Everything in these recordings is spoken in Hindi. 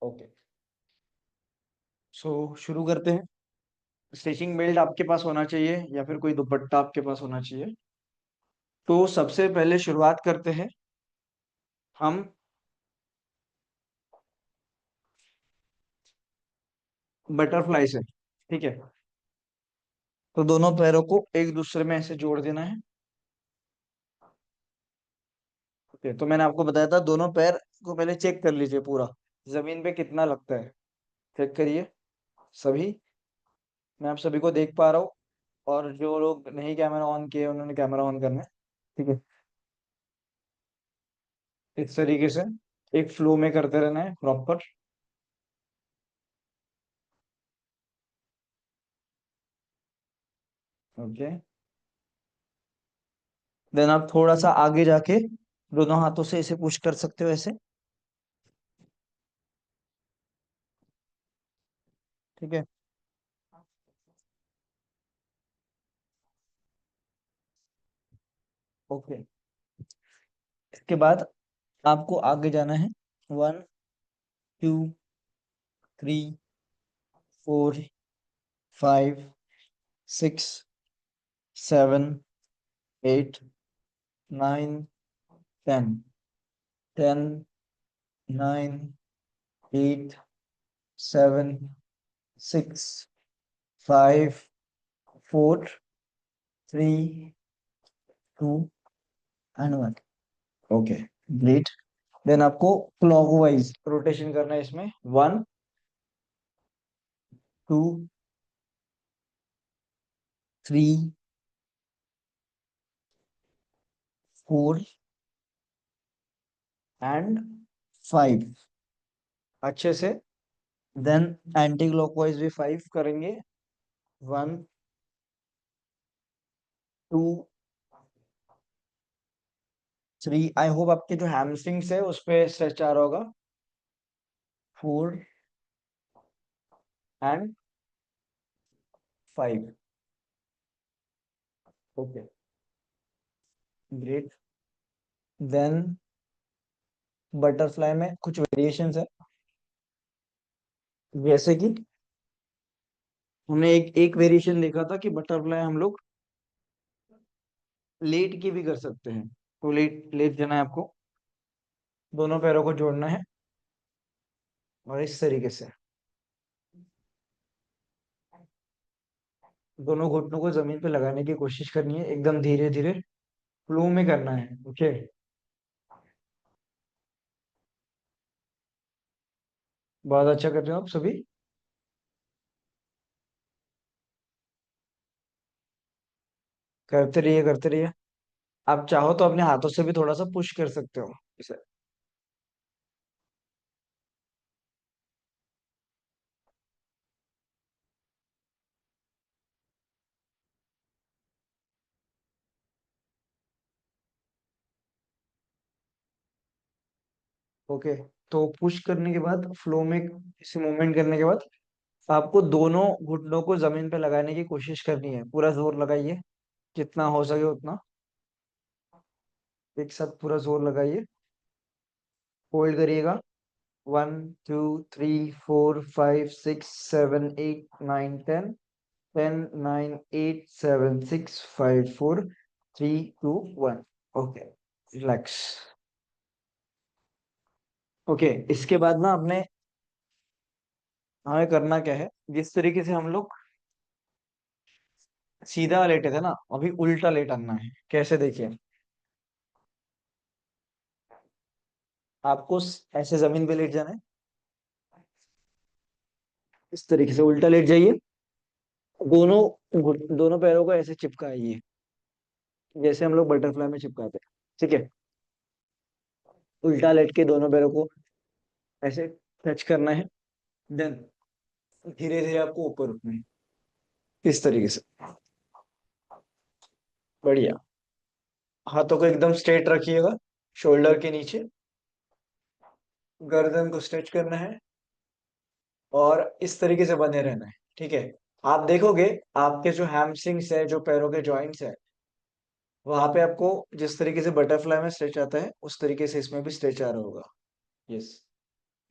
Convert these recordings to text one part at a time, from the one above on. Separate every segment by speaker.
Speaker 1: ओके। सो शुरू करते हैं। स्टिचिंग बेल्ट आपके पास होना चाहिए या फिर कोई दुपट्टा आपके पास होना चाहिए। तो सबसे पहले शुरुआत करते हैं हम बटरफ्लाई से। ठीक है। तो दोनों पैरों को एक दूसरे में ऐसे जोड़ देना है। ओके, तो मैंने आपको बताया था दोनों पैर को पहले चेक कर लीजिए पूरा, जमीन पे कितना लगता है। चेक करिए सभी। मैं आप सभी को देख पा रहा हूँ। और जो लोग नहीं कैमरा ऑन किए उन्होंने कैमरा ऑन करना है। ठीक है। इस तरीके से एक फ्लो में करते रहना है प्रॉपर। ओके। देन आप थोड़ा सा आगे जाके दोनों हाथों से इसे पुश कर सकते हो ऐसे। ठीक है। ओके। इसके बाद आपको आगे जाना है। 1 2 3 4 5 6 7 8 9 10 10 9 8 7 6 5 4 3 2 ओके। ग्रेट। देन आपको क्लॉकवाइज रोटेशन करना है इसमें। 1 2 3 4 एंड 5 अच्छे से। देन एंटी क्लॉकवाइज भी 5 करेंगे। 1 2 3। आई होप आपके जो हैमस्ट्रिंग्स है उस पे स्ट्रेच आ रहा होगा। 4 and 5। Okay. Great. Then butterfly में कुछ वेरिएशंस है। जैसे कि हमने एक एक वेरिएशन देखा था कि बटरफ्लाई हम लोग लेट के भी कर सकते हैं। तो लेट लेट जाना है आपको। दोनों पैरों को जोड़ना है और इस तरीके से दोनों घुटनों को जमीन पे लगाने की कोशिश करनी है, एकदम धीरे धीरे फ्लो में करना है। ओके। बहुत अच्छा कर रहे हो आप सभी। करते रहिए करते रहिए। आप चाहो तो अपने हाथों से भी थोड़ा सा पुश कर सकते हो इसे। ओके। तो पुश करने के बाद फ्लो में इसे मूवमेंट करने के बाद आपको दोनों घुटनों को जमीन पे लगाने की कोशिश करनी है। पूरा जोर लगाइए, जितना हो सके उतना। एक साथ पूरा जोर लगाइए। होल्ड करिएगा। 1 2 3 4 5 6 7 8 9 10 10 9 8 7 6 5 4 3 2 1। ओके। ओके। इसके बाद ना आपने हमें करना क्या है, जिस तरीके से हम लोग सीधा लेटे थे ना, अभी उल्टा लेटना है। कैसे देखिए। आपको ऐसे जमीन पे लेट जाना है। इस तरीके से उल्टा लेट जाइए। दोनों पैरों को ऐसे चिपकाइए, जैसे हम लोग बटरफ्लाई में चिपकाते हैं। ठीक है। उल्टा लेट के दोनों पैरों को ऐसे टच करना है। देन धीरे धीरे आपको ऊपर उठना है, इस तरीके से। बढ़िया। हाथों को एकदम स्ट्रेट रखिएगा, शोल्डर के नीचे। गर्दन को स्ट्रेच करना है और इस तरीके से बने रहना है। ठीक है। आप देखोगे आपके जो हैमस्ट्रिंग्स है, जो पैरों के जॉइंट्स है, वहां पे आपको जिस तरीके से बटरफ्लाई में स्ट्रेच आता है उस तरीके से इसमें भी स्ट्रेच आ रहा होगा। Yes,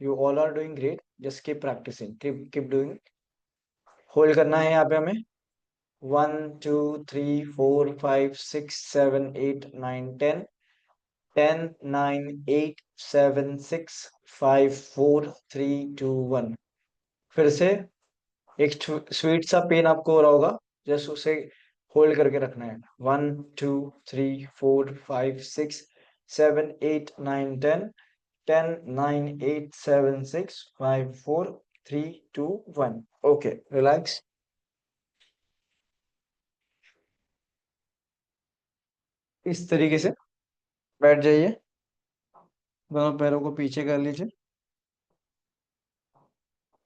Speaker 1: you all are doing great, just keep practicing, keep doing. Hold करना है यहाँ पे हमें। 1 2 3 4 5 6 7 8 9 10, 10 9 8 7 6 5 4 3 2 1। फिर से एक स्वीट सा पेन आपको हो रहा होगा, जस्ट उसे होल्ड करके रखना है। 1 2 3 4 5 6 7 8 9 10, 10 9 8 7 6 5 4 3 2 1। Okay, relax. इस तरीके से बैठ जाइए, दोनों पैरों को पीछे कर लीजिए।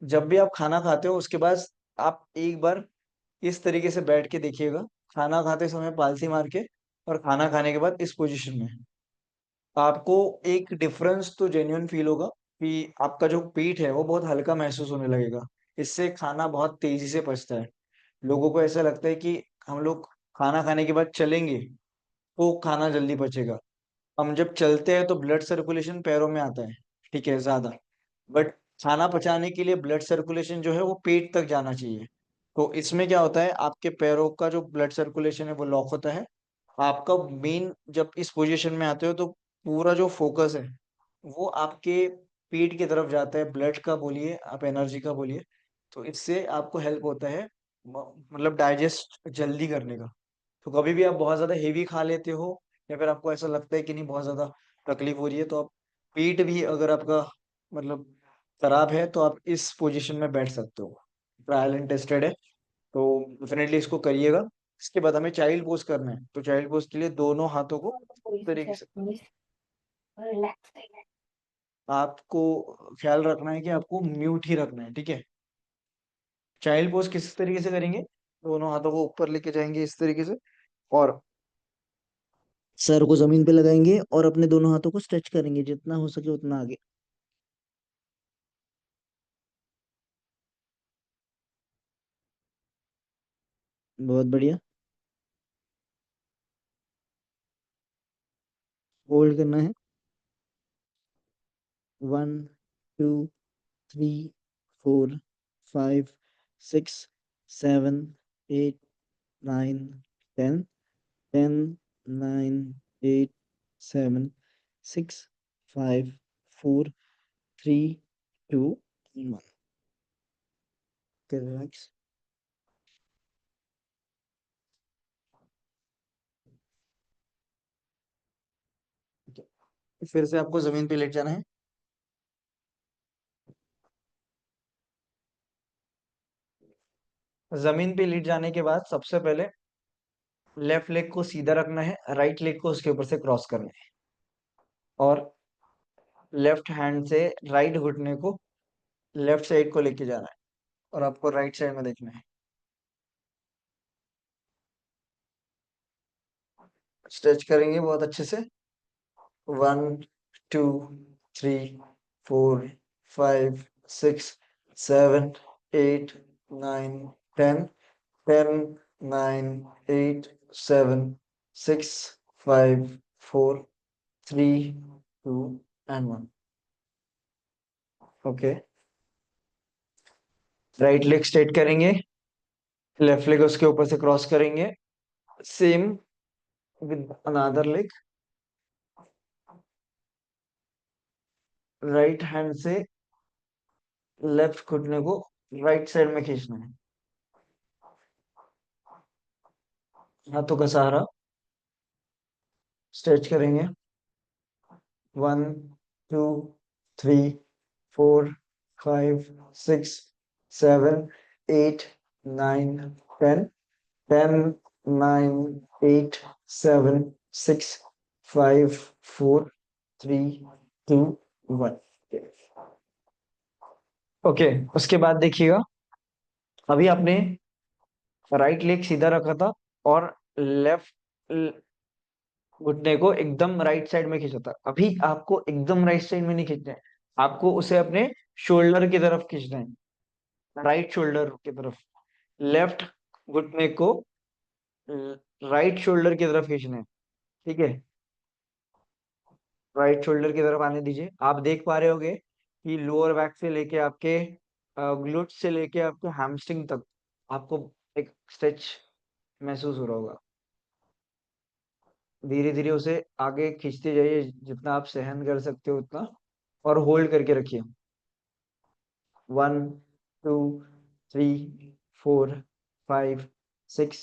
Speaker 1: जब भी आप खाना खाते हो उसके बाद आप एक बार इस तरीके से बैठ के देखिएगा, खाना खाते समय पालथी मार के, और खाना खाने के बाद इस पोजीशन में। आपको एक डिफरेंस तो जेन्युइन फील होगा कि आपका जो पेट है वो बहुत हल्का महसूस होने लगेगा। इससे खाना बहुत तेजी से पचता है। लोगों को ऐसा लगता है कि हम लोग खाना खाने के बाद चलेंगे तो खाना जल्दी पचेगा। हम जब चलते हैं तो ब्लड सर्कुलेशन पैरों में आता है, ठीक है, ज्यादा। बट खाना पचाने के लिए ब्लड सर्कुलेशन जो है वो पेट तक जाना चाहिए। तो इसमें क्या होता है, आपके पैरों का जो ब्लड सर्कुलेशन है वो लॉक होता है। आपका मेन, जब इस पोजीशन में आते हो तो पूरा जो फोकस है वो आपके पेट की तरफ जाता है, ब्लड का बोलिए, आप एनर्जी का बोलिए। तो इससे आपको हेल्प होता है, मतलब डाइजेस्ट जल्दी करने का। तो कभी भी आप बहुत ज्यादा हेवी खा लेते हो, या फिर आपको ऐसा लगता है कि नहीं बहुत ज्यादा तकलीफ हो रही है, तो आप पेट भी अगर आपका मतलब खराब है तो आप इस पोजीशन में बैठ सकते हो। ट्रायल एंड टेस्टेड है, तो डेफिनेटली इसको करिएगा। इसके बाद हमें चाइल्ड पोज करना है, तो चाइल्ड पोज के लिए दोनों हाथों को इस तरीके से, आपको ख्याल रखना है कि आपको म्यूट ही रखना है, ठीक है। चाइल्ड पोज किस तरीके से करेंगे, दोनों हाथों को ऊपर लेके जाएंगे इस तरीके से, और सर को जमीन पे लगाएंगे और अपने दोनों हाथों को स्ट्रेच करेंगे जितना हो सके उतना आगे। बहुत बढ़िया। होल्ड करना है। 1 2 3 4 5 6 7 8 9 10, 10 9 8 7 6 5 4 3 2 1। रिलैक्स। फिर से आपको जमीन पे लेट जाना है। जमीन पे लेट जाने के बाद सबसे पहले लेफ्ट लेग को सीधा रखना है, राइट लेग को उसके ऊपर से क्रॉस करना है, और लेफ्ट हैंड से राइट घुटने को लेफ्ट साइड को लेके जाना है, और आपको राइट साइड में देखना है। स्ट्रेच करेंगे बहुत अच्छे से। 1 2 3 4 5 6 7 8 9 10, 10 9 8 7 6 5 4 3 2 1। ओके, राइट लेग स्ट्रेट करेंगे, लेफ्ट लेग उसके ऊपर से क्रॉस करेंगे, same with another leg. Right hand से लेफ्ट घुटने को राइट साइड में खींचना है, हाथों का सहारा। स्ट्रेच करेंगे। 1 2 3 4 5 6 7 8 9 10, 10 9 8 7 6 5 4 3 2 1। ओके, उसके बाद देखिएगा, अभी आपने राइट लेग सीधा रखा था और लेफ्ट घुटने को एकदम राइट साइड में खींचा था। अभी आपको एकदम राइट साइड में नहीं खींचना है, आपको उसे अपने शोल्डर की तरफ खींचना है, राइट शोल्डर की तरफ। लेफ्ट घुटने को राइट शोल्डर की तरफ खींचना है, ठीक है। राइट शोल्डर की तरफ आने दीजिए। आप देख पा रहे होगे कि लोअर बैक से लेके आपके ग्लूट से लेके आपके हैमस्ट्रिंग तक आपको एक स्ट्रेच महसूस हो रहा होगा। धीरे धीरे उसे आगे खींचते जाइए जितना आप सहन कर सकते हो उतना, और होल्ड करके रखिए। 1 2 3 4 5 6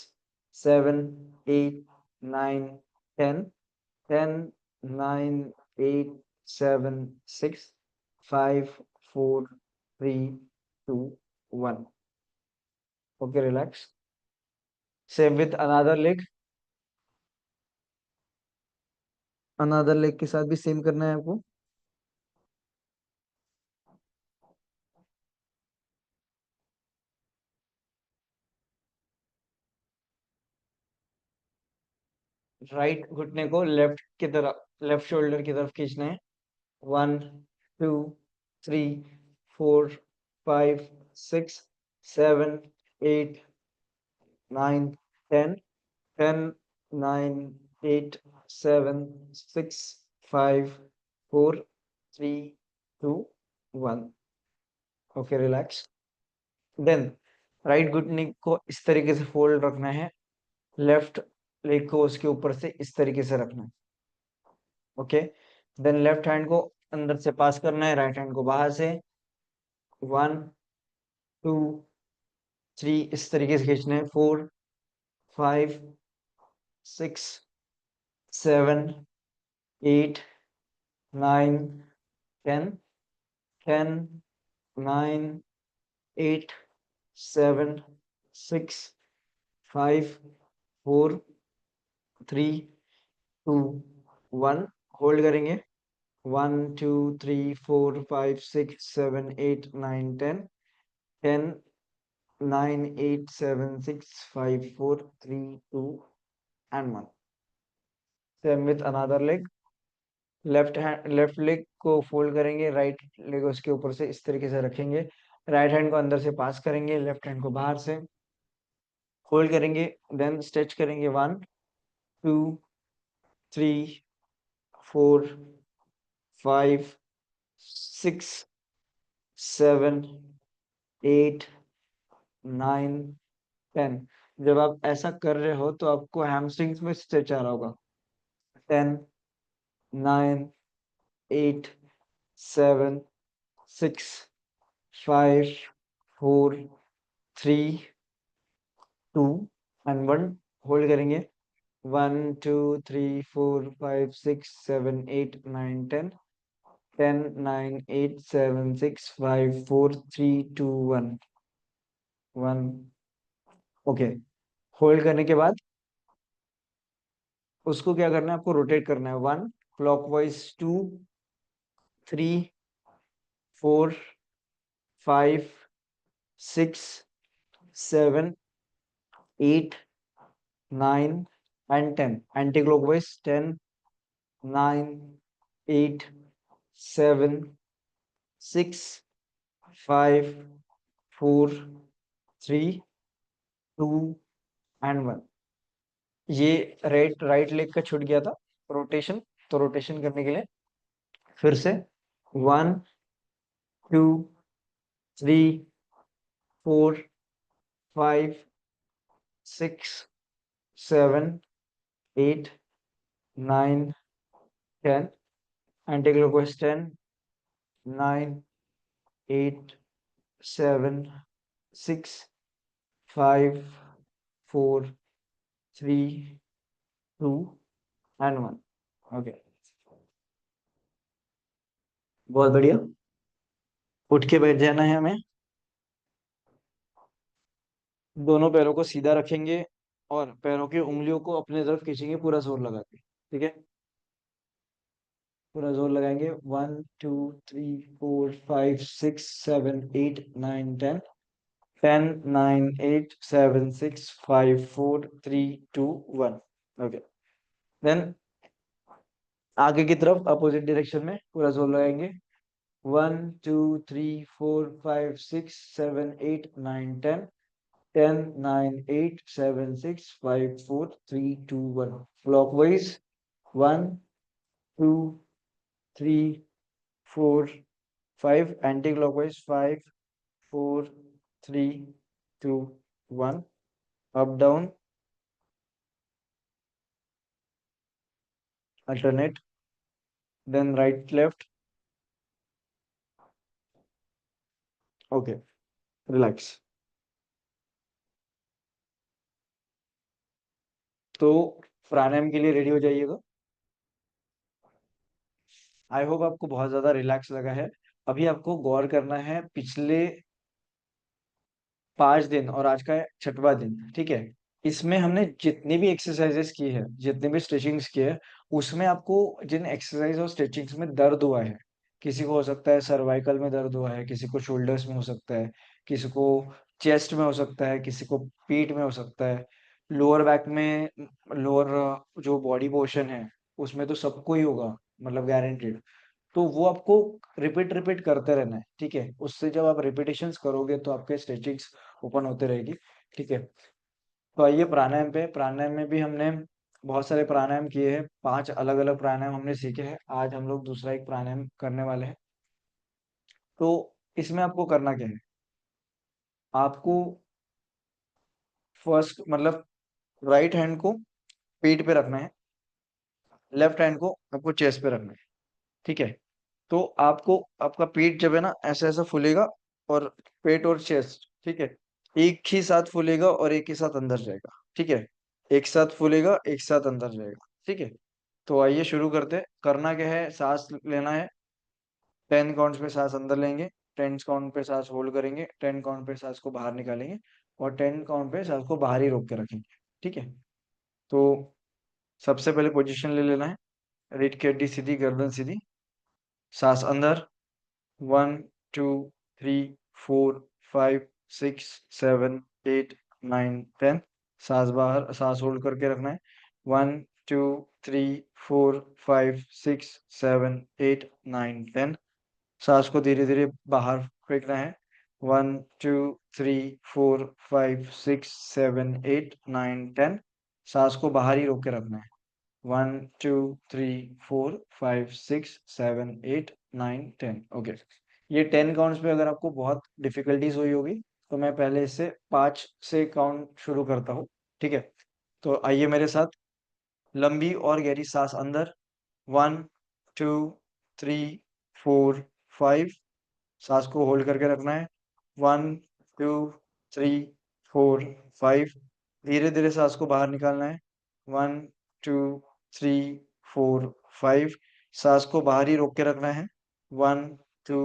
Speaker 1: 7 8 9 10 10 9 8 7 6 5 4 3 2 1। Okay, relax. Same with another leg. Another leg के साथ भी सेम करना है आपको। राइट घुटने को लेफ्ट की तरफ, लेफ्ट शोल्डर की तरफ खींचना है। 1 2 3 4 5 6 7 8 9 10 10 9 8 7 6 5 4 3 2 1। Okay, relax. देन राइट घुटने को इस तरीके से फोल्ड रखना है, लेफ्ट लेग को उसके ऊपर से इस तरीके से रखना है। ओके, देन लेफ्ट हैंड को अंदर से पास करना है, राइट हैंड को बाहर से। 1 2 3 इस तरीके से खींचना है। 4 5 6 7 8 9 10 10 9 8 7 6 5 4 3 2 1। होल्ड करेंगे। 1 2 3 4 5 6 7 8 9 10 10 9 8 7 6 5 4 3 2 1। Same with another leg. Left hand, left leg को फोल्ड करेंगे, राइट लेग उसके ऊपर से इस तरीके से रखेंगे, राइट हैंड को अंदर से पास करेंगे, लेफ्ट हैंड को बाहर से होल्ड करेंगे। देन स्ट्रेच करेंगे। 1 2 3 4 5 6 7 8 9 10। जब आप ऐसा कर रहे हो तो आपको हैमस्ट्रिंग्स में स्ट्रेच आ रहा होगा। 10 9 8 7 6 5 4 3 2 1। होल्ड करेंगे। 1 2 3 4 5 6 7 8 9 10 10 9 8 7 6 5 4 3 2 1। 1। ओके, होल्ड करने के बाद उसको क्या करना है, आपको रोटेट करना है। 1 clockwise, 2 3 4 5 6 7 8 9 and 10। Anti clockwise 10 9 8 7 6 5 4 3 2 and 1। ये राइट लेग का छूट गया था रोटेशन। तो रोटेशन करने के लिए फिर से 1 2 3 4 5 6 7 8 9 10। Anti clockwise 10 9 8 7 6 5 4 3 2 and 1। ओके, बहुत बढ़िया। उठ के बैठ जाना है हमें। दोनों पैरों को सीधा रखेंगे और पैरों की उंगलियों को अपने तरफ खींचेंगे पूरा जोर लगा के। ठीक है, पूरा जोर लगाएंगे। 1 2 3 4 5 6 7 8 9 10 10 9 8 7 6 5 4 3 2 1। ओके, आगे की तरफ अपोजिट डायरेक्शन में पूरा जोर लगाएंगे। 1 2 3 4 5 6 7 8 9 10 10 9 8 7 6 5 4 3 2 1। Clockwise 1 2 three, four, five, anti clockwise, five, four, three, two, one, up down, alternate, then right left. Okay, relax. तो प्राणायाम के लिए रेडी हो जाइएगा। आई होप आपको बहुत ज्यादा रिलैक्स लगा है। अभी आपको गौर करना है पिछले 5 दिन और आज का 6वां दिन, ठीक है। इसमें हमने जितनी भी एक्सरसाइजेस की है, जितने भी स्ट्रेचिंग्स किए है, उसमें आपको जिन एक्सरसाइज और स्ट्रेचिंग्स में दर्द हुआ है, किसी को हो सकता है सर्वाइकल में दर्द हुआ है, किसी को शोल्डर्स में हो सकता है, किसी को चेस्ट में हो सकता है, किसी को पीठ में हो सकता है, लोअर बैक में, लोअर जो बॉडी पोर्शन है उसमें तो सबको ही होगा, मतलब गारंटेड। तो वो आपको रिपीट रिपीट करते रहना है, ठीक है। उससे जब आप रिपीटेशंस करोगे तो आपके स्ट्रेचिंग्स ओपन होते रहेगी, ठीक है। तो आइए प्राणायाम पे। प्राणायाम में भी हमने बहुत सारे प्राणायाम किए हैं, 5 अलग अलग प्राणायाम हमने सीखे हैं। आज हम लोग दूसरा एक प्राणायाम करने वाले हैं। तो इसमें आपको करना क्या है, आपको फर्स्ट मतलब राइट हैंड को पीठ पे रखना है, लेफ्ट हैंड को आपको चेस्ट पे रखना है, ठीक है। तो आपको आपका पीठ जब है ना ऐसा ऐसा फूलेगा, और पेट और चेस्ट, ठीक है, एक ही साथ फूलेगा और एक ही साथ अंदर जाएगा, ठीक है। एक साथ फूलेगा, एक साथ अंदर जाएगा, ठीक है। तो आइए शुरू करते हैं। करना क्या है, सांस लेना है। 10 काउंट्स पे सांस अंदर लेंगे, 10 काउंट पे सांस होल्ड करेंगे, 10 काउंट पे सांस को बाहर निकालेंगे, और 10 काउंट पे सांस को बाहर ही रोक के रखेंगे, ठीक है। तो सबसे पहले पोजीशन ले लेना है, रीढ़ की हड्डी सीधी, गर्दन सीधी, सांस अंदर, 1 2 3 4 5 6 7 8 9 10। सांस बाहर, सांस होल्ड करके रखना है, 1 2 3 4 5 6 7 8 9 10। सांस को धीरे धीरे बाहर फेंकना है, 1 2 3 4 5 6 7 8 9 10। सांस को बाहर ही रोक के रखना है, 1 2 3 4 5 6 7 8 9 10। ओके। ये 10 काउंट्स पे अगर आपको बहुत डिफिकल्टीज हुई होगी तो मैं पहले इससे 5 से काउंट शुरू करता हूँ, ठीक है। तो आइए मेरे साथ। लंबी और गहरी सांस अंदर, 1 2 3 4 5। सांस को होल्ड करके रखना है, 1 2 3 4 5। धीरे धीरे सांस को बाहर निकालना है, 1 2 3 4 5। सांस को बाहर ही रोक के रखना है, 1 2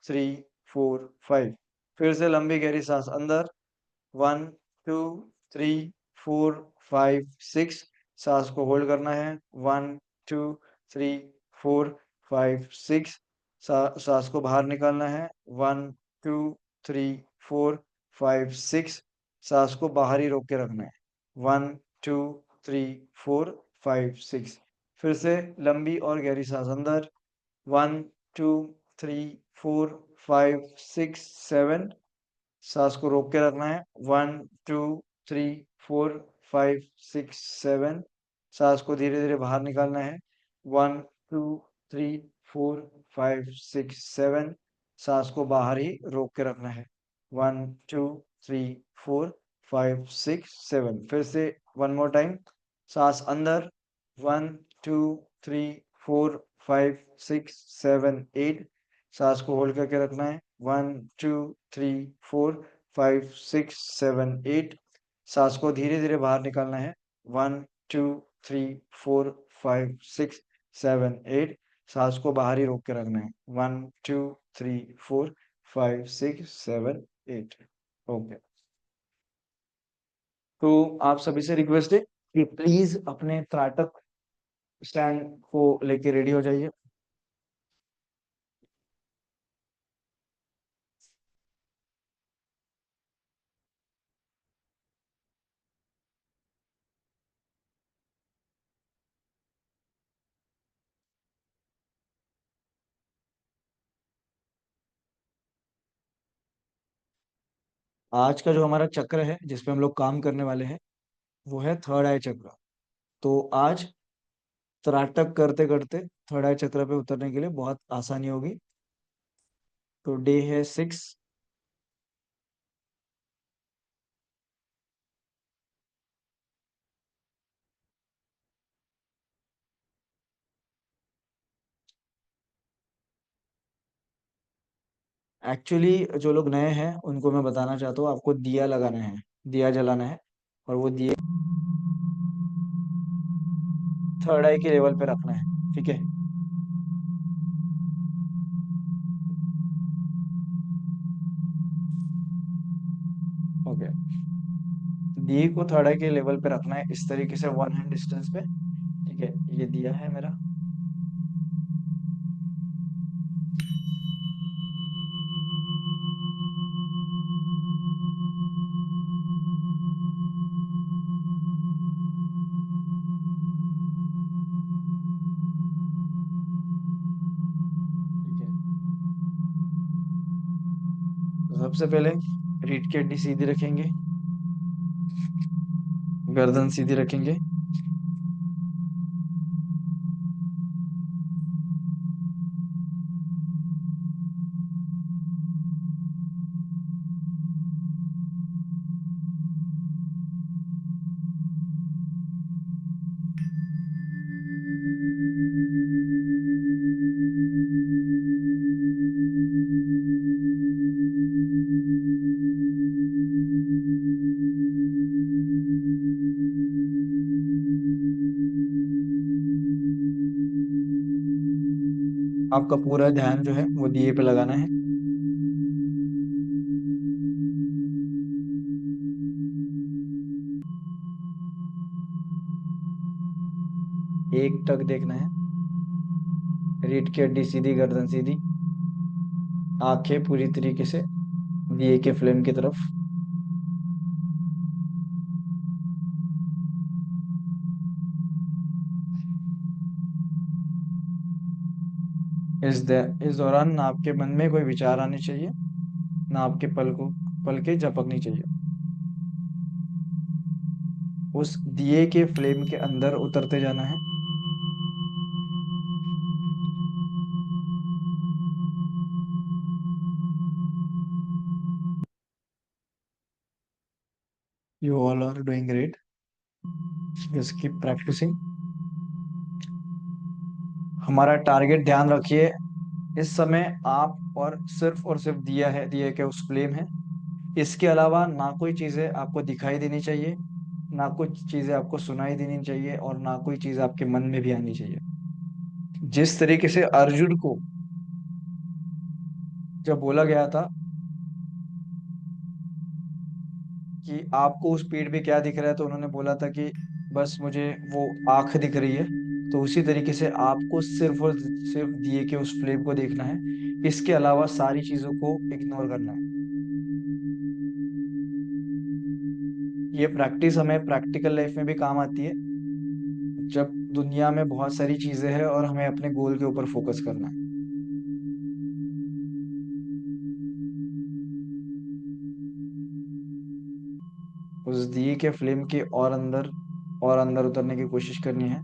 Speaker 1: 3 4 5। फिर से लंबी गहरी सांस अंदर, 1 2 3 4 5 6। सांस को होल्ड करना है, 1 2 3 4 5 6। सांस को बाहर निकालना है, 1 2 3 4 5 6। सांस को बाहर ही रोक के रखना है, 1 2 3 4 5 6। फिर से लंबी और गहरी सांस अंदर, 1 2 3 4 5 6 7। सांस को रोक के रखना है, 1 2 3 4 5 6 7। सांस को धीरे धीरे बाहर निकालना है, 1 2 3 4 5 6 7। सांस को बाहर ही रोक के रखना है, 1 2 3 4 5 6 7। फिर से वन मोर टाइम। सांस अंदर, 1 2 3 4 5 6 7 8। सांस को होल्ड करके रखना है, 1 2 3 4 5 6 7 8। सांस को धीरे धीरे बाहर निकालना है, 1 2 3 4 5 6 7 8। सांस को बाहर ही रोक के रखना है, 1 2 3 4 5 6 7 8। ओके। तो आप सभी से रिक्वेस्ट है कि प्लीज अपने त्राटक स्टैंड को लेके रेडी हो जाइए। आज का जो हमारा चक्र है जिसपे हम लोग काम करने वाले हैं वो है थर्ड आई चक्र। तो आज त्राटक करते करते थर्ड आई चक्र पे उतरने के लिए बहुत आसानी होगी। तो डे है 6। एक्चुअली जो लोग नए हैं उनको मैं बताना चाहता हूँ, आपको दिया लगाना है, दिया जलाना है, और वो दिए थर्ड आई के लेवल पे रखना है। ठीक है। ओके। दिए को थर्ड आई के लेवल पे रखना है इस तरीके से, वन हैंड डिस्टेंस पे। ठीक है, ये दिया है मेरा। ठीक है। तो सबसे पहले रीढ़ की हड्डी सीधी रखेंगे, गर्दन सीधी रखेंगे। आपका पूरा ध्यान जो है वो दिए पे लगाना है। एक टक देखना है, रीढ़ की हड्डी सीधी, गर्दन सीधी, आंखें पूरी तरीके से दिए के फ्लेम की तरफ। इस दौरान ना आपके मन में कोई विचार आने चाहिए, ना आपके पल के झपकनी चाहिए। उस दिए के फ्लेम के अंदर उतरते जाना है। You all are doing great, just keep practicing. हमारा टारगेट ध्यान रखिए, इस समय आप और सिर्फ दिया है, दिए के उस फ्लेम है। इसके अलावा ना कोई चीजें आपको दिखाई देनी चाहिए, ना कुछ चीजें आपको सुनाई देनी चाहिए, और ना कोई चीज आपके मन में भी आनी चाहिए। जिस तरीके से अर्जुन को जब बोला गया था कि आपको उस पेड़ पे क्या दिख रहा है, तो उन्होंने बोला था कि बस मुझे वो आंख दिख रही है। तो उसी तरीके से आपको सिर्फ और सिर्फ दिए के उस फ्लेम को देखना है, इसके अलावा सारी चीजों को इग्नोर करना है। ये प्रैक्टिस हमें प्रैक्टिकल लाइफ में भी काम आती है, जब दुनिया में बहुत सारी चीजें हैं और हमें अपने गोल के ऊपर फोकस करना है। उस दिए के फ्लेम के और अंदर उतरने की कोशिश करनी है,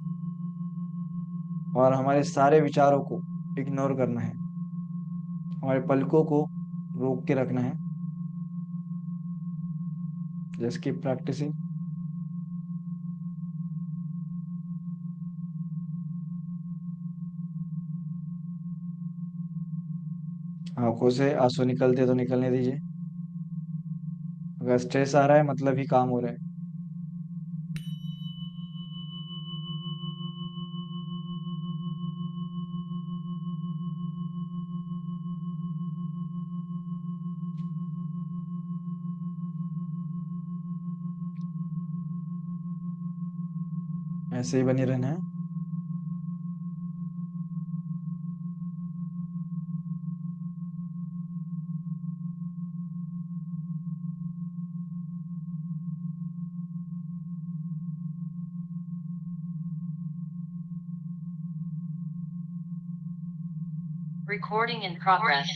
Speaker 1: और हमारे सारे विचारों को इग्नोर करना है, हमारे पलकों को रोक के रखना है। Just keep practicing. आंखों से आंसू निकलते तो निकलने दीजिए, अगर स्ट्रेस आ रहा है मतलब ही काम हो रहा है। ऐसे ही बनी रहना है।
Speaker 2: Recording in progress.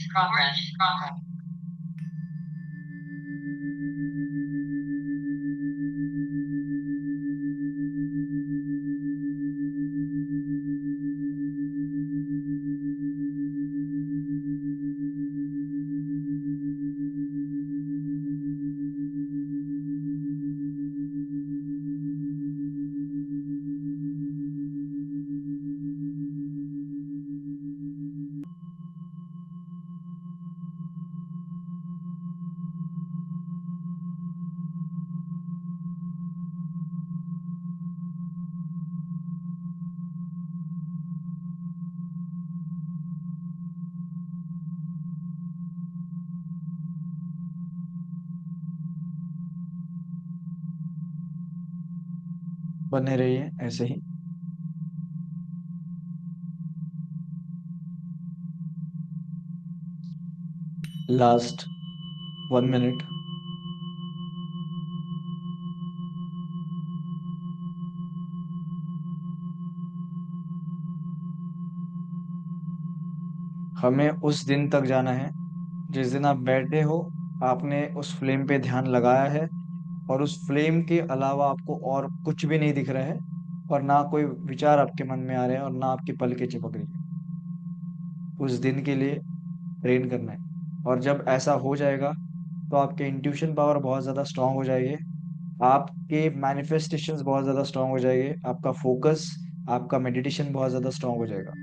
Speaker 1: बने रहिए ऐसे ही। Last 1 minute. हमें उस दिन तक जाना है जिस दिन आप बैठे हो, आपने उस फ्लेम पे ध्यान लगाया है, और उस फ्लेम के अलावा आपको और कुछ भी नहीं दिख रहा है, और ना कोई विचार आपके मन में आ रहे हैं, और ना आपकी पलकें चिपक रही है। उस दिन के लिए ट्रेन करना है। और जब ऐसा हो जाएगा तो आपके इंट्यूशन पावर बहुत ज़्यादा स्ट्रांग हो जाएगी, आपके मैनिफेस्टेशंस बहुत ज़्यादा स्ट्रांग हो जाएंगे, आपका फोकस, आपका मेडिटेशन बहुत ज़्यादा स्ट्रांग हो जाएगा।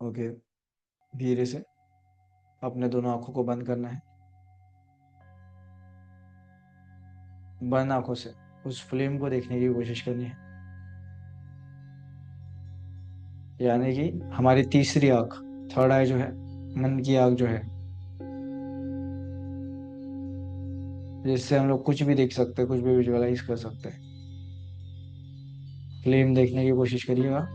Speaker 1: ओके। धीरे से अपने दोनों आंखों को बंद करना है। बंद आंखों से उस फ्लेम को देखने की कोशिश करनी है, यानी कि हमारी तीसरी आंख, थर्ड आई जो है, मन की आंख जो है, जिससे हम लोग कुछ भी देख सकते हैं, कुछ भी विजुअलाइज कर सकते हैं। फ्लेम देखने की कोशिश करिएगा।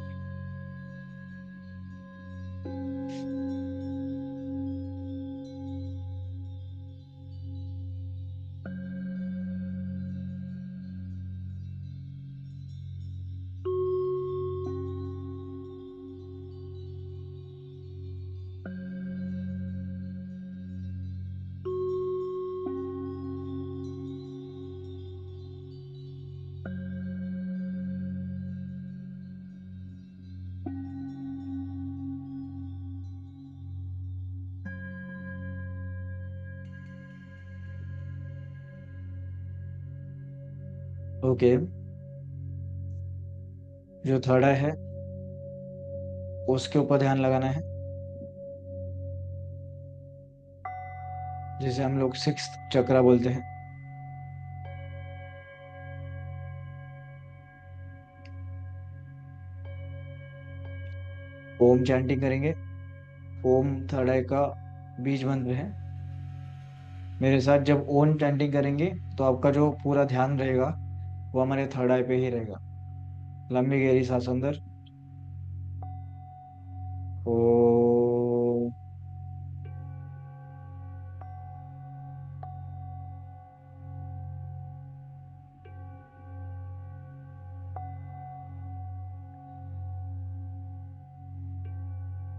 Speaker 1: ओके। जो थर्ड आई है उसके ऊपर ध्यान लगाना है, जिसे हम लोग सिक्स्थ चक्रा बोलते हैं। ओम चैंटिंग करेंगे। ओम थर्ड आई का बीज मंत्र है। मेरे साथ जब ओम चैंटिंग करेंगे तो आपका जो पूरा ध्यान रहेगा वो हमारे थर्ड आई पे ही रहेगा। लंबी गहरी सांस अंदर। ओ।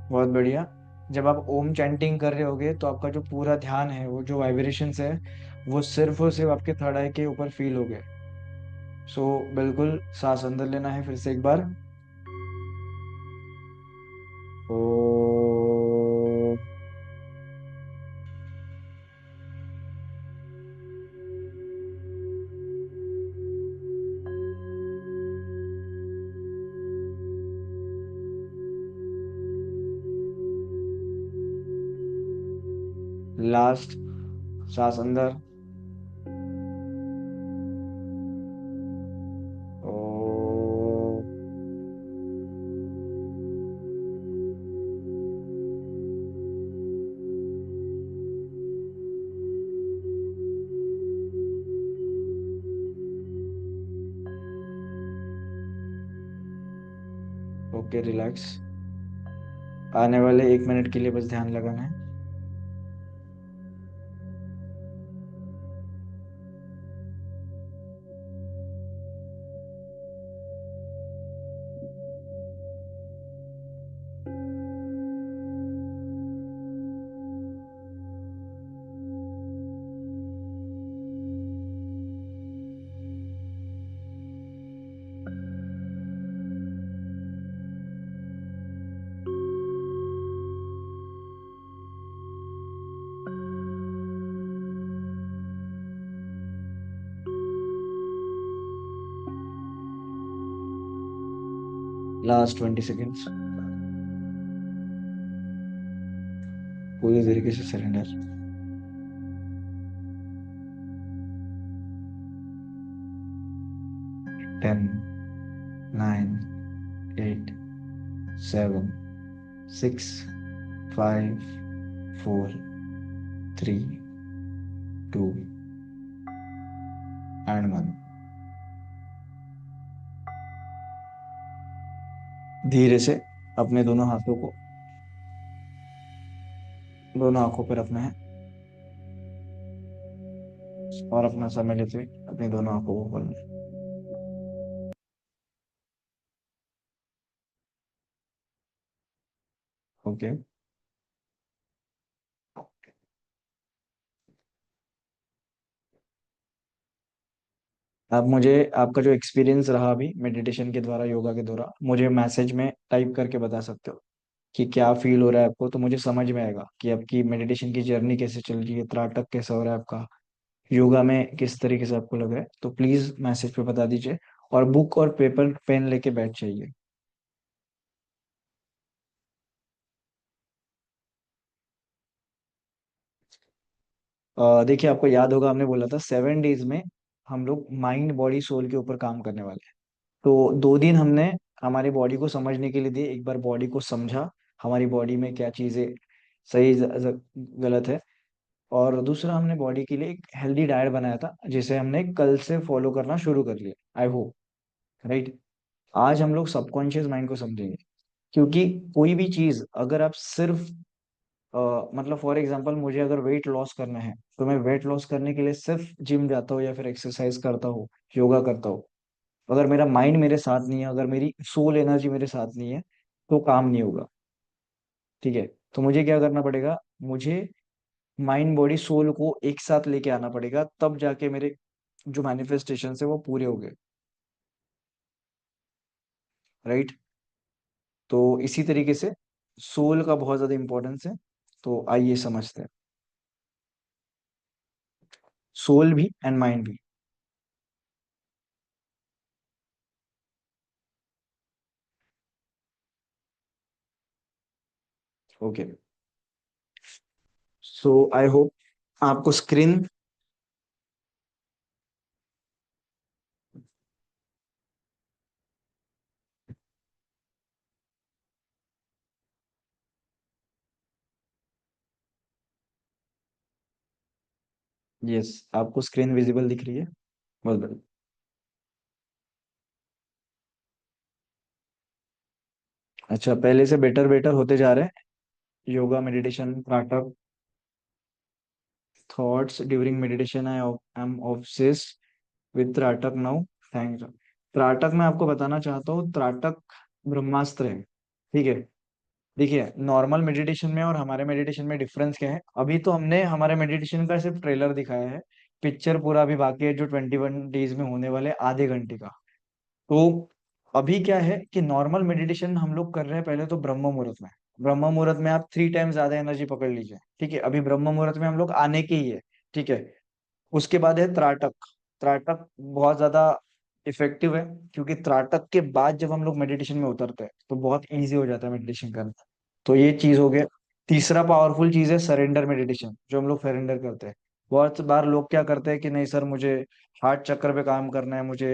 Speaker 1: बहुत बढ़िया। जब आप ओम चैंटिंग कर रहे होगे तो आपका जो पूरा ध्यान है, वो जो वाइब्रेशंस है, वो सिर्फ और सिर्फ आपके थर्ड आई के ऊपर फील हो गए। सो बिल्कुल सांस अंदर लेना है फिर से एक बार। ओ। लास्ट सांस अंदर। ओ। Okay, relax. आने वाले 1 मिनट के लिए बस ध्यान लगाना है। लास्ट 20 सेकेंड्स, पूरी तरीके से सरेंडर। 10, 9, 8, 7, 6, 5, 4, 3, 2 एंड 1। धीरे से अपने दोनों हाथों को दोनों आंखों पर रखना है और अपना समय लेते हुए अपनी दोनों आंखों को खोलना है। ओके। आप मुझे आपका जो एक्सपीरियंस रहा अभी मेडिटेशन के द्वारा, योगा के द्वारा, मुझे मैसेज में टाइप करके बता सकते हो कि क्या फील हो रहा है आपको, तो मुझे समझ में आएगा कि आपकी मेडिटेशन की जर्नी कैसे चल रही है, त्राटक कैसा हो रहा है आपका, योगा में किस तरीके से आपको लग रहा है। तो प्लीज मैसेज पे बता दीजिए, और बुक और पेपर पेन लेके बैठ जाइए। देखिए, आपको याद होगा हमने बोला था 7 डेज में हम लोग माइंड बॉडी सोल के ऊपर काम करने वाले हैं। तो 2 दिन हमने हमारी बॉडी को समझने के लिए दिए। एक बार बॉडी को समझा, हमारी बॉडी में क्या चीजें सही गलत है। और दूसरा, हमने बॉडी के लिए एक हेल्दी डाइट बनाया था, जिसे हमने कल से फॉलो करना शुरू कर लिया, आई होप। राइट। आज हम लोग सबकॉन्शियस माइंड को समझेंगे, क्योंकि कोई भी चीज अगर आप सिर्फ मतलब फॉर एग्जांपल मुझे अगर वेट लॉस करना है, तो मैं वेट लॉस करने के लिए सिर्फ जिम जाता हूँ या फिर एक्सरसाइज करता हूँ, योगा करता हूँ। अगर मेरा माइंड मेरे साथ नहीं है, अगर मेरी सोल एनर्जी मेरे साथ नहीं है, तो काम नहीं होगा। ठीक है। तो मुझे क्या करना पड़ेगा, मुझे माइंड बॉडी सोल को एक साथ लेके आना पड़ेगा, तब जाके मेरे जो मैनिफेस्टेशन है वो पूरे हो गए। राइट। तो इसी तरीके से सोल का बहुत ज्यादा इंपॉर्टेंस है। तो आइए समझते हैं, सोल भी एंड माइंड भी। ओके। सो आई होप आपको स्क्रीन। यस, आपको स्क्रीन विजिबल दिख रही है। बहुत बढ़िया। अच्छा, पहले से बेटर बेटर होते जा रहे हैं। योगा, मेडिटेशन, प्राटक। Thoughts during meditation I am obsessed with trataka now. Thanks. त्राटक मैं आपको बताना चाहता हूँ, त्राटक ब्रह्मास्त्र है। ठीक है। देखिए, नॉर्मल मेडिटेशन में और हमारे मेडिटेशन में डिफरेंस क्या है, अभी तो हमने हमारे मेडिटेशन का सिर्फ ट्रेलर दिखाया है। पिक्चर पूरा अभी बाकी है, जो 21 डेज में होने वाले आधे घंटे का। तो अभी क्या है कि नॉर्मल मेडिटेशन हम लोग कर रहे हैं पहले तो ब्रह्म मुहूर्त में। ब्रह्म मुहूर्त में आप 3 टाइम ज्यादा एनर्जी पकड़ लीजिए। ठीक है, अभी ब्रह्म मुहूर्त में हम लोग आने के ही है। ठीक है। उसके बाद है त्राटक। त्राटक बहुत ज्यादा इफेक्टिव है, क्योंकि त्राटक के बाद जब हम लोग मेडिटेशन में उतरते हैं तो बहुत इजी हो जाता है मेडिटेशन करना। तो ये चीज हो गया। तीसरा पावरफुल चीज है सरेंडर मेडिटेशन, जो हम लोग सरेंडर करते हैं। बहुत बार लोग क्या करते हैं कि नहीं सर, मुझे हार्ट चक्र पे काम करना है, मुझे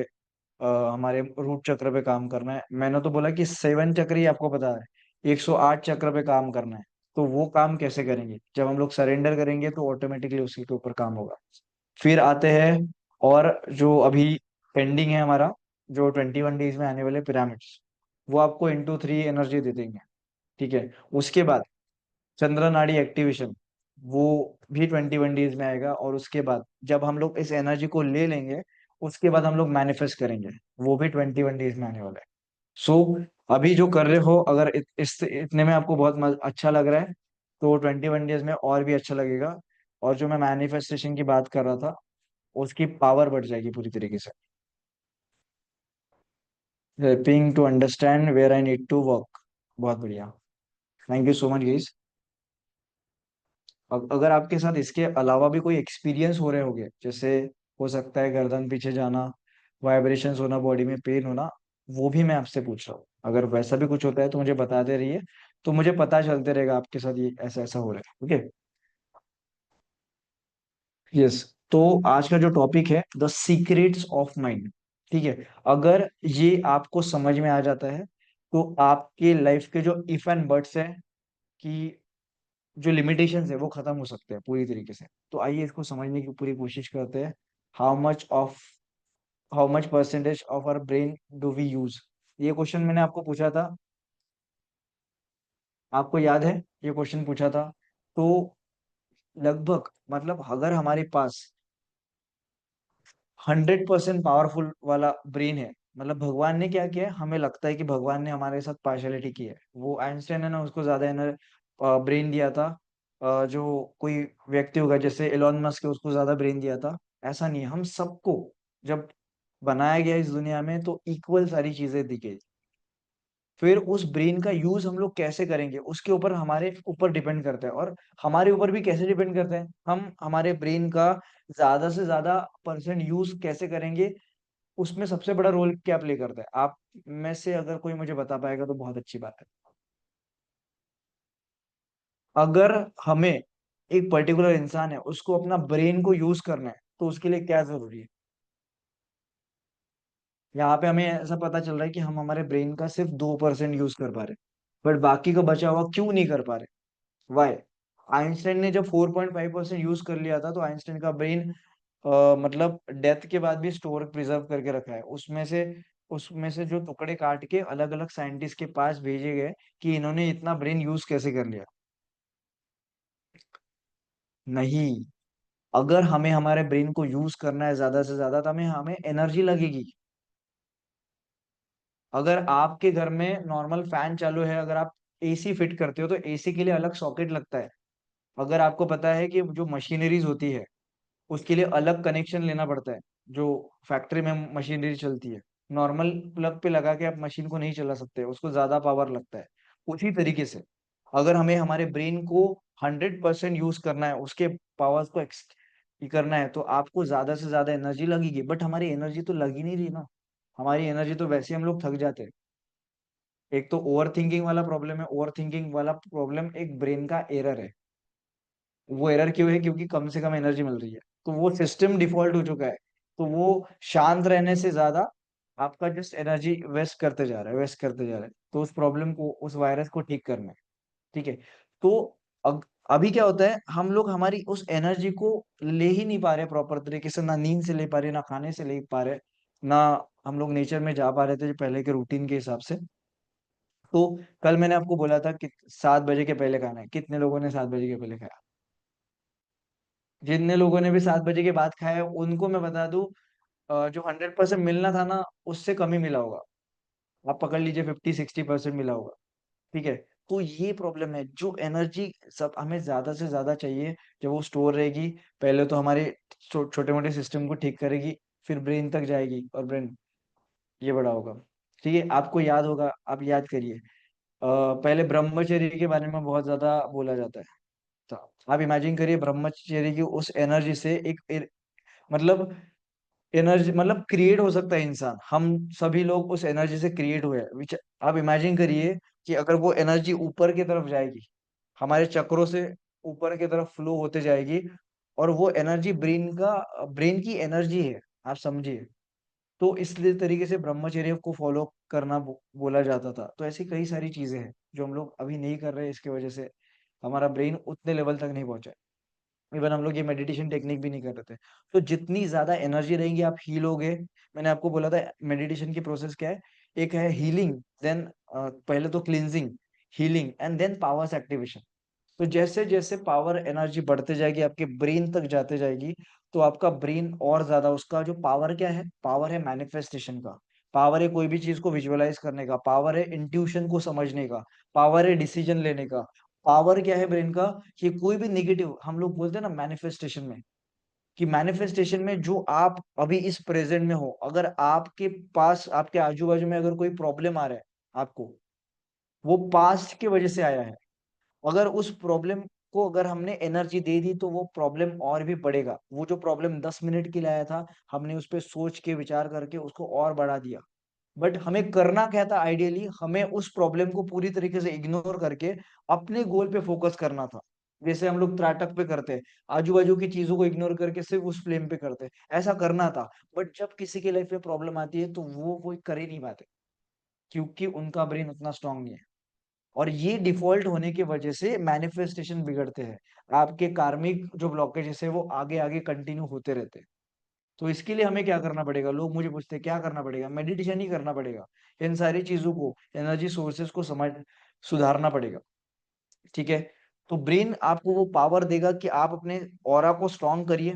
Speaker 1: हमारे रूट चक्र पे काम करना है। मैंने तो बोला कि 7 चक्र ही आपको पता है, 108 चक्र पे काम करना है। तो वो काम कैसे करेंगे, जब हम लोग सरेंडर करेंगे तो ऑटोमेटिकली उसी के ऊपर काम होगा। फिर आते हैं, और जो अभी पेंडिंग है हमारा, जो 21 डेज में आने वाले पिरामिड्स, वो आपको इंटू 3 एनर्जी दे देंगे। ठीक है। उसके बाद चंद्र नाड़ी एक्टिवेशन, वो भी 21 डेज में आएगा। और उसके बाद जब हम लोग इस एनर्जी को ले लेंगे, उसके बाद हम लोग मैनिफेस्ट करेंगे, वो भी 21 डेज में आने वाला है। सो अभी जो कर रहे हो, अगर इतने में आपको बहुत अच्छा लग रहा है, तो 21 डेज में और भी अच्छा लगेगा। और जो मैं मैनिफेस्टेशन की बात कर रहा था, उसकी पावर बढ़ जाएगी पूरी तरीके से। Helping to understand where I need to work. बहुत बढ़िया। Thank you so much guys. अगर आपके साथ इसके अलावा भी कोई एक्सपीरियंस हो रहे होंगे, जैसे हो सकता है गर्दन पीछे जाना, वाइब्रेशंस होना, बॉडी में पेन होना, वो भी मैं आपसे पूछ रहा हूँ। अगर वैसा भी कुछ होता है तो मुझे बताते रहिए, तो मुझे पता चलते रहेगा आपके साथ ये ऐसा ऐसा हो रहा है। ओके। यस। तो आज का जो टॉपिक है द सीक्रेट्स ऑफ माइंड। ठीक है। अगर ये आपको समझ में आ जाता है तो आपके लाइफ के जो इफ एंड बट्स है कि जो लिमिटेशंस है वो खत्म हो सकते हैं पूरी तरीके से। तो आइए इसको समझने की पूरी कोशिश करते हैं। How much of how much percentage of our brain do we use, ये क्वेश्चन मैंने आपको पूछा था। आपको याद है ये क्वेश्चन पूछा था? तो लगभग मतलब अगर हमारे पास 100% पावरफुल वाला ब्रेन है, मतलब भगवान ने क्या किया है, हमें लगता है कि भगवान ने हमारे साथ पार्शलिटी की है। वो आइंस्टाइन है ना, उसको ज्यादा ब्रेन दिया था। जो कोई व्यक्ति होगा जैसे एलॉन मस्क है, उसको ज्यादा ब्रेन दिया था। ऐसा नहीं है, हम सबको जब बनाया गया इस दुनिया में तो इक्वल सारी चीजें दी गई। फिर उस ब्रेन का यूज हम लोग कैसे करेंगे उसके ऊपर हमारे ऊपर डिपेंड करता है। और हमारे ऊपर भी कैसे डिपेंड करता है, हम हमारे ब्रेन का ज्यादा से ज्यादा परसेंट यूज कैसे करेंगे, उसमें सबसे बड़ा रोल क्या प्ले करता है। आप में से अगर कोई मुझे बता पाएगा तो बहुत अच्छी बात है। अगर हमें एक पर्टिकुलर इंसान है उसको अपना ब्रेन को यूज करना है तो उसके लिए क्या जरूरी है? यहाँ पे हमें ऐसा पता चल रहा है कि हम हमारे ब्रेन का सिर्फ 2% यूज कर पा रहे, बट बाकी का बचा हुआ क्यों नहीं कर पा रहे? वाई? आइंस्टाइन ने जब 4.5% यूज कर लिया था तो आइंस्टाइन का ब्रेन मतलब डेथ के बाद भी स्टोर प्रिजर्व करके रखा है। उसमें से जो टुकड़े काट के अलग अलग साइंटिस्ट के पास भेजे गए कि इन्होंने इतना ब्रेन यूज कैसे कर लिया। नहीं। अगर हमें हमारे ब्रेन को यूज करना है ज्यादा से ज्यादा तो हमें हमें एनर्जी लगेगी। अगर आपके घर में नॉर्मल फैन चालू है, अगर आप एसी फिट करते हो तो एसी के लिए अलग सॉकेट लगता है। अगर आपको पता है कि जो मशीनरीज होती है उसके लिए अलग कनेक्शन लेना पड़ता है। जो फैक्ट्री में मशीनरी चलती है, नॉर्मल प्लग पे लगा के आप मशीन को नहीं चला सकते, उसको ज्यादा पावर लगता है। उसी तरीके से अगर हमें हमारे ब्रेन को 100% यूज करना है, उसके पावर्स को ये करना है, तो आपको ज्यादा से ज्यादा एनर्जी लगेगी। बट हमारी एनर्जी तो लग ही नहीं रही ना। हमारी एनर्जी तो वैसे ही हम लोग थक जाते हैं। एक तो ओवर थिंकिंग वाला प्रॉब्लम है, ओवर थिंकिंग वाला प्रॉब्लम एक ब्रेन का एरर है। वो एरर क्यों है? क्योंकि कम से कम एनर्जी मिल रही है, तो वो सिस्टम डिफॉल्ट हो चुका है। तो वो शांत रहने से ज्यादा आपका जस्ट एनर्जी वेस्ट करते जा रहा है, वेस्ट करते जा रहा है। तो उस प्रॉब्लम को, उस वायरस को ठीक करना है। ठीक है। तो अभी क्या होता है, हम लोग हमारी उस एनर्जी को ले ही नहीं पा रहे प्रॉपर तरीके से, ना नींद से ले पा रहे, ना खाने से ले पा रहे, ना हम लोग नेचर में जा पा रहे थे जो पहले के रूटीन के हिसाब से। तो कल मैंने आपको बोला था कि 7 बजे के पहले खाना है। कितने लोगों ने 7 बजे के पहले खाया? जितने लोगों ने भी 7 बजे के बाद खाया है, उनको मैं बता दूं, जो 100% मिलना था ना, उससे कम ही मिला होगा। आप पकड़ लीजिए 50-60% मिला होगा। ठीक है। तो ये प्रॉब्लम है, जो एनर्जी सब हमें ज्यादा से ज्यादा चाहिए, जब वो स्टोर रहेगी, पहले तो हमारे छोटे मोटे सिस्टम को ठीक करेगी, फिर ब्रेन तक जाएगी और ब्रेन ये बड़ा होगा। ठीक है। आपको याद होगा, आप याद करिए, पहले ब्रह्मचर्य के बारे में बहुत ज्यादा बोला जाता है। तो आप इमेजिन करिए ब्रह्मचर्य की उस एनर्जी से मतलब एनर्जी मतलब क्रिएट हो सकता है इंसान। हम सभी लोग उस एनर्जी से क्रिएट हुए हैं। आप इमेजिन करिए कि अगर वो एनर्जी ऊपर की तरफ जाएगी, हमारे चक्रों से ऊपर की तरफ फ्लो होते जाएगी, और वो एनर्जी ब्रेन की एनर्जी है, आप समझिए। तो इसलिए तरीके से ब्रह्मचर्य को फॉलो करना बोला जाता था। तो ऐसी कई सारी चीजें हैं जो हम लोग अभी नहीं कर रहे, इसकी वजह से हमारा ब्रेन उतने लेवल तक नहीं पहुंचा। इवन हम लोग ये मेडिटेशन टेक्निक भी नहीं कर रहे थे। तो जितनी ज्यादा एनर्जी रहेंगी आप हील होगे। मैंने आपको बोला था मेडिटेशन की प्रोसेस क्या है। एक है हीलिंग, देन पहले तो cleansing, healing and then powers activation. तो जैसे जैसे पावर एनर्जी बढ़ते जाएगी, आपके ब्रेन तक जाते जाएगी, तो आपका ब्रेन और ज्यादा, उसका जो पावर क्या है, पावर है मैनिफेस्टेशन का, पावर है कोई भी चीज को विजुअलाइज करने का, पावर है इंट्यूशन को समझने का, पावर है डिसीजन लेने का। पावर क्या है ब्रेन का, कि कोई भी निगेटिव, हम लोग बोलते हैं ना मैनिफेस्टेशन में, कि मैनिफेस्टेशन में जो आप अभी इस प्रेजेंट में हो, अगर आपके पास, आपके आजू बाजू में अगर कोई प्रॉब्लम आ रहा है आपको, वो पास्ट की वजह से आया है। अगर उस प्रॉब्लम को अगर हमने एनर्जी दे दी तो वो प्रॉब्लम और भी बढ़ेगा। वो जो प्रॉब्लम 10 मिनट के लिए आया था, हमने उस पर सोच के विचार करके उसको और बढ़ा दिया, बट हमें करना क्या था आइडियली, हमें उस प्रॉब्लम को पूरी तरीके से इग्नोर करके अपने गोल पे फोकस करना था। जैसे हम लोग त्राटक पे करते हैं, आजू बाजू की चीजों को इग्नोर करके सिर्फ उस फ्लेम पे करते हैं, ऐसा करना था। बट जब किसी की लाइफ में प्रॉब्लम आती है तो वो कोई कर ही नहीं पाते, क्योंकि उनका ब्रेन उतना स्ट्रांग नहीं है। और ये डिफॉल्ट होने की वजह से मैनिफेस्टेशन बिगड़ते हैं, आपके कार्मिक जो ब्लॉकेजेस है वो आगे आगे कंटिन्यू होते रहते हैं। तो इसके लिए हमें क्या करना पड़ेगा, लोग मुझे पूछते हैं क्या करना पड़ेगा, मेडिटेशन ही करना पड़ेगा। इन सारी चीजों को, एनर्जी सोर्सेस को समझ सुधारना पड़ेगा। ठीक है। तो ब्रेन आपको वो पावर देगा कि आप अपने ऑरा को स्ट्रांग करिए।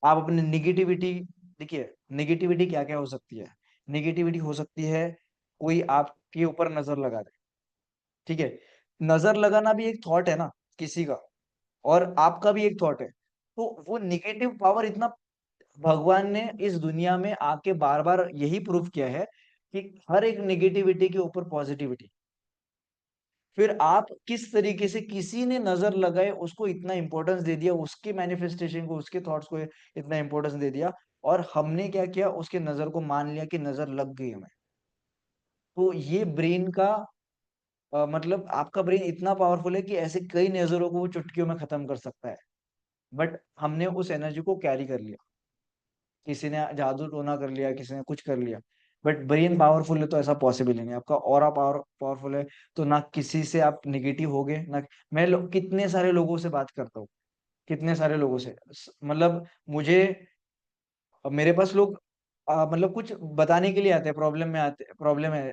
Speaker 1: आप अपने निगेटिविटी, देखिए निगेटिविटी क्या क्या हो सकती है। निगेटिविटी हो सकती है कोई आपके ऊपर नजर लगा दे। ठीक है। नजर लगाना भी एक थॉट है ना किसी का, और आपका भी एक थॉट है। तो वो निगेटिव पावर इतना, भगवान ने इस दुनिया में आके बार बार यही प्रूव किया है कि हर एक निगेटिविटी के ऊपर पॉजिटिविटी। फिर आप किस तरीके से, किसी ने नजर लगाए उसको इतना इंपॉर्टेंस दे दिया, उसके मैनिफेस्टेशन को, उसके थॉट्स को इतना इंपॉर्टेंस दे दिया, और हमने क्या किया, उसके नजर को मान लिया कि नजर लग गई हमें। तो ये ब्रेन का मतलब आपका ब्रेन इतना पावरफुल है कि ऐसे कई नजरों को वो चुटकियों में खत्म कर सकता है। बट हमने उस एनर्जी को कैरी कर लिया, किसी ने जादू टोना कर लिया, किसी ने कुछ कर लिया। बट ब्रेन पावरफुल है तो ऐसा पॉसिबल ही नहीं, आपका ऑरा पावरफुल है। तो ना किसी से आप निगेटिव हो गए ना। कितने सारे लोगों से बात करता हूँ, कितने सारे लोगों से, मतलब मुझे, अब मेरे पास लोग मतलब कुछ बताने के लिए आते हैं, प्रॉब्लम में आते, प्रॉब्लम है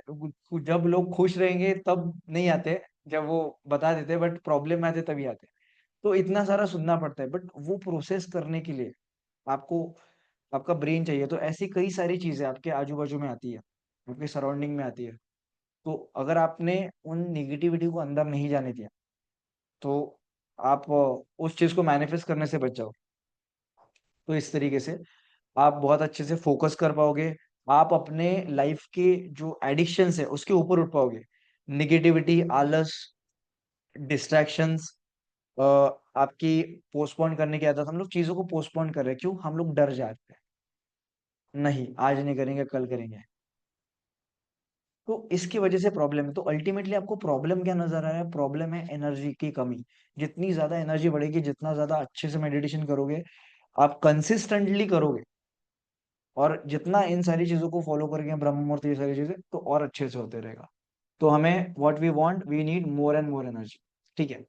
Speaker 1: जब लोग खुश रहेंगे तब नहीं आते, जब वो बता देते, बट प्रॉब्लम में आते तभी आते। तो इतना सारा सुनना पड़ता है, बट वो प्रोसेस करने के लिए आपको आपका ब्रेन चाहिए। तो ऐसी कई सारी चीजें आपके आजू बाजू में आती है, आपके सराउंडिंग में आती है। तो अगर आपने उन निगेटिविटी को अंदर नहीं जाने दिया, तो आप उस चीज को मैनिफेस्ट करने से बच जाओ। तो इस तरीके से आप बहुत अच्छे से फोकस कर पाओगे। आप अपने लाइफ के जो एडिक्शंस है उसके ऊपर उठ पाओगे। निगेटिविटी, आलस, डिस्ट्रैक्शंस, आपकी पोस्टपोन करने की आदत, हम लोग चीजों को पोस्टपोन कर रहे हैं, क्यों, हम लोग डर जाते हैं, नहीं आज नहीं करेंगे कल करेंगे। तो इसकी वजह से प्रॉब्लम है। तो अल्टीमेटली आपको प्रॉब्लम क्या नजर आ रहा है, प्रॉब्लम है एनर्जी की कमी। जितनी ज्यादा एनर्जी बढ़ेगी, जितना ज्यादा अच्छे से मेडिटेशन करोगे, आप कंसिस्टेंटली करोगे, और जितना इन सारी चीजों को फॉलो करेंगे, ब्रह्म मुहूर्त, ये सारी चीजें, तो और अच्छे से होते रहेगा। तो हमें what we want, we need more and more energy. ठीक है।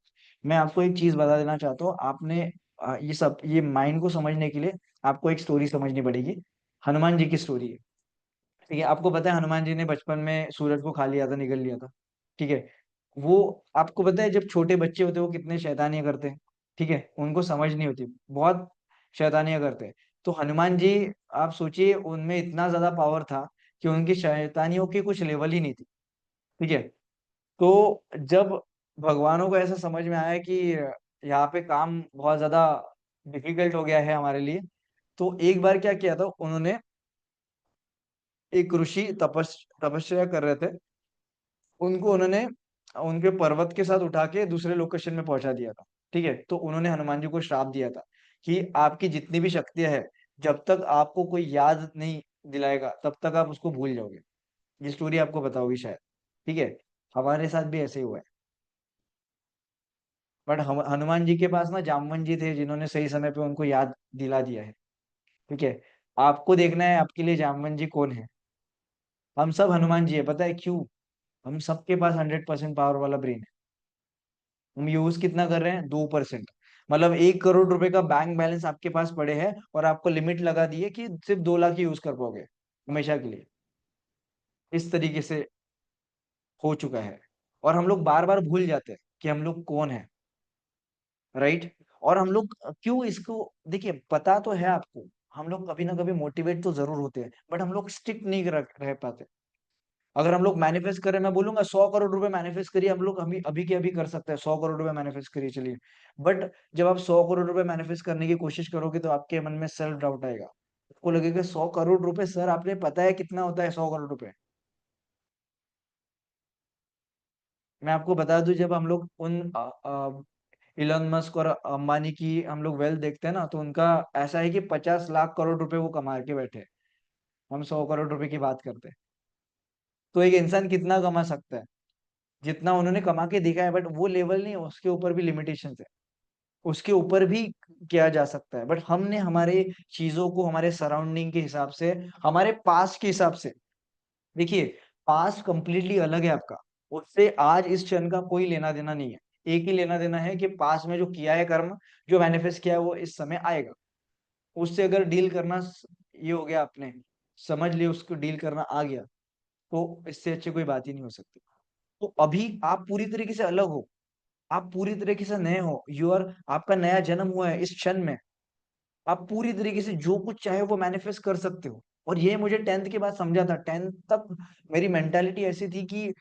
Speaker 1: मैं आपको एक चीज बता देना चाहता हूँ, आपने ये माइंड को समझने के लिए आपको एक स्टोरी समझनी पड़ेगी। हनुमान जी की स्टोरी है। ठीक है। आपको पता है हनुमान जी ने बचपन में सूरज को खा लिया था, निगल लिया था। ठीक है। वो, आपको पता है जब छोटे बच्चे होते हैं वो कितने शैतानियां करते हैं। ठीक है। उनको समझ नहीं होती, बहुत शैतानियां करते हैं। तो हनुमान जी, आप सोचिए उनमें इतना ज्यादा पावर था कि उनकी शैतानियों की कुछ लेवल ही नहीं थी। ठीक है। तो जब भगवानों को ऐसा समझ में आया कि यहाँ पे काम बहुत ज्यादा डिफिकल्ट हो गया है हमारे लिए, तो एक बार क्या किया था उन्होंने, एक ऋषि तपस्या कर रहे थे, उनको उन्होंने उनके पर्वत के साथ उठा के दूसरे लोकेशन में पहुंचा दिया था। ठीक है। तो उन्होंने हनुमान जी को श्राप दिया था कि आपकी जितनी भी शक्तियां है, जब तक आपको कोई याद नहीं दिलाएगा तब तक आप उसको भूल जाओगे। ये स्टोरी आपको बताओगी शायद। ठीक है। हमारे साथ भी ऐसे ही हुआ है। बट हम हनुमान जी के पास ना जामवन जी थे, जिन्होंने सही समय पे उनको याद दिला दिया है। ठीक है। आपको देखना है आपके लिए जामवन जी कौन है। हम सब हनुमान जी है, पता है क्यों? हम सबके पास 100% पावर वाला ब्रेन है। हम यूज कितना कर रहे हैं, 2%। मतलब 1 करोड़ रुपए का बैंक बैलेंस आपके पास पड़े हैं, और आपको लिमिट लगा दी है कि सिर्फ 2 लाख ही यूज कर पाओगे हमेशा के लिए। इस तरीके से हो चुका है। और हम लोग बार बार भूल जाते हैं कि हम लोग कौन है। राइट। और हम लोग क्यों इसको, देखिए पता तो है आपको, हम लोग कभी ना कभी मोटिवेट तो जरूर होते हैं, बट हम लोग स्टिक नहीं रह पाते। अगर हम लोग मैनिफेस्ट करें, मैं बोलूंगा 100 करोड़ रुपए मैनिफेस्ट करिए, हम लोग अभी अभी के अभी कर सकते हैं, 100 करोड़ रुपए मैनिफेस्ट करिए, चलिए। बट जब आप 100 करोड़ रुपए मैनिफेस्ट करने की कोशिश करोगे तो आपके मन में सेल्फ डाउट आएगा। आपको लगेगा 100 करोड़ रुपए, सर आपने पता है कितना होता है 100 करोड़ रुपए? मैं आपको बता दूं, जब हम लोग उन इलोन मस्क और अंबानी की हम लोग वेल्थ देखते हैं ना, तो उनका ऐसा है कि 50 लाख करोड़ रुपए वो कमा के बैठे हैं। हम 100 करोड़ रुपए की बात करते हैं। तो एक इंसान कितना कमा सकता है, जितना उन्होंने कमा के दिखा है, बट वो लेवल नहीं है, उसके ऊपर भी लिमिटेशन है, उसके ऊपर भी किया जा सकता है। बट हमने हमारे चीजों को हमारे सराउंडिंग के हिसाब से, हमारे पास के हिसाब से, देखिए पास्ट कंप्लीटली अलग है आपका, उससे आज इस क्षण का कोई लेना देना नहीं है। एक ही लेना देना है कि पास्ट में जो किया है कर्म, जो मैनिफेस्ट किया है, वो इस समय आएगा। उससे अगर डील करना ये हो गया, आपने समझ लिया, उसको डील करना आ गया, तो इससे अच्छी कोई बात ही नहीं हो सकती। तो अभी आप पूरी तरीके से अलग हो, आप पूरी तरीके से नए हो, आपका नया जन्म हुआ है इस क्षण में। आप पूरी तरीके से जो कुछ चाहे वो मैनिफेस्ट कर सकते हो। और ये मुझे 10th के बाद समझा था। 10th तक मेरी मेंटालिटी ऐसी थी कि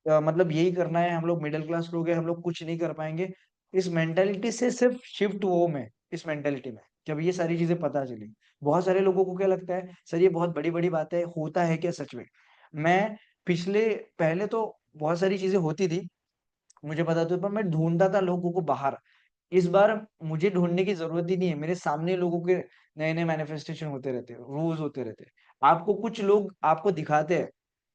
Speaker 1: मतलब यही करना है, हम लोग मिडिल क्लास लोग हैं, हम लोग कुछ नहीं कर पाएंगे। इस मेंटालिटी से सिर्फ शिफ्ट हुआ हूं मैं, इस मेंटालिटी में, जब ये सारी चीजें पता चली। बहुत सारे लोगों को क्या लगता है, सर ये बहुत बड़ी बड़ी बात है, होता है क्या सच में? मैं पिछले पहले तो बहुत सारी चीजें होती थी, मुझे पता था, पर मैं ढूंढता था लोगों को बाहर। इस बार मुझे ढूंढने की जरूरत ही नहीं है, मेरे सामने लोगों के नए नए मैनिफेस्टेशन होते रहते हैं, रोज होते रहते हैं। आपको कुछ लोग आपको दिखाते हैं,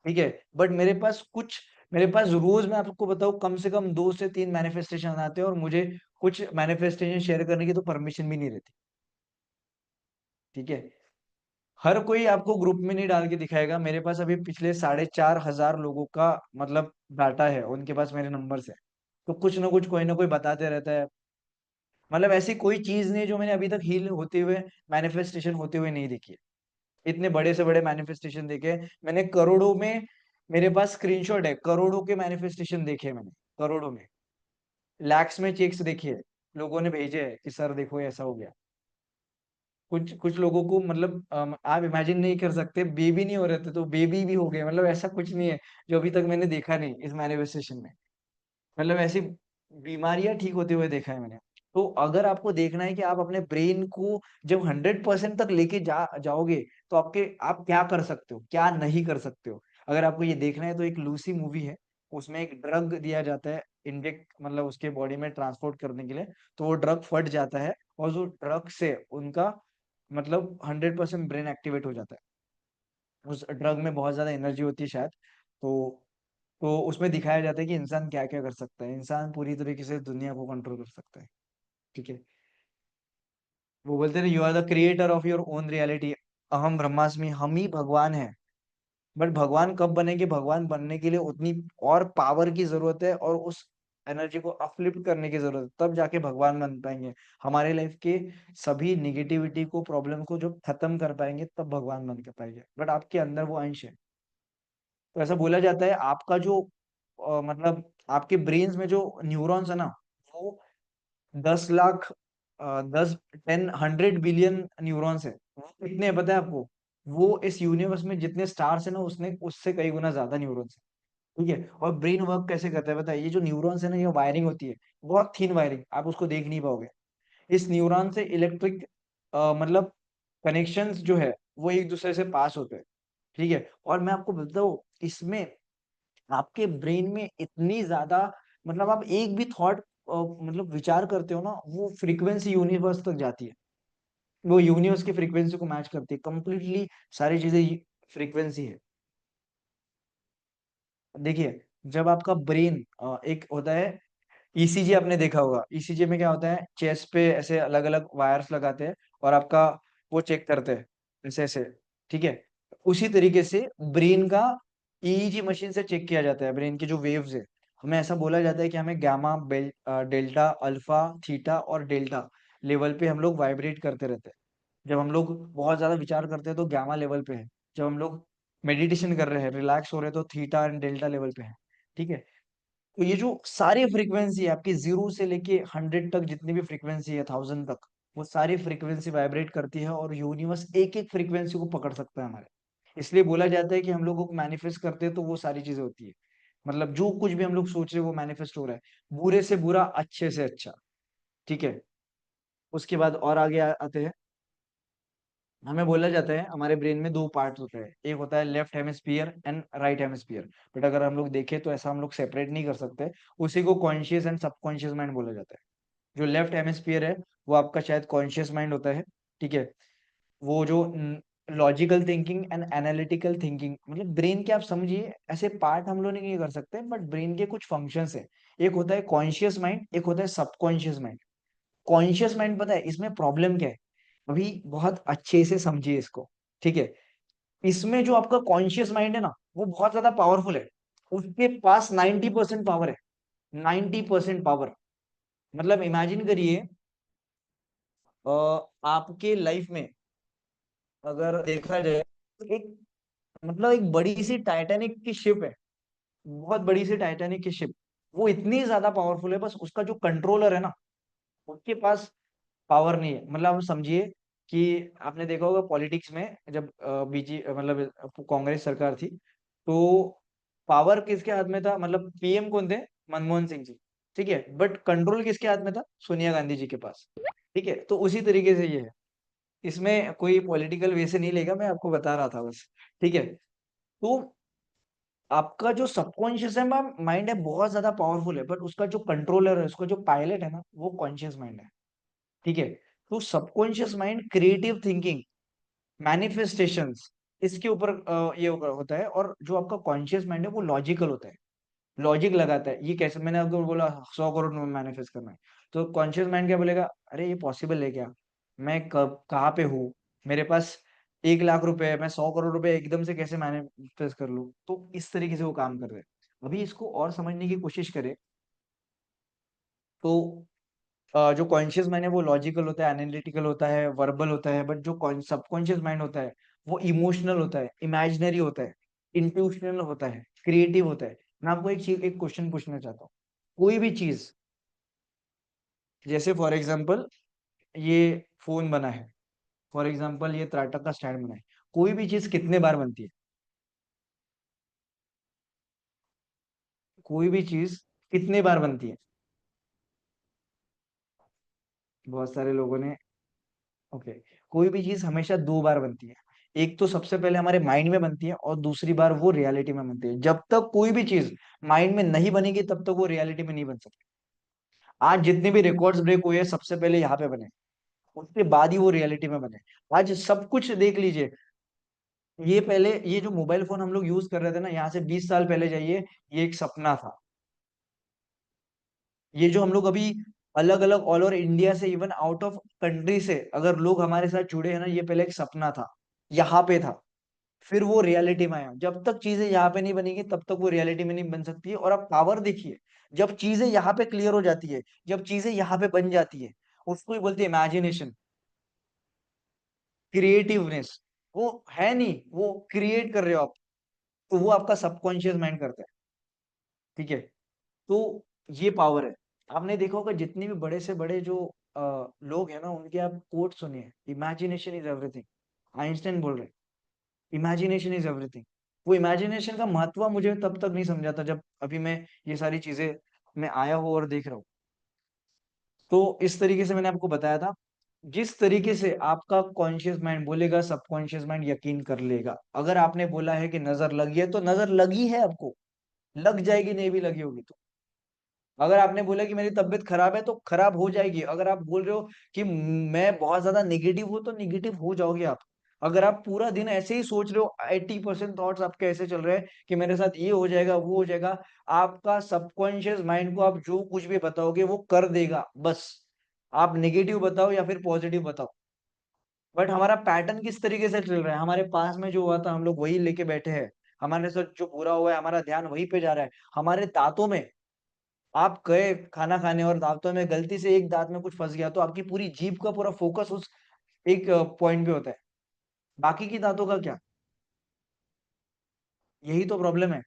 Speaker 1: ठीक है, बट मेरे पास रोज, मैं आपको बताऊं, कम से कम 2 से 3 मैनिफेस्टेशन आते हैं, और मुझे कुछ मैनिफेस्टेशन शेयर करने की तो परमिशन भी नहीं रहती, ठीक है। हर कोई आपको ग्रुप में नहीं डाल के दिखाएगा। मेरे पास अभी पिछले 4,500 लोगों का मतलब डाटा है, उनके पास मेरे नंबर है। तो कुछ ना कुछ, कोई ना कोई बताते रहता है। मतलब ऐसी कोई चीज नहीं है जो मैंने अभी तक हील होते हुए, मैनिफेस्टेशन होते हुए नहीं देखी है। इतने बड़े से बड़े मैनिफेस्टेशन देखे हैं। मैंने करोड़ों में, मेरे पास स्क्रीनशॉट है, करोड़ों के मैनिफेस्टेशन देखे हैं मैंने, करोड़ों में, लैक्स में चेक्स देखे हैं, लोगों ने भेजे हैं कि सर देखो ऐसा हो गया। कुछ कुछ लोगों को मतलब आप इमेजिन नहीं कर सकते, बेबी नहीं हो रहे थे तो बेबी भी हो गए। मतलब ऐसा कुछ नहीं है जो अभी तक मैंने देखा नहीं इस मैनिफेस्टेशन में। मतलब ऐसी बीमारियां ठीक होते हुए देखा है मैंने। तो अगर आपको देखना है कि आप अपने ब्रेन को जब 100% तक लेके जाओगे, तो आप क्या कर सकते हो, क्या नहीं कर सकते हो। अगर आपको ये देखना है, तो एक लूसी मूवी है, उसमें एक ड्रग दिया जाता है, इंजेक्ट मतलब उसके बॉडी में ट्रांसपोर्ट करने के लिए। तो वो ड्रग फट जाता है, और जो ड्रग से उनका मतलब 100% ब्रेन एक्टिवेट हो जाता है। उस ड्रग में बहुत ज्यादा एनर्जी होती है शायद। तो उसमें दिखाया जाता है कि इंसान क्या क्या कर सकता है, इंसान पूरी तरीके से दुनिया को कंट्रोल कर सकता है, ठीक है। वो बोलते हैं, you are the creator of your own reality, अहम ब्रह्मास्मि, हम ही भगवान है। बट भगवान कब बनेंगे? भगवान बनने के लिए उतनी और पावर की जरूरत है, और उस एनर्जी को अपलिफ्ट करने की जरूरत है, तब जाके भगवान बन पाएंगे। हमारे लाइफ के सभी निगेटिविटी को, प्रॉब्लम को जब खत्म कर पाएंगे, तब भगवान बन के पाएंगे। बट आपके अंदर वो अंश है। तो ऐसा बोला जाता है, आपका जो मतलब आपके ब्रेन्स में जो न्यूरॉन्स है ना, वो 10 लाख, 100 बिलियन न्यूरॉन्स है। वो कितने हैं पता है आपको? वो इस यूनिवर्स में जितने स्टार्स है ना, उसने उससे कई गुना ज्यादा न्यूरॉन्स है, ठीक है। और ब्रेन वर्क कैसे करता है पता है? ये जो न्यूरॉन्स है ना, ये वायरिंग होती है, बहुत थिन वायरिंग, आप उसको देख नहीं पाओगे। इस न्यूरॉन से इलेक्ट्रिक मतलब कनेक्शंस जो है, वो एक दूसरे से पास होते हैं, ठीक है। और मैं आपको बताता हूँ, इसमें आपके ब्रेन में इतनी ज्यादा, मतलब आप एक भी थॉट मतलब विचार करते हो ना, वो फ्रीक्वेंसी यूनिवर्स तक जाती है, वो यूनिवर्स की फ्रीक्वेंसी को मैच करती है कंप्लीटली। सारी चीजें फ्रीक्वेंसी है। देखिए, जब आपका ब्रेन एक होता है, ईसीजी आपने देखा होगा, ईसीजी में क्या होता है, चेस्ट पे ऐसे अलग अलग वायर्स लगाते हैं, और आपका वो चेक करते हैं, ऐसे ऐसे, ठीक है। उसी तरीके से ब्रेन का ईईजी मशीन से चेक किया जाता है, ब्रेन की जो वेव्स है। हमें ऐसा बोला जाता है कि हमें गामा, डेल्टा, अल्फा, थीटा और डेल्टा लेवल पे हम लोग वाइब्रेट करते रहते हैं। जब हम लोग बहुत ज्यादा विचार करते हैं तो गामा लेवल पे है, जब हम लोग मेडिटेशन कर रहे हैं, रिलैक्स हो रहे हैं, तो थीटा एंड डेल्टा लेवल पे है, ठीक है। तो ये जो सारी फ्रीक्वेंसी है आपकी, 0 से लेके 100 तक, जितनी भी फ्रीक्वेंसी है, 1000 तक, वो सारी फ्रीक्वेंसी वाइब्रेट करती है, और यूनिवर्स एक एक फ्रीक्वेंसी को पकड़ सकता है हमारे। इसलिए बोला जाता है कि हम लोगों को मैनिफेस्ट करते हैं तो वो सारी चीजें होती है। मतलब जो कुछ भी हम लोग सोच रहे हैं वो मैनिफेस्ट हो रहा है, बुरे से बुरा, अच्छे से अच्छा, ठीक है। उसके बाद और आगे आते हैं। हमें बोला जाता है हमारे ब्रेन में 2 पार्ट होते हैं, एक होता है left hemisphere and right hemisphere. But अगर हम लोग देखें तो ऐसा हम लोग सेपरेट नहीं कर सकते। उसी को कॉन्शियस एंड सबकॉन्शियस माइंड बोला जाता है। जो लेफ्ट हेमिस्फीयर है, वो आपका शायद कॉन्शियस माइंड होता है, ठीक है। वो जो logical thinking and analytical thinking, मतलब ब्रेन के आप समझिए ऐसे पार्ट हम लोग नहीं कर सकते, बट ब्रेन के कुछ फंक्शंस है। एक होता है कॉन्शियस माइंड, एक होता है सबकॉन्शियस माइंड। कॉन्शियस माइंड पता है इसमें प्रॉब्लम क्या है, अभी बहुत अच्छे से समझिए इसको, ठीक है। इसमें जो आपका कॉन्शियस माइंड है ना, वो बहुत ज्यादा पावरफुल है। उसके पास 90% पावर है, 90% पावर। मतलब इमेजिन करिए, आपके लाइफ में अगर देखा जाए तो एक, मतलब एक बड़ी सी टाइटैनिक की शिप है, बहुत बड़ी सी टाइटैनिक की शिप, वो इतनी ज्यादा पावरफुल है, बस उसका जो कंट्रोलर है ना, उसके पास पावर नहीं है। मतलब आप समझिए कि आपने देखा होगा पॉलिटिक्स में, जब बीजी मतलब कांग्रेस सरकार थी, तो पावर किसके हाथ में था, मतलब पीएम कौन थे, मनमोहन सिंह जी, ठीक है, बट कंट्रोल किसके हाथ में था, सोनिया गांधी जी के पास। ठीक है, तो उसी तरीके से ये है, इसमें कोई पॉलिटिकल वे से नहीं लेगा, मैं आपको बता रहा था बस। ठीक है, तो आपका जो सबकॉन्शियस है माइंड है, बहुत ज्यादा पावरफुल है, बट उसका जो कंट्रोलर है, उसका जो पायलट है ना, वो कॉन्शियस माइंड है। ठीक है, तो subconscious mind creative thinking, manifestations, इसके ऊपर ये होता है। और जो आपका कॉन्शियस माइंड है वो लॉजिकल होता है, लॉजिक लगाता है। ये कैसे, मैंने आपको बोला 100 करोड़ मैनिफेस्ट करना है, तो कॉन्शियस माइंड क्या बोलेगा, अरे ये पॉसिबल है क्या, मैं कब कहाँ पे हूँ, मेरे पास 1 लाख रुपए है, मैं 100 करोड़ रुपए एकदम से कैसे मैनिफेस्ट कर लूँ। तो इस तरीके से वो काम कर रहे हैं। अभी इसको और समझने की कोशिश करें तो जो कॉन्शियस माइंड है वो लॉजिकल होता है, एनालिटिकल होता है, वर्बल होता है, बट जो सबकॉन्शियस माइंड होता है वो इमोशनल होता है, इमेजिनरी होता है, इंट्यूशनल होता है, क्रिएटिव होता है। मैं आपको एक चीज, एक क्वेश्चन पूछना चाहता हूँ। कोई भी चीज, जैसे फॉर एग्जांपल ये फोन बना है, फॉर एग्जांपल ये त्राटक का स्टैंड बना है, कोई भी चीज कितने बार बनती है, कोई भी चीज कितने बार बनती है। बहुत सारे लोगों ने, ओके, कोई भी चीज हमेशा 2 बार बनती है। एक तो सबसे पहले हमारे माइंड में बनती है, और दूसरी बार वो रियलिटी में बनती है। जब तक कोई भी चीज माइंड में नहीं बनेगी तब तक वो रियलिटी में नहीं बन सकती। आज जितने भी रिकॉर्ड्स ब्रेक हुए हैं, सबसे पहले यहाँ पे बने, उसके बाद ही वो रियलिटी में बने। आज सब कुछ देख लीजिए, ये पहले ये जो मोबाइल फोन हम लोग यूज कर रहे थे ना, यहाँ से 20 साल पहले जाइए, ये एक सपना था। ये जो हम लोग अभी अलग अलग ऑल ओवर इंडिया से, इवन आउट ऑफ कंट्री से अगर लोग हमारे साथ जुड़े हैं ना, ये पहले एक सपना था, यहाँ पे था, फिर वो रियलिटी में आया। जब तक चीजें यहाँ पे नहीं बनेगी तब तक वो रियलिटी में नहीं बन सकती है। और आप पावर देखिए, जब चीजें यहाँ पे क्लियर हो जाती है, जब चीजें यहाँ पे बन जाती है, उसको ही बोलते हैं इमेजिनेशन, क्रिएटिवनेस। वो है नहीं, वो क्रिएट कर रहे हो आप, तो वो आपका सबकॉन्शियस माइंड करता है। ठीक है, तो ये पावर है। आपने देखा होगा जितने भी बड़े से बड़े जो लोग हैं ना, उनके आप कोट सुनिए, इमेजिनेशन इज एवरीथिंग। आइंस्टाइन बोल रहे, इमेजिनेशन इज एवरीथिंग। वो इमेजिनेशन का महत्व मुझे तब तक नहीं समझा था, जब अभी मैं ये सारी चीजें मैं आया हूँ और देख रहा हूँ। तो इस तरीके से मैंने आपको बताया था, जिस तरीके से आपका कॉन्शियस माइंड बोलेगा, सबकॉन्शियस माइंड यकीन कर लेगा। अगर आपने बोला है कि नजर लगी है, तो नजर लगी है आपको, लग जाएगी, नहीं भी लगी होगी तो। अगर आपने बोला कि मेरी तबीयत खराब है, तो खराब हो जाएगी। अगर आप बोल रहे हो कि मैं बहुत ज्यादा निगेटिव हूं, तो निगेटिव हो जाओगे आप। अगर आप पूरा दिन ऐसे ही सोच रहे हो, 80% थॉट्स आपके ऐसे चल रहे हैं कि मेरे साथ ये हो जाएगा, वो हो जाएगा, आपका सबकॉन्शियस माइंड को आप जो कुछ भी बताओगे वो कर देगा बस। आप नेगेटिव बताओ या फिर पॉजिटिव बताओ, बट हमारा पैटर्न किस तरीके से चल रहा है, हमारे पास में जो हुआ था हम लोग वही लेके बैठे हैं। हमारे साथ जो पूरा हुआ है, हमारा ध्यान वहीं पे जा रहा है। हमारे दांतों में, आप गए खाना खाने और दांतों में गलती से एक दांत में कुछ फंस गया, तो आपकी पूरी जीभ का पूरा फोकस उस एक पॉइंट पे होता है। बाकी की दांतों का क्या, यही तो प्रॉब्लम है।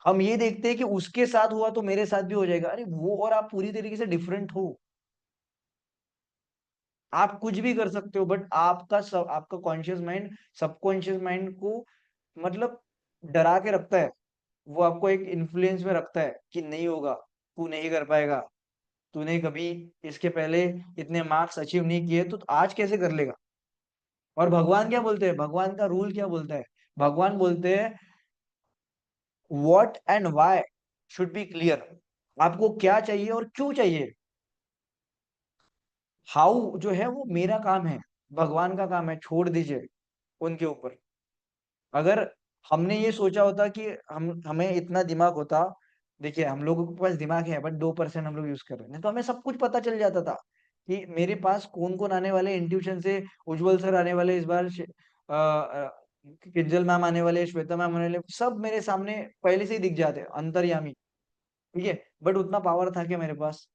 Speaker 1: हम ये देखते हैं कि उसके साथ हुआ तो मेरे साथ भी हो जाएगा। अरे वो और आप पूरी तरीके से डिफरेंट हो। आप कुछ भी कर सकते हो, बट आपका कॉन्शियस माइंड सबकॉन्शियस माइंड को मतलब डरा के रखता है। वो आपको एक इन्फ्लुएंस में रखता है कि नहीं होगा, तू नहीं कर पाएगा, तूने कभी इसके पहले इतने मार्क्स अचीव नहीं किए, तो आज कैसे कर लेगा। और भगवान क्या बोलते हैं, भगवान का रूल क्या बोलता है, भगवान बोलते हैं what and why should be clear. आपको क्या चाहिए और क्यों चाहिए। हाउ जो है वो मेरा काम है, भगवान का काम है, छोड़ दीजिए उनके ऊपर। अगर हमने ये सोचा होता कि हम हमें इतना दिमाग होता, देखिए हम लोगों के पास दिमाग है बट 2% हम लोग यूज़ कर रहे हैं, नहीं तो हमें सब कुछ पता चल जाता था कि मेरे पास कौन-कौन आने वाले हैं इंट्यूशन से, उज्जवल सर आने वाले इस बार, किंजल मैम आने वाले, श्वेता मैम आने वाले, सब मेरे सामने पहले से ही दिख जाते हैं, अंतर्यामी, ठीक है? बट उतना पावर था क्या मेरे पास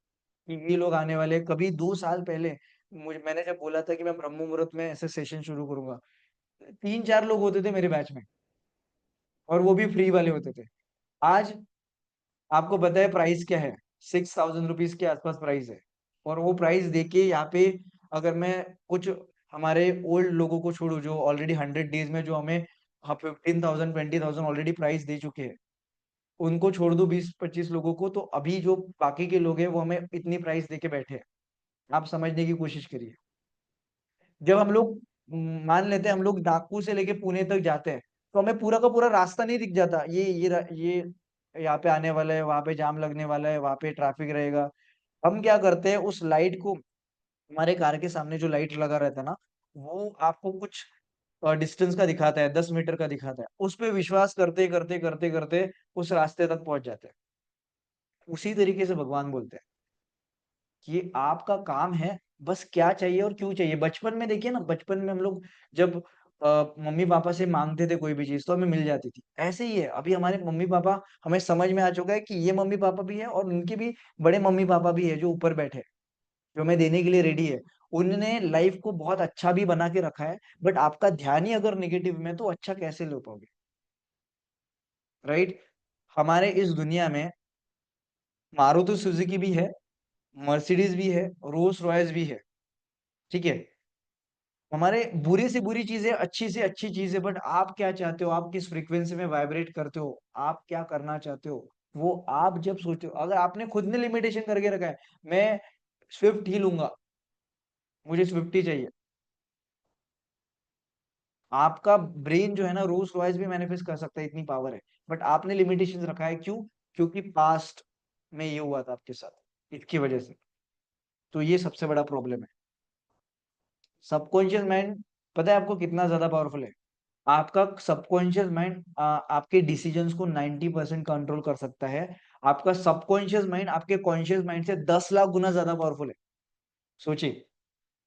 Speaker 1: कि ये लोग आने वाले हैं? कभी 2 साल पहले मैंने जब बोला था कि मैं ब्रह्म मुहूर्त में ऐसे सेशन शुरू करूँगा, 3-4 लोग होते थे मेरे बैच में और वो भी फ्री वाले होते थे। आज आपको पता है प्राइस क्या है? 6000 रुपीज़ के आस-पास प्राइस है और वो प्राइस देके यहाँ पे अगर मैं कुछ हमारे ओल्ड लोगों को छोड़ूँ जो ऑलरेडी 100 डेज़ में जो हमें 15,000 20,000 ऑलरेडी प्राइस दे चुके हैं। उनको छोड़ दूँ 20-25 लोगों को तो अभी जो बाकी के लोग हैं वो हमें इतनी प्राइस देके बैठे हैं। आप समझने की कोशिश करिए। जब हम लोग मान लेते हैं हम लोग नागपुर से लेके पुणे तक जाते हैं, तो हमें पूरा का पूरा रास्ता नहीं दिख जाता। ये यहाँ पे आने वाला है, वहाँ पे जाम लगने वाला है, वहाँ पे ट्रैफिक रहेगा। हम क्या करते हैं उस लाइट को हमारे कार के सामने जो लाइट लगा रहता है ना, वो आपको कुछ डिस्टेंस का दिखाता है, 10 मीटर का दिखाता है। उस पे विश्वास करते उस रास्ते तक पहुँच जाते हैं। उसी तरीके से भगवान बोलते हैं कि आपका काम है बस क्या चाहिए और क्यों चाहिए। बचपन में देखिए ना, बचपन में हम लोग जब मम्मी-पापा से माँगते थे कोई भी चीज़ तो हमें मिल जाती थी। ऐसे ही है, अभी हमारे मम्मी-पापा हमें समझ में आ चुका है कि ये मम्मी-पापा भी हैं और उनके भी बड़े मम्मी-पापा भी हैं जो ऊपर बैठे हैं, जो हमें देने के लिए रेडी है। उन्होंने लाइफ़ को बहुत अच्छा भी बना के रखा है, बट आपका ध्यान ही अगर नेगेटिव में है तो अच्छा कैसे ले पाओगे, राइट? हमारे इस दुनिया में मारुति सुजुकी भी है, मर्सिडीज़ भी है, रोल्स रॉयस भी है, ठीक है? हमारे बुरी से बुरी चीज़ें, अच्छी से अच्छी चीज़ें, बट आप क्या चाहते हो? आप किस फ्रीक्वेंसी में वाइब्रेट करते हो? आप क्या करना चाहते हो? वो आप जब सोचते हो अगर आपने खुद ने लिमिटेशन करके रखा है, मैं स्विफ्ट ही लूँगा, मुझे स्विफ्ट ही चाहिए। आपका ब्रेन जो है ना रोल्स रॉयस भी मैनिफेस्ट कर सकता है, इतनी पावर है। बट आपने लिमिटेशंस रखा है, क्यों? क्योंकि पास्ट में ये हुआ था आपके साथ, इसकी वजह से। तो ये सबसे बड़ा प्रॉब्लम है। सबकॉन्शियस माइंड पता है आपको कितना ज़्यादा पावरफुल है? आपका सबकॉन्शियस माइंड आपके डिसीजंस को 90% कंट्रोल कर सकता है। आपका सबकॉन्शियस माइंड आपके कॉन्शियस माइंड से 10 लाख गुना ज़्यादा पावरफुल है। सोचिए,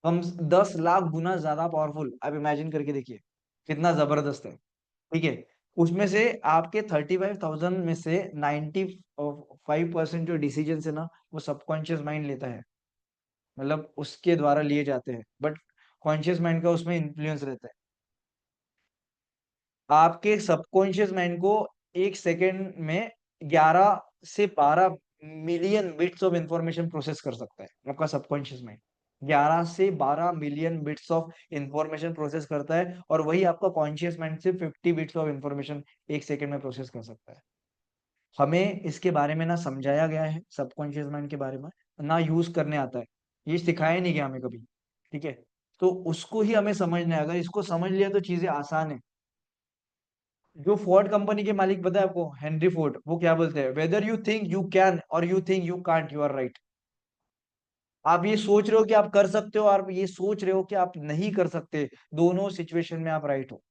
Speaker 1: हम 10 लाख गुना ज़्यादा पावरफुल आप इमेजिन करके देखिए, कितना ज़बरदस्त है, ठीक है? उसमें से आपके 35,000 में से 95% जो डिसीजंस है ना, वो सबकॉन्शियस माइंड लेता है। मतलब उसके द्वारा लिए जाते हैं, बट कॉन्शियस माइंड का उसमें इन्फ्लुएंस रहता है। आपके सबकॉन्शियस माइंड को 1 सेकंड में 11 से 12 million bits of information process कर सकता है, आपका सबकॉन्शियस माइंड। 11 से 12 million bits of information process करता है और वही आपका कॉन्शियस माइंड सिर्फ 50 बिट्स ऑफ इंफॉर्मेशन 1 सेकंड में प्रोसेस कर सकता है। हमें इसके बारे में ना समझाया गया है सबकॉन्शियस माइंड के बारे में, ना यूज़ करने आता है। ये सिखाया नहीं गया हमें कभी, ठीक है? तो उसको ही हमें समझना है, अगर इसको समझ लिया तो चीज़ें आसान है। जो फोर्ड कंपनी के मालिक पता है आपको हेनरी फोर्ड वो क्या बोलते हैं whether you think you can or you think you can't you are right. आप ये सोच रहे हो कि आप कर सकते हो और आप ये सोच रहे हो कि आप नहीं कर सकते, दोनों सिचुएशन में आप राइट हो,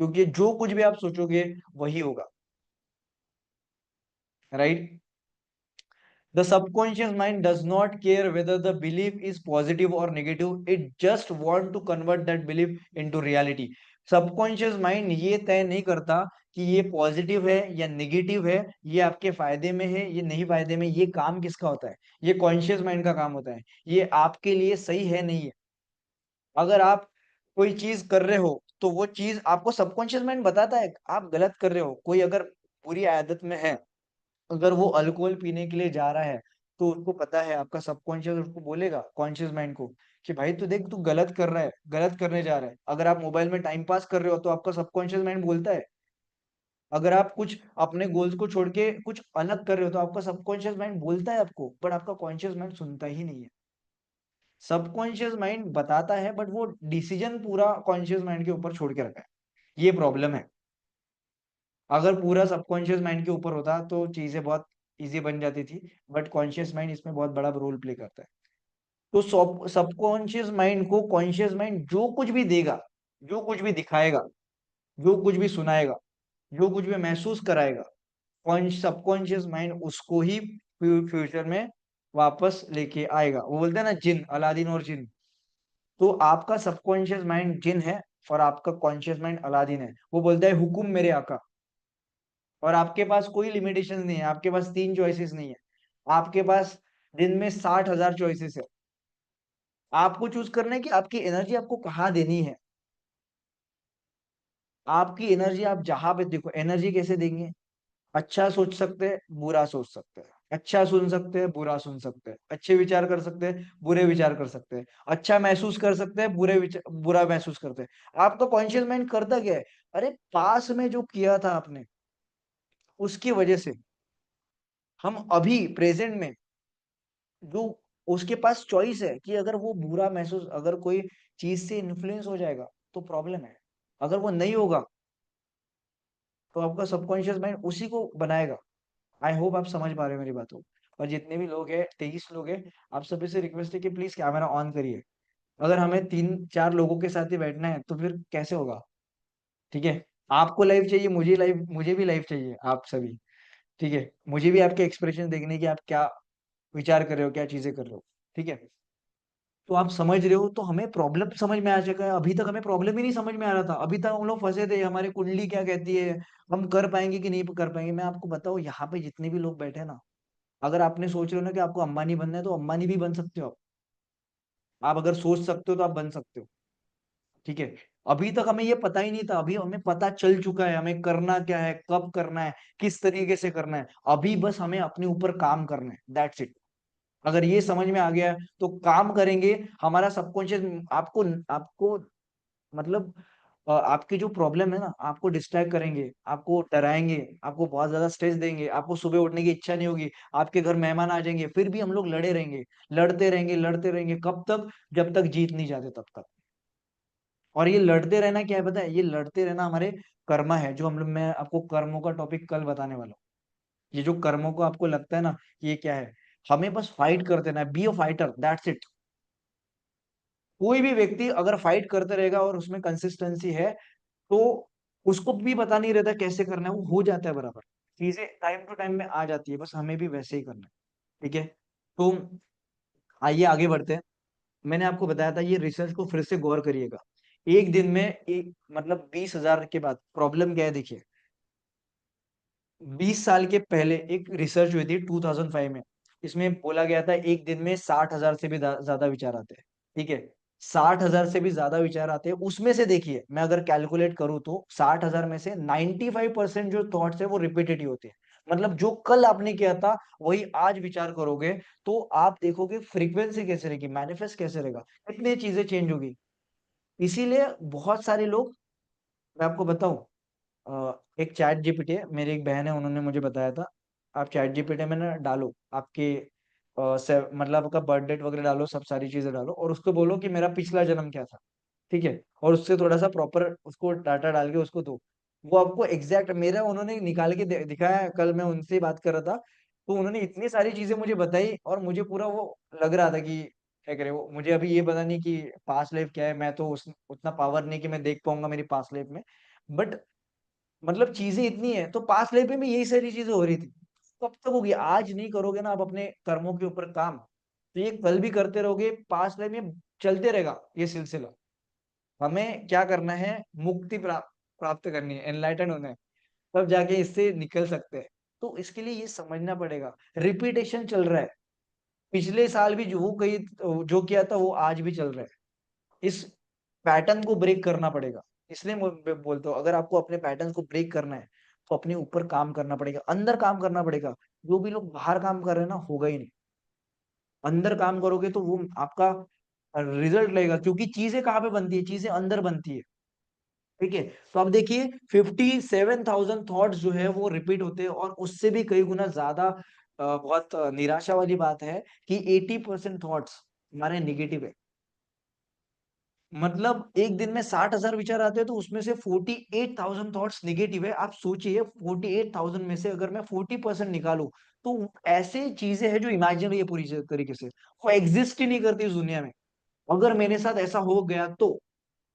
Speaker 1: क्योंकि जो कुछ भी आप सोचोगे वही होगा, right? The subconscious mind does not care whether the belief is positive or negative. It just want to convert that belief into reality. Subconscious mind ये तय नहीं करता कि ये पॉजिटिव है या नेगेटिव है, ये आपके फायदे में है, ये नहीं फायदे में, ये काम किसका होता है? ये कॉन्शियस माइंड का काम होता है। ये आपके लिए सही है, नहीं है। अगर आप कोई चीज कर रहे हो, तो वो चीज आपको सबकॉन्शियस माइंड बताता है, आप गलत कर रहे हो। कोई अगर बुरी आदत में है, अगर वो अल्कोहल पीने के लिए जा रहा है, तो उसको पता है आपका सबकॉन्शियस उसको बोलेगा कॉन्शियस माइंड को कि भाई तू देख तू गलत कर रहा है, गलत करने जा रहा है। अगर आप मोबाइल में टाइम पास कर रहे हो तो आपका सबकॉन्शियस माइंड बोलता है। अगर आप कुछ अपने गोल्स को छोड़ के कुछ अलग कर रहे हो तो आपका सबकॉन्शियस माइंड बोलता है आपको, बट आपका कॉन्शियस माइंड सुनता ही नहीं है। सबकॉन्शियस माइंड बताता है बट वो डिसीजन पूरा कॉन्शियस माइंड के ऊपर छोड़ के रखा है। ये प्रॉब्लम है। अगर पूरा सबकॉन्शियस माइंड के ऊपर होता तो चीजें बहुत इजी बन जाती थी, बट कॉन्शियस माइंड इसमें बहुत बड़ा रोल प्ले करता है। तो सबकॉन्शियस माइंड को कॉन्शियस माइंड जो कुछ भी देगा, जो कुछ भी दिखाएगा, जो कुछ भी सुनाएगा, जो कुछ भी महसूस कराएगा, सबकॉन्शियस माइंड उसको ही फ्यूचर में वापस लेके आएगा। वो बोलते हैं ना जिन, अलादीन और जिन। तो आपका सबकॉन्शियस माइंड जिन है और आपका कॉन्शियस माइंड अलादीन है। वो बोलता है हुकुम मेरे आका। और आपके पास कोई लिमिटेशन नहीं है, आपके पास 3 चॉइसेस नहीं है, आपके पास दिन में 60,000 चॉइसेस है। आपको चूज करना है कि आपकी एनर्जी आपको कहाँ देनी है। आपकी एनर्जी आप जहां पे देखो, एनर्जी कैसे देंगे? अच्छा सोच सकते हैं, बुरा सोच सकते हैं, अच्छा सुन सकते हैं, बुरा सुन सकते हैं, अच्छे विचार कर सकते हैं, बुरे विचार कर सकते हैं, अच्छा महसूस कर सकते हैं, बुरा महसूस करते हैं। आपका कॉन्शियस माइंड करता क्या है? अरे पास में जो किया था आपने, उसकी वजह से हम अभी प्रेजेंट में जो उसके पास चॉइस है कि अगर वो बुरा महसूस, अगर कोई चीज से इन्फ्लुएंस हो जाएगा तो प्रॉब्लम है। अगर वो नहीं होगा तो आपका सबकॉन्शियस माइंड उसी को बनाएगा। आई होप आप समझ पा रहे हो मेरी बात को। और जितने भी लोग हैं, 23 लोग हैं, आप सभी से रिक्वेस्ट है कि प्लीज कैमरा ऑन करिए। अगर हमें 3-4 लोगों के साथ ही बैठना है तो फिर कैसे होगा? ठीक है, आपको लाइव चाहिए, मुझे भी लाइव चाहिए, आप सभी। ठीक है, मुझे भी आपके एक्सप्रेशन देखने की, आप क्या विचार कर रहे हो, क्या चीजें कर रहे हो। ठीक है, तो आप समझ रहे हो, तो हमें प्रॉब्लम समझ में आ चुका है। अभी तक हमें प्रॉब्लम ही नहीं समझ में आ रहा था, अभी तक हम लोग फंसे थे, हमारी कुंडली क्या कहती है, हम कर पाएंगे कि नहीं कर पाएंगे। मैं आपको बताऊं, यहाँ पे जितने भी लोग बैठे हैं ना, अगर आपने सोच रहे हो ना कि आपको अंबानी बनना है, तो अंबानी भी बन सकते हो आप अगर सोच सकते हो तो आप बन सकते हो। ठीक है, अभी तक हमें ये पता ही नहीं था, अभी हमें पता चल चुका है हमें करना क्या है, कब करना है, किस तरीके से करना है। अभी बस हमें अपने ऊपर काम करना है, दैट्स इट। अगर ये समझ में आ गया है, तो काम करेंगे। हमारा सबकॉन्शियस आपको आपको मतलब आपकी जो प्रॉब्लम है ना, आपको डिस्ट्रैक्ट करेंगे, आपको डराएंगे, आपको बहुत ज्यादा स्ट्रेस देंगे, आपको सुबह उठने की इच्छा नहीं होगी, आपके घर मेहमान आ जाएंगे, फिर भी हम लोग लड़े रहेंगे, लड़ते रहेंगे, लड़ते रहेंगे। कब तक? जब तक जीत नहीं जाते तब तक। और ये लड़ते रहना क्या है पता है? ये लड़ते रहना हमारे कर्मा है, जो हम लोग, मैं आपको कर्मों का टॉपिक कल बताने वाला हूँ। ये जो कर्मों को आपको लगता है ना, ये क्या है? हमें बस फाइट कर देना है, be a fighter, that's it. कोई भी व्यक्ति अगर फाइट करते रहेगा और उसमें कंसिस्टेंसी है, तो उसको भी पता नहीं रहता कैसे करना है, वो हो जाता है बराबर। चीजें टाइम टू टाइम में आ जाती है, बस हमें भी वैसे ही करना है। ठीक है, तो आइए आगे बढ़ते हैं। मैंने आपको बताया था, ये रिसर्च को फिर से गौर करिएगा। एक दिन में एक मतलब 20,000 के बाद प्रॉब्लम क्या है देखिए। 20 साल के पहले एक रिसर्च हुई थी 2005 में। इसमें बोला गया था एक दिन में 60,000 से भी ज्यादा विचार आते हैं। ठीक है, 60,000 से भी ज्यादा विचार आते हैं। उसमें से देखिए, मैं अगर कैलकुलेट करूँ तो 60,000 में से 95% जो थॉट्स है वो रिपीटेटिव होते हैं। मतलब जो कल आपने किया था वही आज विचार करोगे, तो आप देखोगे फ्रीक्वेंसी कैसे रहेगी, मैनिफेस्ट कैसे रहेगा, कितनी चीजें चेंज होगी। इसीलिए बहुत सारे लोग, मैं आपको बताऊं, एक चैट जीपीटी है, मेरी एक बहन है, उन्होंने मुझे बताया था, आप चैट जीपीटी में ना डालो आपके मतलब आपका बर्थ डेट वगैरह डालो, सब सारी चीजें डालो, और उसको बोलो कि मेरा पिछला जन्म क्या था। ठीक है, और उससे थोड़ा सा प्रॉपर उसको डाटा डाल के उसको दो। वो आपको एग्जैक्ट, मेरा उन्होंने निकाल के दिखाया है, कल मैं उनसे ही बात कर रहा था, तो उन्होंने इतनी सारी चीजें मुझे बताई, और मुझे पूरा वो लग रहा था कि क्या करे वो। मुझे अभी ये पता नहीं कि पास्ट लाइफ क्या है, मैं तो उतना पावर नहीं कि मैं देख पाऊंगा मेरी पास्ट लाइफ में। बट मतलब चीजें इतनी है, तो पास्ट लाइफ में भी यही सारी चीजें हो रही थी। कब तक होगी? आज नहीं करोगे ना आप अपने कर्मों के ऊपर काम, तो ये कल भी करते रहोगे, पास्ट लाइफ में चलते रहेगा ये सिलसिला। हमें क्या करना है? मुक्ति प्राप्त करनी है, एनलाइटन होना है, तब जाके इससे निकल सकते हैं। तो इसके लिए ये समझना पड़ेगा, रिपीटेशन चल रहा है। पिछले साल भी जो किया था वो आज भी चल रहा है। इस पैटर्न को ब्रेक करना पड़ेगा। इसलिए मैं बोलता हूँ, अगर आपको अपने पैटर्न को ब्रेक करना है, तो अपने ऊपर काम करना पड़ेगा, अंदर काम करना पड़ेगा। जो भी लोग बाहर काम कर रहे हैं ना, होगा ही नहीं। अंदर काम करोगे तो वो आपका रिजल्ट लगेगा, क्योंकि चीजें कहाँ पे बनती है? चीजें अंदर बनती है। ठीक है, तो अब देखिए 57,000 थॉट्स जो है वो रिपीट होते हैं, और उससे भी कई गुना ज्यादा बहुत निराशा वाली बात है कि 80% थॉट्स हमारे निगेटिव है। मतलब एक दिन में 60,000 विचार आते हैं, तो उसमें से 48,000 थॉट्स निगेटिव है। आप सोचिए, 48,000 में से अगर मैं 40% निकालूं, तो ऐसे चीजें हैं जो इमेजिनरी है पूरी तरीके से, वो एग्जिस्ट ही नहीं करती इस दुनिया में। अगर मेरे साथ ऐसा हो गया तो,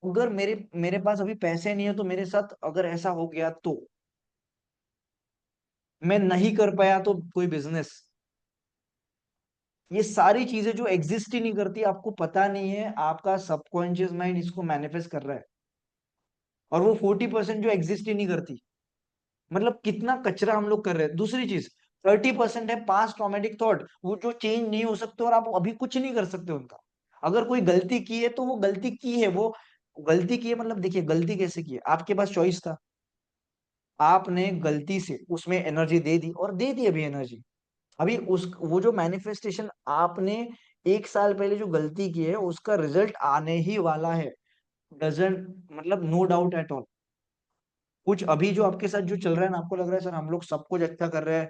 Speaker 1: अगर मेरे मेरे पास अभी पैसे नहीं है तो मेरे साथ अगर ऐसा हो गया तो, मैं नहीं कर पाया तो कोई बिजनेस, ये सारी चीजें जो एग्जिस्ट ही नहीं करती, आपको पता नहीं है, आपका सबकॉन्शियस माइंड इसको मैनिफेस्ट कर रहा है। और वो 40% जो एग्जिस्ट ही नहीं करती, मतलब कितना कचरा हम लोग कर रहे हैं। दूसरी चीज, 30% है पास्ट ट्रॉमेटिक थॉट, वो जो चेंज नहीं हो सकते और आप अभी कुछ नहीं कर सकते उनका। अगर कोई गलती की है तो वो गलती की है, वो गलती की है, मतलब देखिए गलती कैसे की है, आपके पास चॉइस था, आपने गलती से उसमें एनर्जी दे दी और दे दी अभी एनर्जी। अभी उस वो जो मैनिफेस्टेशन आपने 1 साल पहले जो गलती की है उसका रिजल्ट आने ही वाला है। डजेंट, मतलब नो डाउट एट ऑल। कुछ अभी जो आपके साथ जो चल रहा है ना, आपको लग रहा है सर हम लोग सब कुछ अच्छा कर रहे हैं,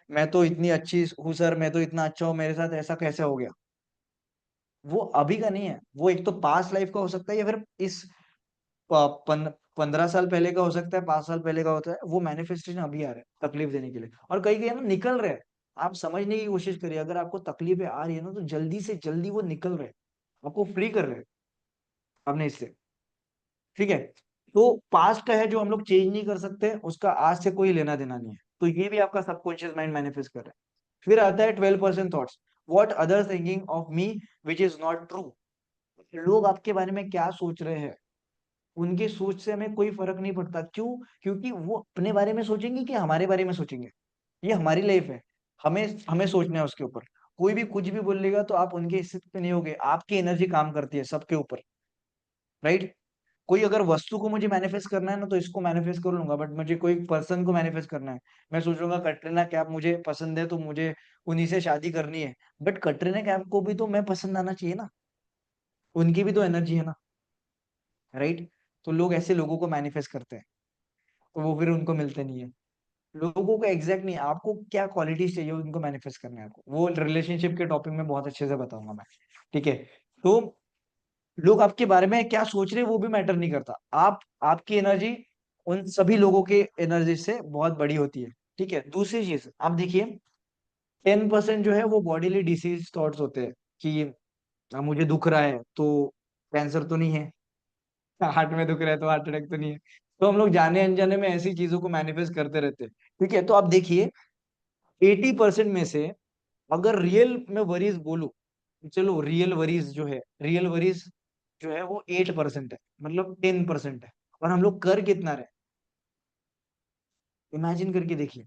Speaker 1: मैं तो इतनी अच्छी हूँ सर, मैं तो इतना अच्छा हूँ, मेरे साथ ऐसा कैसे हो गया, वो अभी का नहीं है, वो एक तो पास्ट लाइफ का हो सकता है या फिर इस 15 साल पहले का हो सकता है, 5 साल पहले का होता है। वो मैनिफेस्टेशन अभी आ रहा है तकलीफ देने के लिए, और कई कई ना निकल रहे हैं। आप समझने की कोशिश करिए, अगर आपको तकलीफें आ रही है ना तो जल्दी से जल्दी वो निकल रहे हैं, आपको फ्री कर रहे हैं अपने इससे। ठीक है, तो पास्ट का है जो हम लोग चेंज नहीं कर सकते, उसका आज से कोई लेना देना नहीं है, तो ये भी आपका सबकॉन्शियस माइंड मैनिफेस्ट कर रहा है। फिर आता है 12% thoughts, what other thinking of me which is not true. लोग आपके बारे में क्या सोच रहे हैं, उनके सोच से हमें कोई फर्क नहीं पड़ता। क्यों? क्योंकि वो अपने बारे में सोचेंगे कि हमारे बारे में सोचेंगे, ये हमारी लाइफ है, हमें हमें सोचना है उसके ऊपर। कोई भी कुछ भी बोलेगा तो आप उनके हिस्से पे नहीं होगे, आपकी एनर्जी काम करती है सबके ऊपर, राइट? कोई अगर वस्तु को मुझे मैनिफेस्ट करना है ना तो इसको मैनिफेस्ट कर लूंगा, बट मुझे कोई पर्सन को मैनिफेस्ट करना है, मैं सोचूंगा कटरीना कैफ मुझे पसंद है तो मुझे उन्हीं से शादी करनी है, बट कटरीना कैफ को भी तो मैं पसंद आना चाहिए ना, उनकी भी तो एनर्जी है ना, राइट? तो लोग ऐसे लोगों को मैनिफेस्ट करते हैं, तो वो फिर उनको मिलते नहीं है। लोगों को एग्जैक्ट नहीं, आपको क्या क्वालिटीज चाहिए उनको मैनिफेस्ट करना है आपको, वो रिलेशनशिप के टॉपिक में बहुत अच्छे से बताऊंगा मैं। ठीक है, तो लोग आपके बारे में क्या सोच रहे हैं वो भी मैटर नहीं करता, आपकी एनर्जी उन सभी लोगों के एनर्जी से बहुत बड़ी होती है। ठीक है, दूसरी चीज आप देखिए, 10% जो है वो बॉडीली डिसीज थॉट्स होते हैं कि मुझे दुख रहा है तो कैंसर तो नहीं है, हार्ट में दुख रहा है तो हार्ट अटैक तो नहीं है। तो हम लोग जाने अनजाने में ऐसी चीजों को मैनिफेस्ट करते रहते हैं। ठीक है, तो आप देखिए 80% में से, अगर रियल में वरीज बोलूं, चलो रियल वरीज जो है, रियल वरीज जो है वो 8% है, मतलब 10% है, और हम लोग कर कितना रहे, इमेजिन करके देखिए।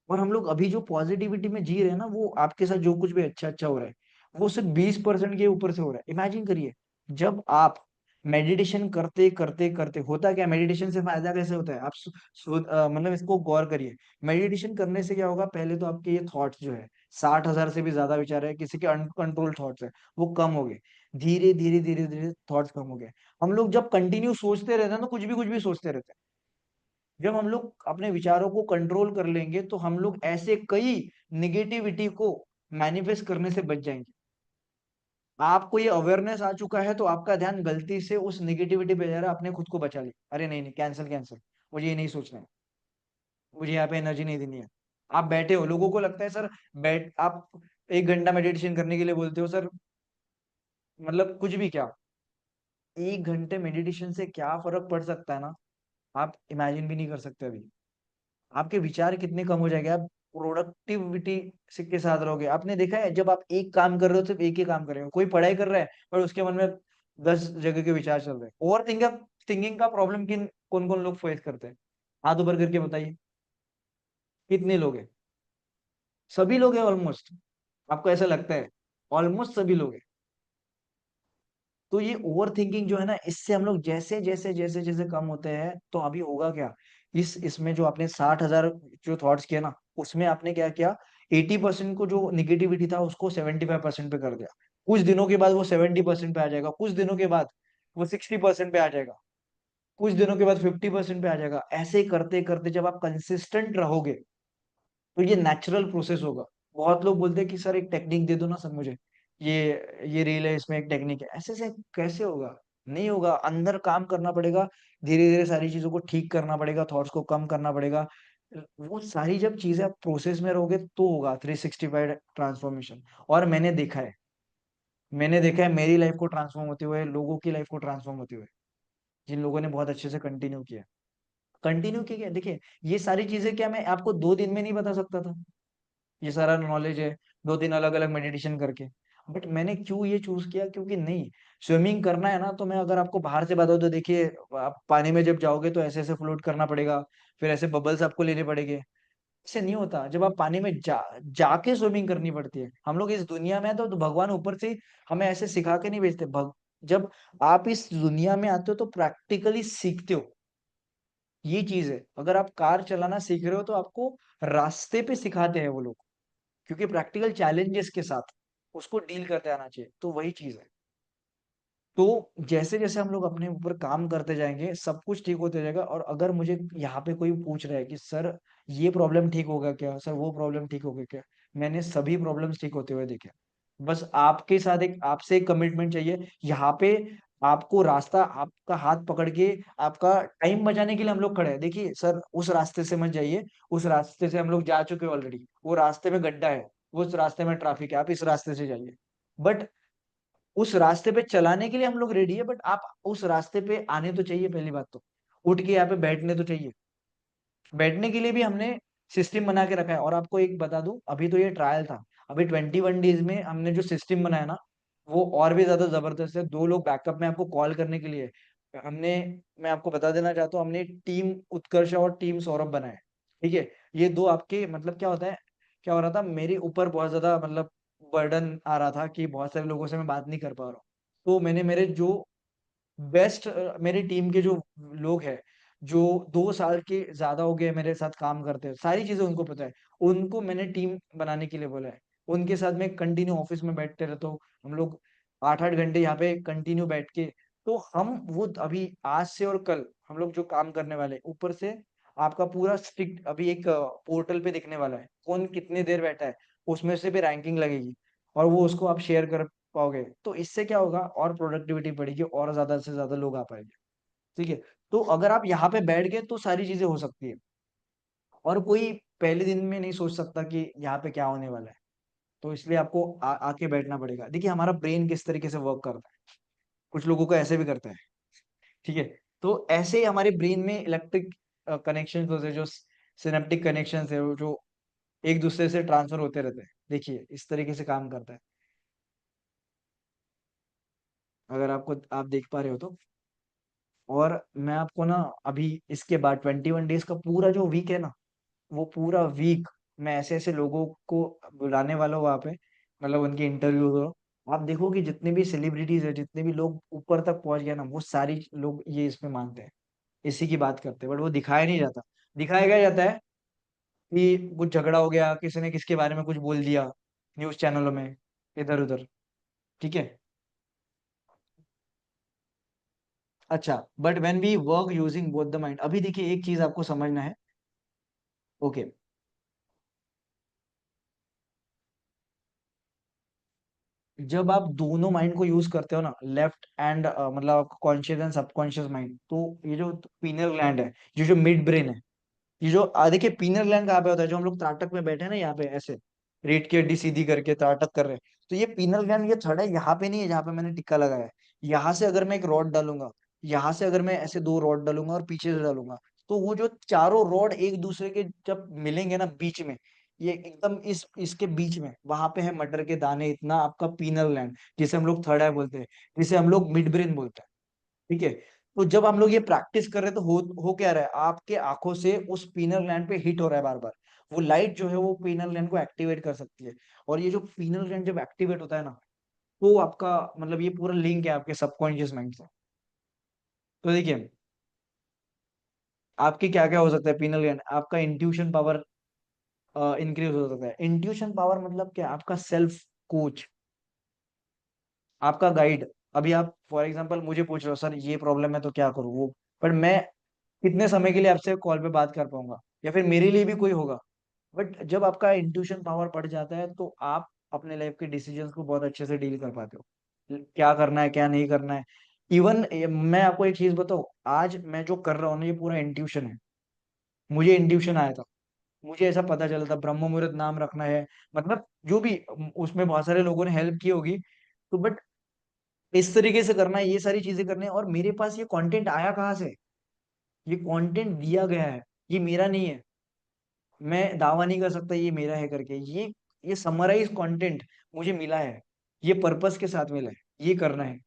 Speaker 1: और हम लोग अभी जो पॉजिटिविटी में जी रहे हैं ना, वो आपके साथ जो कुछ भी अच्छा अच्छा हो रहा है वो सिर्फ 20% के ऊपर से हो रहा है। इमेजिन करिए, जब आप मेडिटेशन करते करते करते, होता क्या मेडिटेशन से फायदा कैसे होता है, आप मतलब इसको गौर करिए। मेडिटेशन करने से क्या होगा, पहले तो आपके ये थॉट्स जो है, 60,000 से भी ज्यादा विचार है, किसी के अनकंट्रोल थॉट्स है, वो कम हो गए, धीरे धीरे धीरे धीरे थॉट्स कम हो गए। हम लोग जब कंटिन्यू सोचते रहते हैं ना, कुछ भी सोचते रहते हैं, जब हम लोग अपने विचारों को कंट्रोल कर लेंगे तो हम लोग ऐसे कई निगेटिविटी को मैनिफेस्ट करने से बच जाएंगे। आपको ये अवेयरनेस आ चुका है तो आपका ध्यान गलती से उस निगेटिविटी पे जा रहा है, आपने खुद को बचा लिया, अरे नहीं नहीं, कैंसिल कैंसिल, मुझे ये नहीं सोचना है, मुझे यहाँ पे एनर्जी नहीं देनी है। आप बैठे हो, लोगों को लगता है सर, बैठ आप 1 घंटा मेडिटेशन करने के लिए बोलते हो सर, मतलब कुछ भी क्या, 1 घंटे मेडिटेशन से क्या फर्क पड़ सकता है ना, आप इमेजिन भी नहीं कर सकते अभी। आपके विचार कितने कम हो जाएंगे, आप प्रोडक्टिविटी से के साथ रहोगे। आपने देखा है जब आप एक काम कर रहे हो सिर्फ एक ही काम कर रहे हो, कोई पढ़ाई कर रहा है पर उसके मन में 10 जगह के विचार चल रहे हैं। ओवर थिंकिंग का प्रॉब्लम किन कौन कौन लोग फेस करते हैं, हाथ ऊपर करके बताइए, कितने लोग हैं? सभी लोग हैं ऑलमोस्ट, आपको ऐसा लगता है? ऑलमोस्ट सभी लोग हैं। तो ये ओवर थिंकिंग जो है ना, इससे हम लोग जैसे जैसे जैसे जैसे कम होते हैं, तो अभी होगा क्या, इसमें जो आपने 60,000 जो थॉट्स किए ना, उसमें आपने क्या किया, 80% को जो निगेटिविटी था उसको 75% पे कर दिया। कुछ दिनों के बाद वो 70% पे आ जाएगा, कुछ दिनों के बाद वो 60% पे आ जाएगा, कुछ दिनों के बाद 50% पे आ जाएगा। ऐसे करते करते जब आप कंसिस्टेंट रहोगे तो ये नेचुरल प्रोसेस होगा। बहुत लोग बोलते हैं कि सर एक टेक्निक दे दो ना सर मुझे, ये रील है इसमें एक टेक्निक है, ऐसे से कैसे होगा? नहीं होगा, अंदर काम करना पड़ेगा, धीरे धीरे सारी चीजों को ठीक करना पड़ेगा, थॉट्स को कम करना पड़ेगा, वो सारी जब चीजें आप प्रोसेस में रहोगे तो होगा 365 ट्रांसफॉर्मेशन। और मैंने देखा है मेरी लाइफ को ट्रांसफॉर्म होते हुए, लोगों की लाइफ को ट्रांसफॉर्म होते हुए, जिन लोगों ने बहुत अच्छे से कंटिन्यू किया। देखिए, ये सारी चीजें क्या मैं आपको 2 दिन में नहीं बता सकता था, ये सारा नॉलेज है 2 दिन अलग अलग मेडिटेशन करके। बट मैंने क्यों ये चूज किया, क्योंकि नहीं, स्विमिंग करना है ना, तो मैं अगर आपको बाहर से बताऊं तो देखिए, आप पानी में जब जाओगे तो ऐसे ऐसे फ्लोट करना पड़ेगा, फिर ऐसे बबल्स आपको लेने पड़ेंगे। ऐसे नहीं होता, जब आप पानी में जाके स्विमिंग करनी पड़ती है। हम लोग इस दुनिया में हैं तो भगवान ऊपर से हमें ऐसे सिखा के नहीं भेजते। जब आप इस दुनिया में आते हो तो प्रैक्टिकली सीखते हो। ये चीज है, अगर आप कार चलाना सीख रहे हो तो आपको रास्ते पे सिखाते हैं वो लोग, क्योंकि प्रैक्टिकल चैलेंजेस के साथ उसको डील करते आना चाहिए, तो वही चीज है। तो जैसे जैसे हम लोग अपने ऊपर काम करते जाएंगे सब कुछ ठीक होते जाएगा। और अगर मुझे यहाँ पे कोई पूछ रहा है कि सर ये प्रॉब्लम ठीक होगा क्या, सर वो प्रॉब्लम ठीक होगा क्या, मैंने सभी प्रॉब्लम्स ठीक होते हुए देखे। बस आपके साथ आपसे एक कमिटमेंट चाहिए यहाँ पे। आपको रास्ता आपका हाथ पकड़ के आपका टाइम बचाने के लिए हम लोग खड़े हैं। देखिए सर, उस रास्ते से मत जाइए, उस रास्ते से हम लोग जा चुके हैं ऑलरेडी, वो रास्ते में गड्ढा है, उस रास्ते में ट्रैफिक है, आप इस रास्ते से जाइए। बट उस रास्ते पे चलाने के लिए हम लोग रेडी है, बट आप उस रास्ते पे आने तो चाहिए। पहली बात तो उठ के यहाँ पे बैठने तो चाहिए। बैठने के लिए भी हमने सिस्टम बना के रखा है। और आपको एक बता दूं, अभी तो ये ट्रायल था, अभी 21 डेज में हमने जो सिस्टम बनाया ना, वो और भी ज्यादा जबरदस्त है। 2 लोग बैकअप में आपको कॉल करने के लिए हमने, मैं आपको बता देना चाहता हूँ, हमने टीम उत्कर्ष और टीम सौरभ बनाए। ठीक है, ये दो आपके मतलब क्या होता है, क्या हो रहा था मेरे ऊपर बहुत ज्यादा मतलब बर्डन आ रहा था कि बहुत सारे लोगों से मैं बात नहीं कर पा रहा हूँ। तो मैंने मेरे जो बेस्ट, मेरी टीम के जो लोग हैं, जो 2 साल के ज्यादा हो गए मेरे साथ काम करते हैं, सारी चीजें उनको पता है, उनको मैंने टीम बनाने के लिए बोला है। उनके साथ मैं कंटिन्यू ऑफिस में बैठते रहता हूँ, हम लोग 8-8 घंटे यहाँ पे कंटिन्यू बैठ के। तो हम वो अभी आज से और कल हम लोग जो काम करने वाले हैं, ऊपर से आपका पूरा स्ट्रिक्ट अभी एक पोर्टल पे दिखने वाला है कौन कितने देर बैठा है, उसमें से भी रैंकिंग लगेगी, और वो उसको आप शेयर कर पाओगे। तो इससे क्या होगा, और प्रोडक्टिविटी बढ़ेगी और ज्यादा से ज्यादा लोग आ पाएंगे। ठीक है, तो अगर आप यहाँ पे बैठ गए तो सारी चीजें हो सकती है। और कोई पहले दिन में नहीं सोच सकता कि यहाँ पे क्या होने वाला है। तो इसलिए आपको आके बैठना पड़ेगा। देखिए हमारा ब्रेन किस तरीके से वर्क करता है, कुछ लोगों को ऐसे भी करता है। ठीक है, तो ऐसे ही हमारे ब्रेन में इलेक्ट्रिक कनेक्शन होते हैं, जो सिनेप्टिक कनेक्शन है, वो जो एक दूसरे से ट्रांसफर होते रहते हैं। देखिए इस तरीके से काम करता है, अगर आप देख पा रहे हो तो। और मैं आपको ना अभी इसके बाद 21 डेज का पूरा जो वीक है ना, वो पूरा वीक मैं ऐसे ऐसे लोगों को बुलाने वाला हूँ वहाँ पे, मतलब उनके इंटरव्यू दो। आप देखो कि जितने भी सेलिब्रिटीज है, जितने भी लोग ऊपर तक पहुंच गए ना, वो सारी लोग ये इसमें मानते हैं, इसी की बात करते हैं। बट वो दिखाया नहीं जाता। दिखाया क्या जाता है कि कुछ झगड़ा हो गया, किसी ने किसके बारे में कुछ बोल दिया न्यूज चैनलों में, इधर उधर। ठीक है, अच्छा, but when we work using both the mind, अभी देखिए एक चीज आपको समझना है। ओके, जब आप दोनों माइंड को यूज करते हो ना, लेफ्ट एंड मतलब कॉन्शियस एंड सबकॉन्शियस माइंड, तो ये जो पीनल ग्लैंड है, ये जो मिड ब्रेन है, ये जो देखिए पीनल ग्लैंड कहाँ पे होता है, जो हम लोग त्राटक में बैठे हैं ना यहाँ पे ऐसे रीढ़ की हड्डी सीधी करके त्राटक कर रहे हैं, तो ये पीनल ग्लैंड ये थोड़ा यहाँ पे नहीं है जहाँ पे मैंने टिक्का लगाया है। यहाँ से अगर मैं एक रॉड डालूंगा, यहाँ से अगर मैं ऐसे 2 रॉड डालूंगा और पीछे से डालूंगा, तो वो जो चारों रॉड एक दूसरे के जब मिलेंगे ना बीच में, ये एकदम इसके बीच में वहां पे है मटर के दाने इतना आपका पीनल ग्लैंड, जिसे हम लोग थर्ड आई बोलते हैं, जिसे हम लोग मिड ब्रेन बोलते हैं। ठीक है, तो जब हम लोग ये प्रैक्टिस कर रहे हैं तो हो क्या रहा है, आपके आंखों से उस पीनल ग्लैंड पे हिट हो रहा है बार बार। वो लाइट जो है वो पीनल ग्लैंड को एक्टिवेट कर सकती है। और ये जो पीनल ग्लैंड जब एक्टिवेट होता है ना, तो आपका मतलब ये पूरा लिंक है आपके सबकॉन्शियस माइंड से। तो देखिए आपके क्या क्या हो सकता है, पीनल ग्लैंड आपका इंट्यूशन पावर इंक्रीज हो सकता है। इंट्यूशन पावर मतलब क्या, आपका सेल्फ कोच, आपका गाइड। अभी आप फॉर एग्जांपल मुझे पूछ रहे हो सर ये प्रॉब्लम है तो क्या करूँ वो, पर मैं कितने समय के लिए आपसे कॉल पे बात कर पाऊंगा, या फिर मेरे लिए भी कोई होगा। बट जब आपका इंट्यूशन पावर बढ़ जाता है तो आप अपने लाइफ के डिसीजंस को बहुत अच्छे से डील कर पाते हो, क्या करना है क्या नहीं करना है। इवन मैं आपको एक चीज बताऊं, आज मैं जो कर रहा हूँ ना, ये पूरा इंट्यूशन है, मुझे इंट्यूशन आया था। मुझे ऐसा पता चला था, ब्रह्म मुहूर्त नाम रखना है, मतलब जो भी उसमें बहुत सारे लोगों ने हेल्प की होगी, तो बट इस तरीके से करना है, ये सारी चीजें करने हैं। और मेरे पास ये कंटेंट आया कहाँ से? ये कंटेंट दिया गया है, ये मेरा नहीं है। मैं दावा नहीं कर सकता ये मेरा है करके। ये समराइज कंटेंट मुझे मिला है, ये पर्पस के साथ मिला है, ये करना है।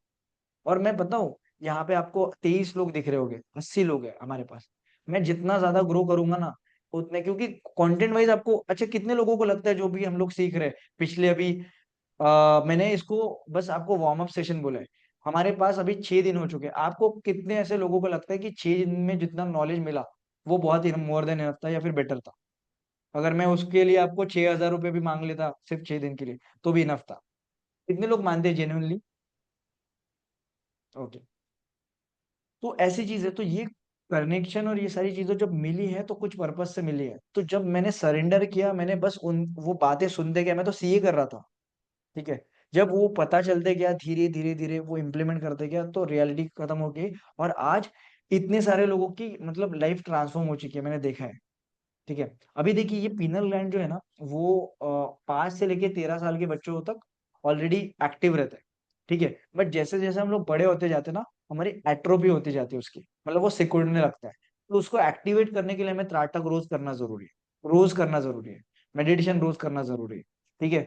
Speaker 1: और मैं बताऊं, यहाँ पे आपको 23 लोग दिख रहे होंगे, 80 लोग हैं हमारे पास। मैं जितना ज्यादा ग्रो करूंगा ना, उतने, क्योंकि कंटेंट वाइज आपको, अच्छा कितने लोगों को लगता है जो भी हम लोग सीख रहे हैं पिछले अभी, मैंने इसको बस आपको वार्म अप सेशन बोला है, हमारे पास अभी 6 दिन हो चुके हैं। आपको कितने ऐसे लोगों को लगता है कि 6 दिन में जितना नॉलेज मिला वो बहुत ही मोर देन इनफ था या फिर बेटर था? अगर मैं उसके लिए आपको 6,000 रुपये भी मांग लेता सिर्फ 6 दिन के लिए, तो भी इनफ था। कितने लोग मानते हैं जेन्युइनली? ओके। तो ऐसी चीज है, तो ये कनेक्शन और ये सारी चीजें जब मिली है तो कुछ पर्पस से मिली है। तो जब मैंने सरेंडर किया, मैंने बस उन वो बातें सुनते गया, मैं तो सीए कर रहा था, ठीक है। जब वो पता चलते गया, धीरे धीरे धीरे वो इम्प्लीमेंट करते गया, तो रियलिटी खत्म हो गई। और आज इतने सारे लोगों की मतलब लाइफ ट्रांसफॉर्म हो चुकी है, मैंने देखा है, ठीक है। अभी देखिए ये पीनल ग्लैंड जो है ना, वो 5 से लेके 13 साल के बच्चों तक ऑलरेडी एक्टिव रहता है, ठीक है। बट जैसे जैसे हम लोग बड़े होते जाते हैं ना, हमारी एट्रोफी होती जाती है उसकी, मतलब वो सिकुड़ने लगता है। तो उसको एक्टिवेट करने के लिए हमें त्राटक रोज करना जरूरी है, रोज करना जरूरी है। मेडिटेशन रोज करना जरूरी है, ठीक है।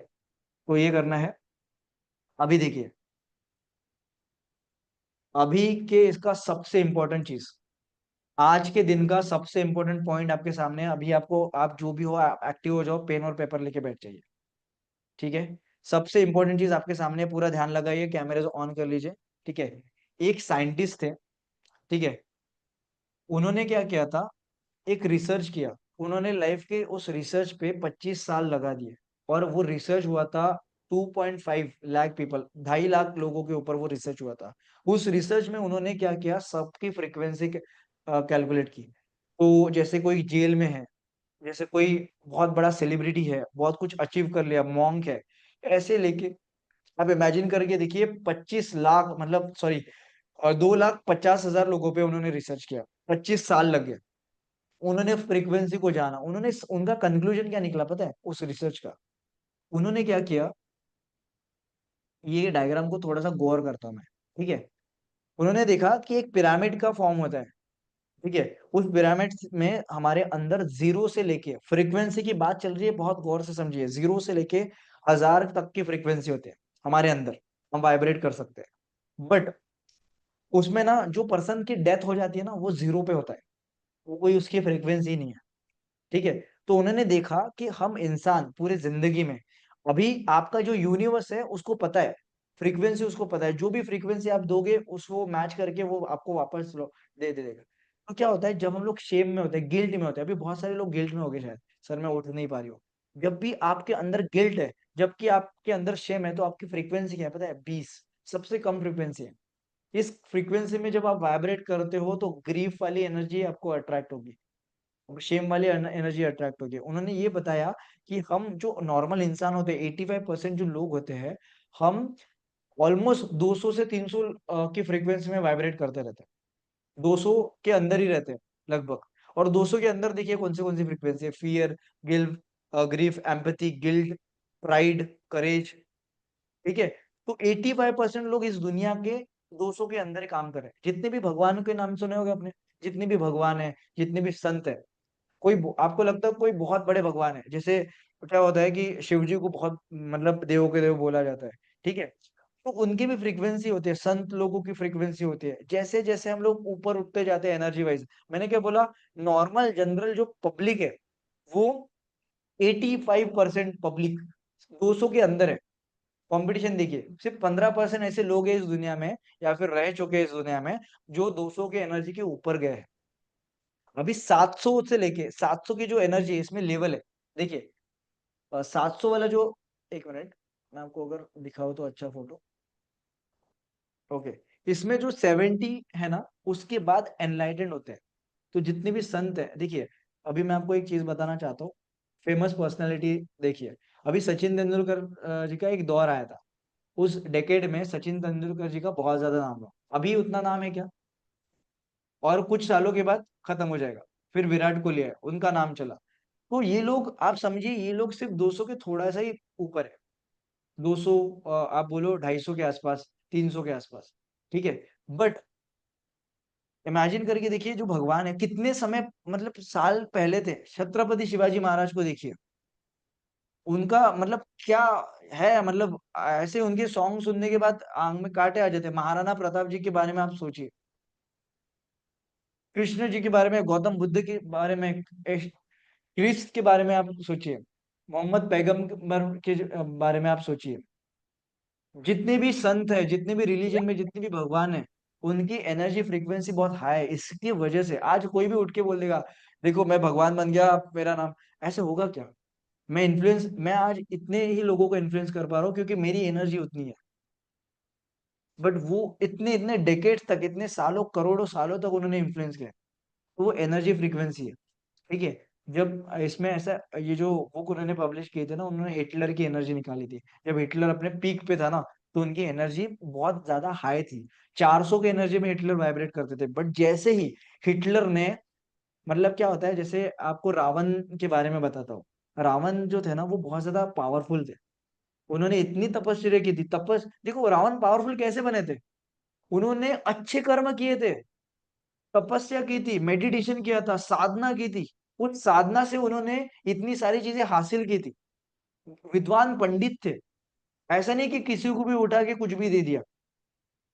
Speaker 1: तो ये करना है। अभी देखिए, अभी के इसका सबसे इंपॉर्टेंट चीज, आज के दिन का सबसे इंपॉर्टेंट पॉइंट आपके सामने है। अभी आपको, आप जो भी हो, एक्टिव हो जाओ, पेन और पेपर लेके बैठ जाइए, ठीक है। सबसे इंपॉर्टेंट चीज आपके सामने है, पूरा ध्यान लगाइए, कैमरे ऑन कर लीजिए, ठीक है। एक साइंटिस्ट थे, ठीक है, उन्होंने क्या किया था, एक रिसर्च किया। उन्होंने लाइफ के उस रिसर्च पे 25 साल लगा दिए, और वो रिसर्च हुआ था 2.5 लाख पीपल, 2.5 लाख लोगों के ऊपर वो रिसर्च हुआ था। उस रिसर्च में उन्होंने क्या किया, सबकी फ्रीक्वेंसी कैलकुलेट की। तो जैसे कोई जेल में है, जैसे कोई बहुत बड़ा सेलिब्रिटी है, बहुत कुछ अचीव कर लिया, मॉन्क है, ऐसे लेके आप इमेजिन करके देखिए, 25 लाख, मतलब सॉरी, और 2,50,000 लोगों पे उन्होंने रिसर्च किया, 25 साल लग गए। उन्होंने फ्रीक्वेंसी को जाना, उन्होंने उनका कंक्लूजन क्या निकला पता है उस रिसर्च का? उन्होंने क्या किया, ये डायग्राम को थोड़ा सा गौर करता हूं मैं, ठीक है। उन्होंने देखा कि एक पिरामिड का फॉर्म होता है, ठीक है। उस पिरामिड में हमारे अंदर जीरो से लेके, फ्रीक्वेंसी की बात चल रही है, बहुत गौर से समझिए, 0 से लेके 1,000 तक की फ्रीक्वेंसी होते हैं हमारे अंदर, हम वाइब्रेट कर सकते हैं। बट उसमें ना जो पर्सन की डेथ हो जाती है ना, वो जीरो पे होता है, वो कोई उसकी फ्रीक्वेंसी नहीं है, ठीक है। तो उन्होंने देखा कि हम इंसान पूरे जिंदगी में, अभी आपका जो यूनिवर्स है उसको पता है, फ्रीक्वेंसी उसको पता है, जो भी फ्रीक्वेंसी आप दोगे उसको मैच करके वो आपको वापस दे देगा। तो क्या होता है, जब हम लोग शेम में होते हैं, गिल्ट में होते हैं, अभी बहुत सारे लोग गिल्ट में हो गए शायद, सर मैं उठ नहीं पा रही हूँ। जब भी आपके अंदर गिल्ट है, जबकि आपके अंदर शेम है, तो आपकी फ्रीक्वेंसी क्या है पता है? 20, सबसे कम फ्रीक्वेंसी है। इस फ्रीक्वेंसी में जब आप वाइब्रेट करते हो, तो ग्रीफ वाली एनर्जी आपको अट्रैक्ट होगी, शेम वाली एनर्जी अट्रैक्ट होगी। उन्होंने ये बताया कि हम जो नॉर्मल इंसान होते हैं, 85% जो लोग होते हैं, हम ऑलमोस्ट 200 से 300 की फ्रीक्वेंसी में वाइब्रेट करते रहते हैं, 200 के अंदर ही रहते हैं लगभग। और 200 के अंदर देखिए कौन सी फ्रीक्वेंसी है, fear, guilt, grief, empathy, guilt, pride, courage, ठीक है। तो 85% लोग इस दुनिया के 200 के अंदर ही काम कर रहे हैं। जितने भी भगवान के नाम सुने होंगे आपने, जितने भी भगवान है, जितने भी संत है, आपको लगता है कोई बहुत बड़े भगवान है, जैसे क्या होता है कि शिव जी को बहुत, मतलब देवों के देव बोला जाता है, ठीक है। तो उनकी भी फ्रीक्वेंसी होती है, संत लोगों की फ्रीक्वेंसी होती है। जैसे जैसे हम लोग ऊपर उठते जाते हैं एनर्जी वाइज, मैंने क्या बोला, नॉर्मल जनरल जो पब्लिक है, वो 85% पब्लिक 200 के अंदर है। कंपटीशन देखिए, सिर्फ 15% ऐसे लोग हैं इस दुनिया में, या फिर रह चुके हैं इस दुनिया में, जो 200 के एनर्जी के ऊपर गए हैं। अभी 700 से लेके 700 की जो एनर्जी है, इसमें लेवल है, देखिए। 700 वाला जो, एक मिनट, मैं आपको अगर दिखाऊं तो अच्छा फोटो, ओके। इसमें जो 70 है ना, उसके बाद एनलाइटेंड होते हैं। तो जितने भी संत हैं, देखिए, अभी मैं आपको एक चीज बताना चाहता हूँ, फेमस पर्सनालिटी देखिए। अभी सचिन तेंदुलकर जी का एक दौर आया था, उस डेकेड में सचिन तेंदुलकर जी का बहुत ज्यादा नाम था। अभी उतना नाम है क्या? और कुछ सालों के बाद खत्म हो जाएगा। फिर विराट कोहली है, उनका नाम चला। तो ये लोग आप समझिए ये लोग सिर्फ 200 के थोड़ा सा ही ऊपर है। 200 आप बोलो 250 के आसपास, 300 के आसपास, ठीक है। बट इमेजिन करके देखिए जो भगवान है कितने समय मतलब साल पहले थे, छत्रपति शिवाजी महाराज को देखिए। उनका मतलब क्या है, मतलब ऐसे उनके सॉन्ग सुनने के बाद आंख में कांटे आ जाते हैं। महाराणा प्रताप जी के बारे में आप सोचिए, कृष्ण जी के बारे में, गौतम बुद्ध के बारे में, क्रिस्ट के बारे में आप सोचिए, मोहम्मद पैगंबर के बारे में आप सोचिए। जितने भी संत है, जितने भी रिलीजन में जितने भी भगवान है, उनकी एनर्जी फ्रीक्वेंसी बहुत हाई है। इसकी वजह से आज कोई भी उठ के बोल देगा देखो मैं भगवान बन गया, मेरा नाम, ऐसे होगा क्या? मैं आज इतने ही लोगों को इन्फ्लुएंस कर पा रहा हूँ क्योंकि मेरी एनर्जी उतनी है। बट वो इतने इतने डेकेड्स तक, इतने सालों करोड़ों सालों तक उन्होंने इन्फ्लुएंस किया। तो वो एनर्जी फ्रीक्वेंसी है, ठीक है। जब इसमें ऐसा ये जो बुक उन्होंने पब्लिश किए थे ना, उन्होंने हिटलर की एनर्जी निकाली थी। जब हिटलर अपने पीक पे था ना, तो उनकी एनर्जी बहुत ज्यादा हाई थी। 400 की एनर्जी में हिटलर वाइब्रेट करते थे। बट जैसे ही हिटलर ने, मतलब क्या होता है, जैसे आपको रावण के बारे में बताता हूँ। रावण जो थे ना वो बहुत ज्यादा पावरफुल थे। उन्होंने इतनी तपस्या की थी, देखो रावण पावरफुल कैसे बने थे। उन्होंने अच्छे कर्म किए थे, तपस्या की थी, मेडिटेशन किया था, साधना की थी। उस साधना से उन्होंने इतनी सारी चीजें हासिल की थी। विद्वान पंडित थे। ऐसा नहीं कि किसी को भी उठा के कुछ भी दे दिया।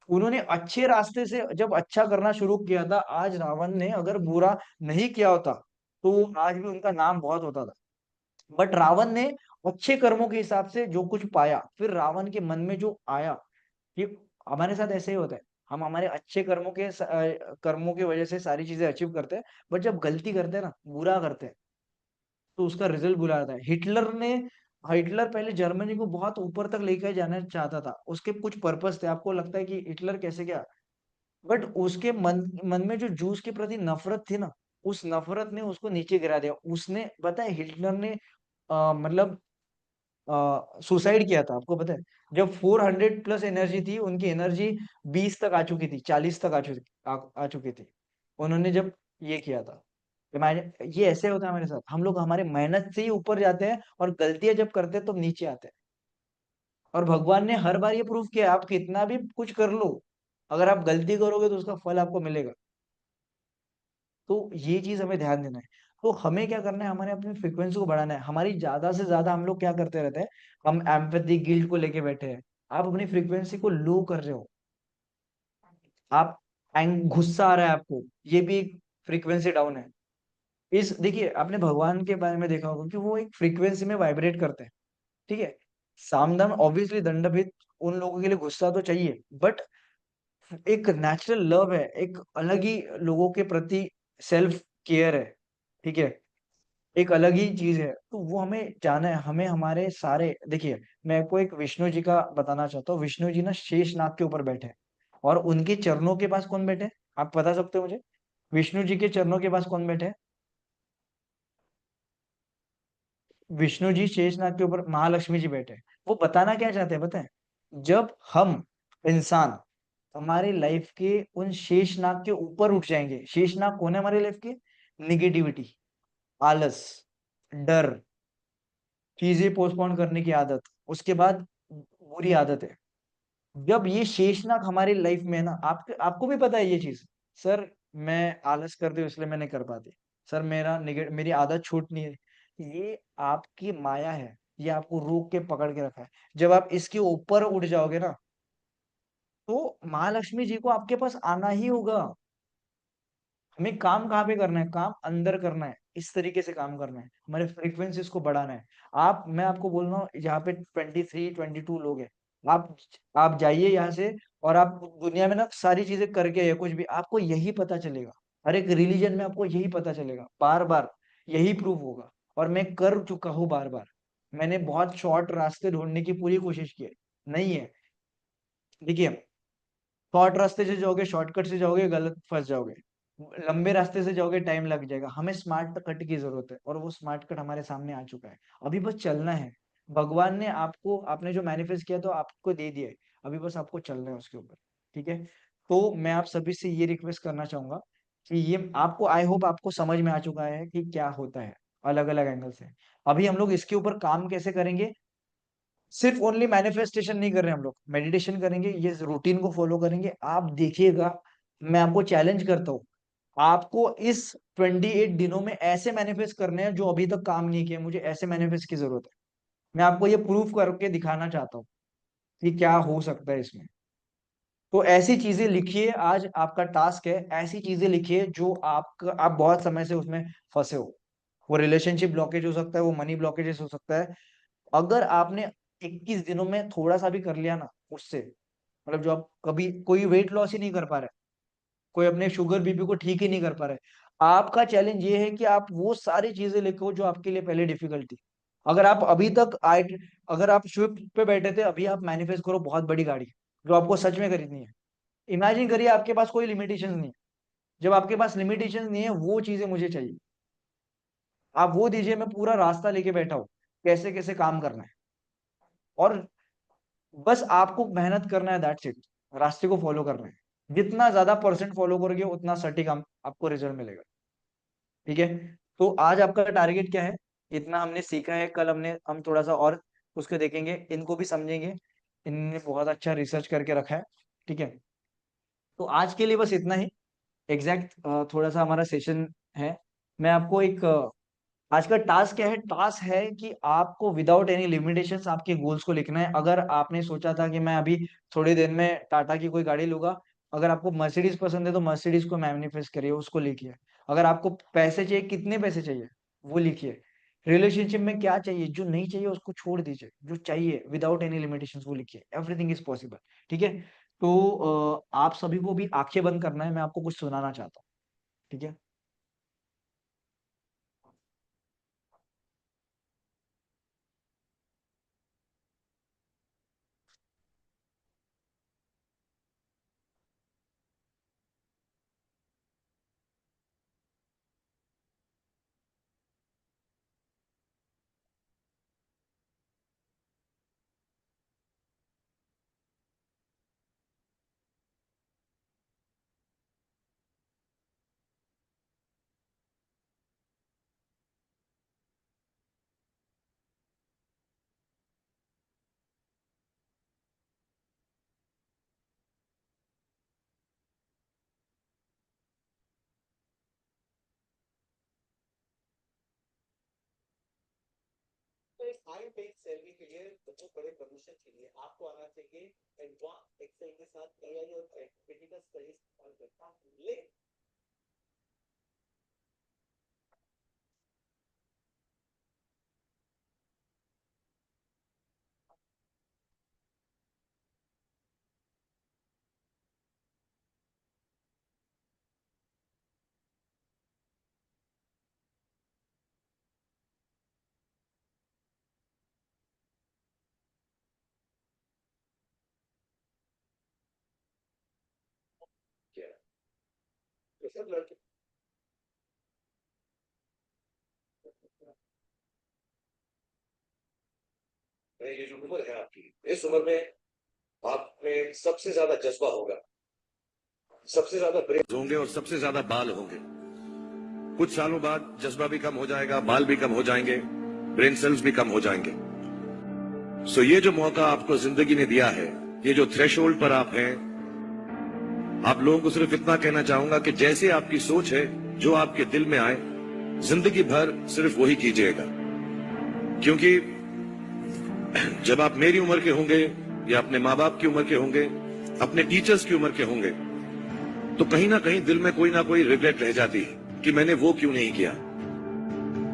Speaker 1: उन्होंने अच्छे रास्ते से जब अच्छा करना शुरू किया था, आज रावण ने अगर बुरा नहीं किया होता तो आज भी उनका नाम बहुत होता था। बट रावण ने अच्छे कर्मों के हिसाब से जो कुछ पाया, फिर रावण के मन में जो आया, ये हमारे साथ ऐसे ही होता है। हम हमारे अच्छे कर्मों की वजह से सारी चीजें अचीव करते हैं। बट जब गलती करते हैं ना, बुरा करते हैं, तो उसका रिजल्ट बुरा आता है। हिटलर पहले जर्मनी को बहुत ऊपर तक लेकर जाना चाहता था। उसके कुछ पर्पस थे। आपको लगता है कि हिटलर कैसे गया? बट उसके मन मन में जो जूस के प्रति नफरत थी ना, उस नफरत ने उसको नीचे गिरा दिया। उसने पता है हिटलर ने मतलब सुसाइड किया था, आपको पता है? जब 400 प्लस एनर्जी थी, उनकी एनर्जी 20 तक आ चुकी थी, 40 तक आ चुकी थी। उन्होंने जब ये किया था। इमेजिन, ये ऐसे होता है हमारे साथ। हम लोग हमारे मेहनत से ही ऊपर जाते हैं और गलतियां जब करते हैं तो नीचे आते हैं। और भगवान ने हर बार ये प्रूव किया है, आप कितना भी कुछ कर लो, अगर आप गलती करोगे तो उसका फल आपको मिलेगा। तो ये चीज हमें ध्यान देना है। तो हमें क्या करना है, हमारे अपनी फ्रीक्वेंसी को बढ़ाना है। हमारी ज्यादा से ज्यादा हम लोग क्या करते रहते हैं, हम एम्पैथी गिल्ट को लेके बैठे हैं। आप अपनी फ्रीक्वेंसी को लो कर रहे हो। आप गुस्सा आ रहा है आपको, ये भी एक फ्रीक्वेंसी डाउन है। इस देखिए, आपने भगवान के बारे में देखा होगा कि वो एक फ्रीक्वेंसी में वाइब्रेट करते हैं, ठीक है। सामदान ऑब्वियसली दंडभेद, उन लोगों के लिए गुस्सा तो चाहिए, बट एक नेचुरल लव है, एक अलग ही लोगों के प्रति सेल्फ केयर है, ठीक है। एक अलग ही चीज है। तो वो हमें जाना है। हमें हमारे सारे, देखिए, मैं आपको एक विष्णु जी का बताना चाहता हूँ। विष्णु जी ना शेष नाग के ऊपर बैठे हैं, और उनके चरणों के पास कौन बैठे हैं? आप बता सकते हो मुझे? विष्णु जी के चरणों के पास कौन बैठे हैं? विष्णु जी शेषनाग के ऊपर महालक्ष्मी जी बैठे हैं। वो बताना क्या चाहते हैं, बताएं? जब हम इंसान हमारे लाइफ के उन शेषनाग के ऊपर उठ जाएंगे। शेषनाग कौन है हमारे लाइफ के? निगेटिविटी, आलस, डर, चीजें पोस्टपोन करने की आदत, उसके बाद बुरी आदत है। जब ये शेषनाग हमारी लाइफ में है ना, आपको भी पता है ये चीज। सर, मैं आलस करती हूँ इसलिए मैं नहीं कर पाती। सर, मेरी आदत छूट नहीं है। ये आपकी माया है। ये आपको रोक के पकड़ के रखा है। जब आप इसके ऊपर उठ जाओगे ना, तो महालक्ष्मी जी को आपके पास आना ही होगा। हमें काम कहाँ पे करना है? काम अंदर करना है। इस तरीके से काम करना है, हमारे फ्रीक्वेंसीज को बढ़ाना है। मैं आपको बोल रहा हूँ, यहाँ पे 23-22 लोग हैं। आप जाइए यहाँ से, और आप दुनिया में ना सारी चीजें करके आइए, कुछ भी आपको यही पता चलेगा। हर एक रिलीजन में आपको यही पता चलेगा, बार बार यही प्रूव होगा। और मैं कर चुका हूँ बार बार। मैंने बहुत शॉर्ट रास्ते ढूंढने की पूरी कोशिश की है। नहीं है। देखिए, शॉर्ट रास्ते से जाओगे, शॉर्टकट से जाओगे, गलत फंस जाओगे। लंबे रास्ते से जाओगे, टाइम लग जाएगा। हमें स्मार्ट कट की जरूरत है, और वो स्मार्ट कट हमारे सामने आ चुका है। अभी बस चलना है। भगवान ने आपको, आपने जो मैनिफेस्ट किया तो आपको दे दिया है। अभी बस आपको चलना है उसके ऊपर, ठीक है। तो मैं आप सभी से ये रिक्वेस्ट करना चाहूंगा कि ये आपको, आई होप आपको समझ में आ चुका है कि क्या होता है। अलग अलग एंगल से। अभी हम लोग इसके ऊपर काम कैसे करेंगे? सिर्फ ओनली मैनिफेस्टेशन नहीं कर रहे हम लोग, मेडिटेशन करेंगे, ये रूटीन को फॉलो करेंगे। आप देखिएगा, मैं आपको चैलेंज करता हूँ, आपको इस 28 दिनों में ऐसे मैनिफेस्ट करने हैं जो अभी तक काम नहीं किए। मुझे ऐसे मैनिफेस्ट की जरूरत है। मैं आपको ये प्रूफ करके दिखाना चाहता हूँ कि क्या हो सकता है इसमें। तो ऐसी चीजें लिखिए, आज आपका टास्क है, ऐसी चीजें लिखिए जो आप बहुत समय से उसमें फंसे हो। वो रिलेशनशिप ब्लॉकेज हो सकता है, वो मनी ब्लॉकेजेस हो सकता है। अगर आपने 21 दिनों में थोड़ा सा भी कर लिया ना उससे, मतलब जो आप कभी कोई वेट लॉस ही नहीं कर पा रहे, कोई अपने शुगर बीपी को ठीक ही नहीं कर पा रहे, आपका चैलेंज ये है कि आप वो सारी चीजें लिखो जो आपके लिए पहले डिफिकल्ट थी। अगर आप अभी तक आए, अगर आप स्विफ्ट पे बैठे थे, अभी आप मैनिफेस्ट करो बहुत बड़ी गाड़ी जो आपको सच में खरीदनी है। इमेजिन करिए आपके पास कोई लिमिटेशन नहीं है। जब आपके पास लिमिटेशन नहीं है, वो चीजें मुझे चाहिए, आप वो दीजिए, मैं पूरा रास्ता लेके बैठा हूँ कैसे कैसे काम करना है। और बस आपको मेहनत करना है, दैट्स इट। रास्ते को फॉलो करना है, जितना ज्यादा परसेंट फॉलो करोगे उतना सटीक आपको रिजल्ट मिलेगा। ठीक है। तो आज आपका टारगेट क्या है? इतना हमने सीखा है, कल हम थोड़ा सा और उसको देखेंगे, इनको भी समझेंगे। इनने बहुत अच्छा रिसर्च करके रखा है। ठीक है। तो आज के लिए बस इतना ही। एग्जैक्ट थोड़ा सा हमारा सेशन है। मैं आपको एक आज का टास्क क्या है? टास्क है कि आपको विदाउट एनी लिमिटेशंस आपके गोल्स को लिखना है। अगर आपने सोचा था कि मैं अभी थोड़ी देर में टाटा की कोई गाड़ी लूंगा, अगर आपको मर्सिडीज पसंद है तो मर्सिडीज को मैनिफेस्ट करिए, उसको लिखिए। अगर आपको पैसे चाहिए, कितने पैसे चाहिए वो लिखिए। रिलेशनशिप में क्या चाहिए, जो नहीं चाहिए उसको छोड़ दीजिए, जो चाहिए विदाउट एनी लिमिटेशंस वो लिखिए। Everything is possible. ठीक है। तो आप सभी को भी आंखें बंद करना है, मैं आपको कुछ सुनाना चाहता हूँ। ठीक है।
Speaker 3: तो एक हाई पेड सैलरी के लिए, बहुत बड़े प्रमोशन के लिए आपको आना चाहिए एडवांस एक्सेल के साथ एआई और चैट का सही इस्तेमाल करना। लेकिन क्या तो सब लड़के ये जो उम्र है आपकी, इस उम्र में आप में सबसे ज्यादा जज्बा होगा, सबसे ज्यादा ब्रेन होंगे और सबसे ज्यादा बाल होंगे। कुछ सालों बाद जज्बा भी कम हो जाएगा, बाल भी कम हो जाएंगे, ब्रेन सेल्स भी कम हो जाएंगे। सो ये जो मौका आपको जिंदगी ने दिया है, ये जो थ्रेशोल्ड पर आप हैं, आप लोगों को सिर्फ इतना कहना चाहूंगा कि जैसे आपकी सोच है, जो आपके दिल में आए, जिंदगी भर सिर्फ वही कीजिएगा। क्योंकि जब आप मेरी उम्र के होंगे या अपने माँ बाप की उम्र के होंगे, अपने टीचर्स की उम्र के होंगे, तो कहीं ना कहीं दिल में कोई ना कोई रिग्रेट रह जाती है कि मैंने वो क्यों नहीं किया।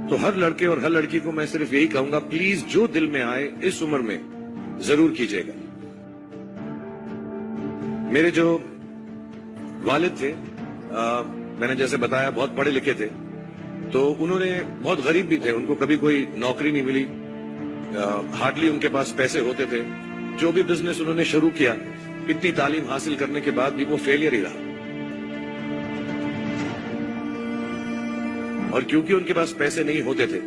Speaker 3: तो हर लड़के और हर लड़की को मैं सिर्फ यही कहूंगा, प्लीज जो दिल में आए इस उम्र में जरूर कीजिएगा। मेरे जो वालिद थे, मैंने जैसे बताया बहुत पढ़े लिखे थे, तो उन्होंने बहुत गरीब भी थे, उनको कभी कोई नौकरी नहीं मिली, हार्डली उनके पास पैसे होते थे। जो भी बिजनेस उन्होंने शुरू किया, इतनी तालीम हासिल करने के बाद भी वो फेलियर ही रहा। और क्योंकि उनके पास पैसे नहीं होते थे,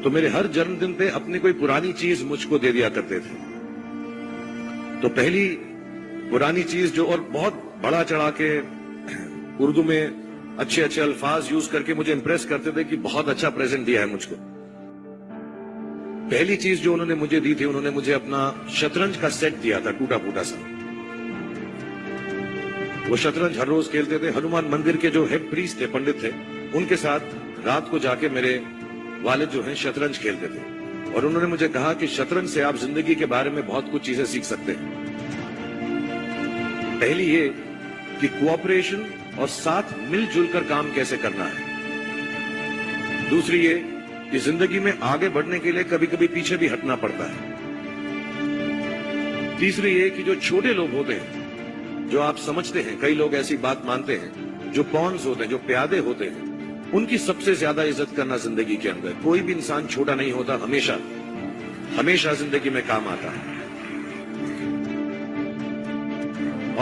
Speaker 3: तो मेरे हर जन्मदिन पे अपनी कोई पुरानी चीज मुझको दे दिया करते थे। तो पहली पुरानी चीज जो, और बहुत बड़ा चढ़ा के उर्दू में अच्छे अच्छे अल्फाज यूज करके मुझे इंप्रेस करते थे कि बहुत अच्छा प्रेजेंट दिया है मुझको। पहली चीज जो उन्होंने मुझे दी थी, उन्होंने मुझे अपना शतरंज का सेट दिया था, टूटा फूटा सा। वो शतरंज हर रोज खेलते थे। हनुमान मंदिर के जो हेड प्रीस्ट थे, पंडित थे, उनके साथ रात को जाके मेरे वालिद जो हैं शतरंज खेलते थे। और उन्होंने मुझे कहा कि शतरंज से आप जिंदगी के बारे में बहुत कुछ चीजें सीख सकते हैं। पहली ये कि कोऑपरेशन और साथ मिलजुल कर काम कैसे करना है। दूसरी ये कि जिंदगी में आगे बढ़ने के लिए कभी कभी पीछे भी हटना पड़ता है। तीसरी ये कि जो छोटे लोग होते हैं, जो आप समझते हैं, कई लोग ऐसी बात मानते हैं, जो पॉन्स होते हैं, जो प्यादे होते हैं, उनकी सबसे ज्यादा इज्जत करना जिंदगी के अंदर। कोई भी इंसान छोटा नहीं होता, हमेशा हमेशा जिंदगी में काम आता है।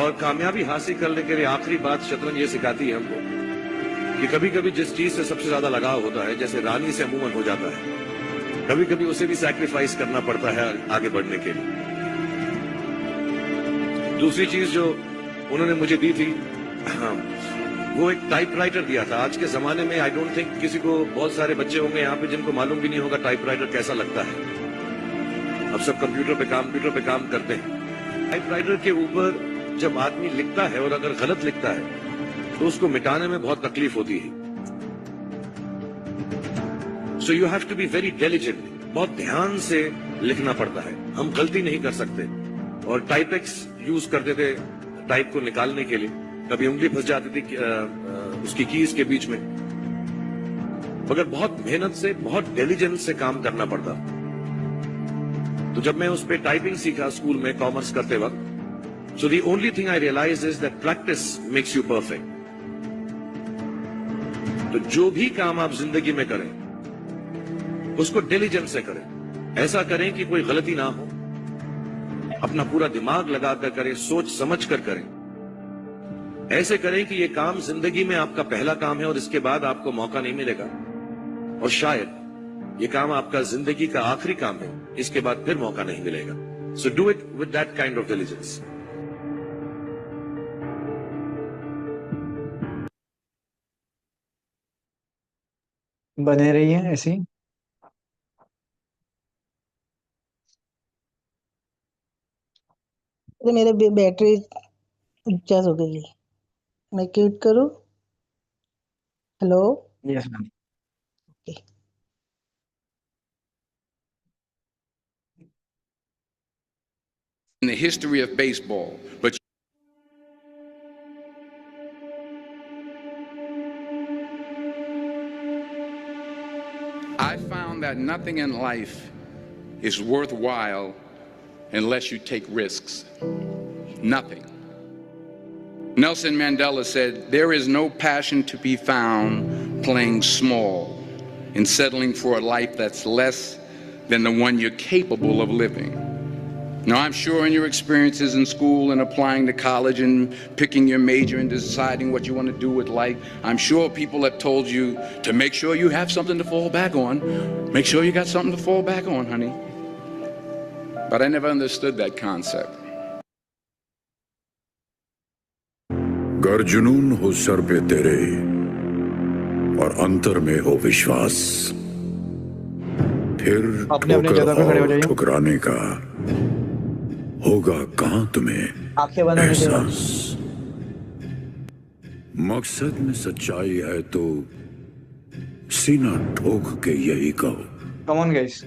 Speaker 3: और कामयाबी हासिल करने के लिए आखिरी बात शतरंज ये सिखाती है हमको कि कभी कभी जिस चीज से सबसे ज्यादा लगाव होता है, जैसे रानी से अमूमन हो जाता है, कभी कभी उसे भी सैक्रिफाइस करना पड़ता है आगे बढ़ने के लिए। दूसरी चीज जो उन्होंने मुझे दी थी, वो एक टाइपराइटर दिया था। आज के जमाने में आई डोंट थिंक किसी को, बहुत सारे बच्चे होंगे यहाँ पे जिनको मालूम भी नहीं होगा टाइपराइटर कैसा लगता है। अब सब कंप्यूटर पे काम करते हैं। टाइपराइटर के ऊपर जब आदमी लिखता है और अगर गलत लिखता है तो उसको मिटाने में बहुत तकलीफ होती है। So you have to be very diligent, बहुत ध्यान से लिखना पड़ता है। हम गलती नहीं कर सकते। और टाइपेक्स यूज करते थे टाइप को निकालने के लिए, कभी उंगली फंस जाती थी उसकी कीज के बीच में, मगर बहुत मेहनत से, बहुत डिलिजेंस से काम करना पड़ता। तो जब मैं उस पर टाइपिंग सीखा स्कूल में कॉमर्स करते वक्त, so the only thing I realized is that practice makes you perfect. तो जो भी काम आप जिंदगी में करें उसको डिलिजेंस से करें। ऐसा करें कि कोई गलती ना हो, अपना पूरा दिमाग लगाकर करें, सोच समझ कर करें। ऐसे करें कि ये काम जिंदगी में आपका पहला काम है और इसके बाद आपको मौका नहीं मिलेगा, और शायद ये काम आपका जिंदगी का आखिरी काम है, इसके बाद फिर मौका नहीं मिलेगा। So do it with that kind of diligence.
Speaker 1: बने रहिए ऐसे ही।
Speaker 4: अरे मेरे बैटरी चार्ज हो गई है, मैं क्यूट करूँ? Hello.
Speaker 1: Yes ma'am.
Speaker 5: in the history of baseball, but I found that nothing in life is worthwhile unless you take risks. Nothing. Nelson Mandela said, "There is no passion to be found playing small and settling for a life that's less than the one you're capable of living." Now, I'm sure in your experiences in school and applying to college and picking your major and deciding what you want to do with life, I'm sure people have told you to make sure you have something to fall back on. Make sure you got something to fall back on, honey. But I never understood that concept.
Speaker 6: गर जुनून हो सर पे तेरे और अंतर में हो विश्वास, फिर
Speaker 1: अपने अपने जगह पे खड़े हो जाइए।
Speaker 6: ठुकराने का होगा कहां तुम्हें
Speaker 1: आंखें बंद होने के बाद।
Speaker 6: एहसास। मकसद में सच्चाई है तो सीना ठोक के यही कहो।
Speaker 1: कम ऑन गाइस,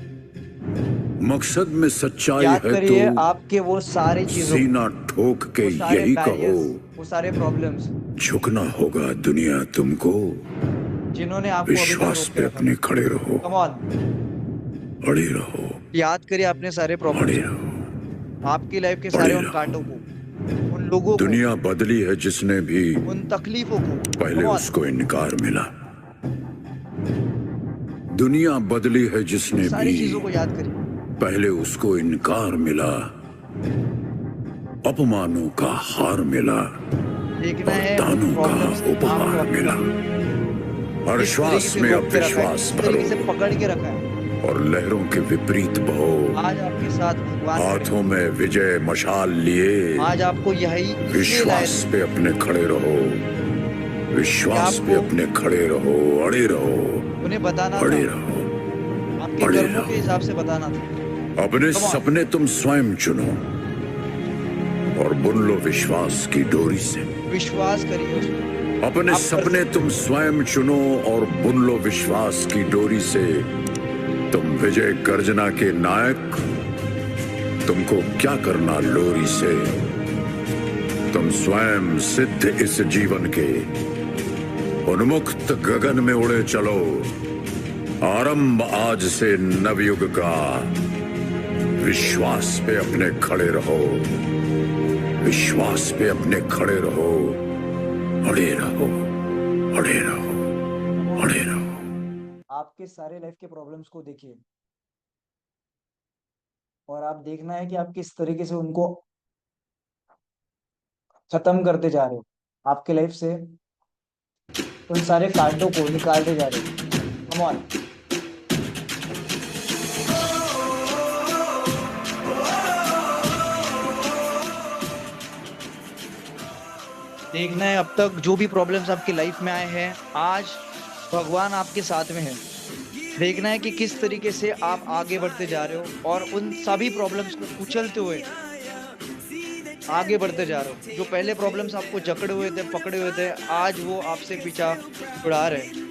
Speaker 6: मकसद में सच्चाई
Speaker 1: याद
Speaker 6: है
Speaker 1: करिए
Speaker 6: तो
Speaker 1: आपके वो सारे चीजों,
Speaker 6: सीना ठोक के
Speaker 1: वो सारे
Speaker 6: यही कहो।
Speaker 1: barriers, वो सारे प्रॉब्लम्स
Speaker 6: झुकना होगा दुनिया तुमको,
Speaker 1: जिन्होंने आपको अभी तक
Speaker 6: विश्वास
Speaker 1: रोक
Speaker 6: पे
Speaker 1: के रखा।
Speaker 6: अपने खड़े रहो,
Speaker 1: कम ऑन,
Speaker 6: अड़े रहो,
Speaker 1: याद करिए अपने सारे
Speaker 6: अड़े
Speaker 1: प्रॉब्लम्स,
Speaker 6: रहो।
Speaker 1: आपकी लाइफ के सारे उन
Speaker 6: रहो।
Speaker 1: कांटों को, उन लोगों को,
Speaker 6: दुनिया बदली है जिसने भी
Speaker 1: उन तकलीफों को।
Speaker 6: पहले
Speaker 1: Come on,
Speaker 6: उसको इनकार मिला। दुनिया बदली है जिसने
Speaker 1: सारी
Speaker 6: भी
Speaker 1: चीजों को याद करिए।
Speaker 6: पहले उसको इनकार मिला, अपमानों का हार मिला,
Speaker 1: देखना है
Speaker 6: दानों का
Speaker 1: प्रॉब्लम्स
Speaker 6: उपहार मिला। हर श्वास में अब विश्वास भरो
Speaker 1: से पकड़ के रखा है।
Speaker 6: और लहरों के विपरीत बहो।
Speaker 1: आज आपके साथ भगवान
Speaker 6: हाथों में विजय मशाल लिए
Speaker 1: आज आपको यही इसलिए लाए
Speaker 6: विश्वास पे अपने खड़े रहो, विश्वास पे
Speaker 7: आपको
Speaker 6: अपने खड़े रहो, अड़े रहो,
Speaker 7: उन्हें बताना था,
Speaker 6: अड़े रहो,
Speaker 7: आपके
Speaker 6: अड़े
Speaker 7: कर्मों के
Speaker 6: रहो।
Speaker 7: हिसाब से बताना था।
Speaker 6: अपने
Speaker 7: Come on.
Speaker 6: सपने तुम स्वयं चुनो और बुन लो विश्वास की डोरी से।
Speaker 7: विश्वास करिए उस पर।
Speaker 6: अपने
Speaker 7: आप कर
Speaker 6: सपने
Speaker 7: सकते
Speaker 6: तुम स्वयं चुनो और बुन लो विश्वास की डोरी से। तुम विजय गर्जना के नायक, तुमको क्या करना लोरी से। तुम स्वयं सिद्ध इस जीवन के, उन्मुक्त गगन में उड़े चलो। आरंभ आज से नवयुग का, विश्वास पे अपने खड़े रहो, विश्वास पे अपने खड़े रहो, अड़े रहो, अड़े रहो, अड़े रहो।
Speaker 1: आपके सारे लाइफ के प्रॉब्लम्स को देखिए और आप देखना है कि आप किस तरीके से उनको खत्म करते जा रहे हो। आपके लाइफ से उन सारे कांटों को निकालते जा रहे हो। Come on.
Speaker 7: देखना है अब तक जो भी प्रॉब्लम्स आपकी लाइफ में आए हैं, आज भगवान आपके साथ में है। देखना है कि किस तरीके से आप आगे बढ़ते जा रहे हो और उन सभी प्रॉब्लम्स को कुचलते हुए आगे बढ़ते जा रहे हो। जो पहले प्रॉब्लम्स आपको जकड़े हुए थे, पकड़े हुए थे, आज वो आपसे पीछा छुड़ा रहे हैं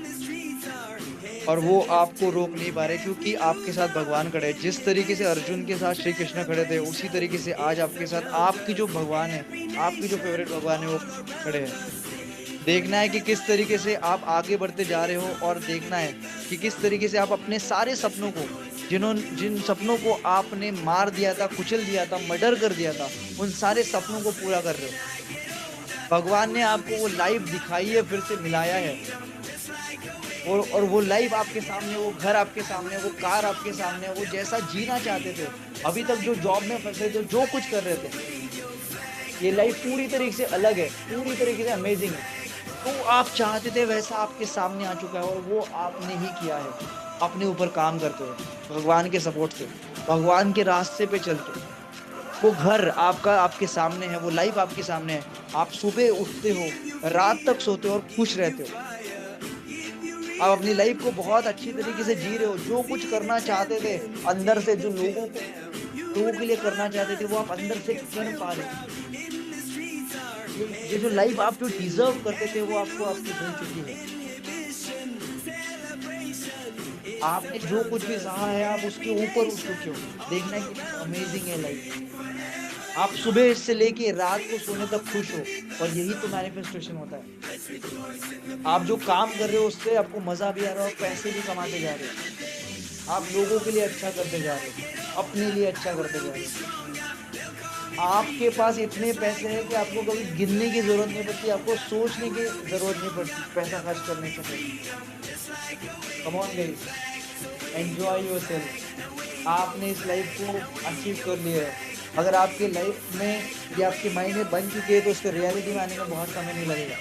Speaker 7: और वो आपको रोक नहीं पा रहे, क्योंकि आपके साथ भगवान खड़े हैं। जिस तरीके से अर्जुन के साथ श्री कृष्ण खड़े थे, उसी तरीके से आज आपके साथ आपकी जो भगवान है, आपकी जो फेवरेट भगवान है, वो खड़े हैं। देखना है कि किस तरीके से आप आगे बढ़ते जा रहे हो और देखना है कि किस तरीके से आप अपने सारे सपनों को, जिन सपनों को आपने मार दिया था, कुचल दिया था, मर्डर कर दिया था, उन सारे सपनों को पूरा कर रहे हो। भगवान ने आपको वो लाइफ दिखाई है, फिर से मिलाया है और वो लाइफ आपके सामने, वो घर आपके सामने, वो कार आपके सामने, वो जैसा जीना चाहते थे, अभी तक जो जॉब में फंसे थे, जो कुछ कर रहे थे, ये लाइफ पूरी तरीके से अलग है, पूरी तरीके से अमेजिंग है। तो आप चाहते थे वैसा आपके सामने आ चुका है और वो आपने ही किया है, अपने ऊपर काम करते हुए, भगवान के सपोर्ट से, भगवान के रास्ते पे चलते। वो घर आपका आपके सामने है, वो लाइफ आपके सामने है। आप सुबह उठते हो, रात तक सोते हो और खुश रहते हो। आप अपनी लाइफ को बहुत अच्छी तरीके से जी रहे हो। जो कुछ करना चाहते थे अंदर से, जो लोगों के लिए करना चाहते थे, वो आप अंदर से कर पा रहे हो। ये जो लाइफ आप जो डिजर्व करते थे, वो आपको आपकी मिल चुकी है। आपने जो कुछ भी सहा है, आप उसके ऊपर उठ चुके हो। देखना है कि अमेजिंग है लाइफ। आप सुबह से लेके रात को सोने तक खुश हो, और यही तो मैनिफेस्टेशन होता है। आप जो काम कर रहे हो उससे आपको मजा भी आ रहा है और पैसे भी कमाते जा रहे हो। आप लोगों के लिए अच्छा करते जा रहे हो, अपने लिए अच्छा करते जा रहे हो। आपके पास इतने पैसे हैं कि आपको कभी गिनने की जरूरत नहीं पड़ती, आपको सोचने की जरूरत नहीं पड़ती पैसा खर्च करने से पहले। Come on guys, enjoy yourself. आपने इस लाइफ को अचीव कर लिया है। अगर आपके लाइफ में ये आपके माइंड में बन चुकी है, तो उसके रियलिटी में आने में बहुत समय नहीं लगेगा।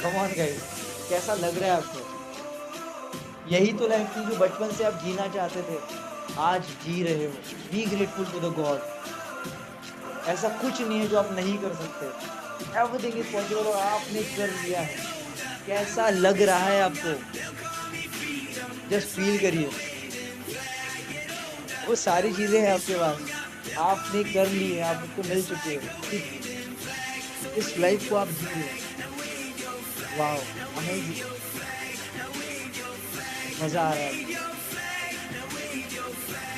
Speaker 7: कम ऑन गाइस, कैसा लग रहा है आपको? यही तो लाइफ थी जो बचपन से आप जीना चाहते थे, आज जी रहे हो। Be grateful to the god. ऐसा कुछ नहीं है जो आप नहीं कर सकते। एवरीथिंग इज पॉसिबल और आपने कर लिया है। कैसा लग रहा है आपको? जस्ट फील करिए, वो सारी चीजें हैं आपके पास, आपने कर ली है, आपको मिल चुकी है। इस लाइफ को आप जी रहे हो। वाओ, अमेजिंग, मजा आ रहा है।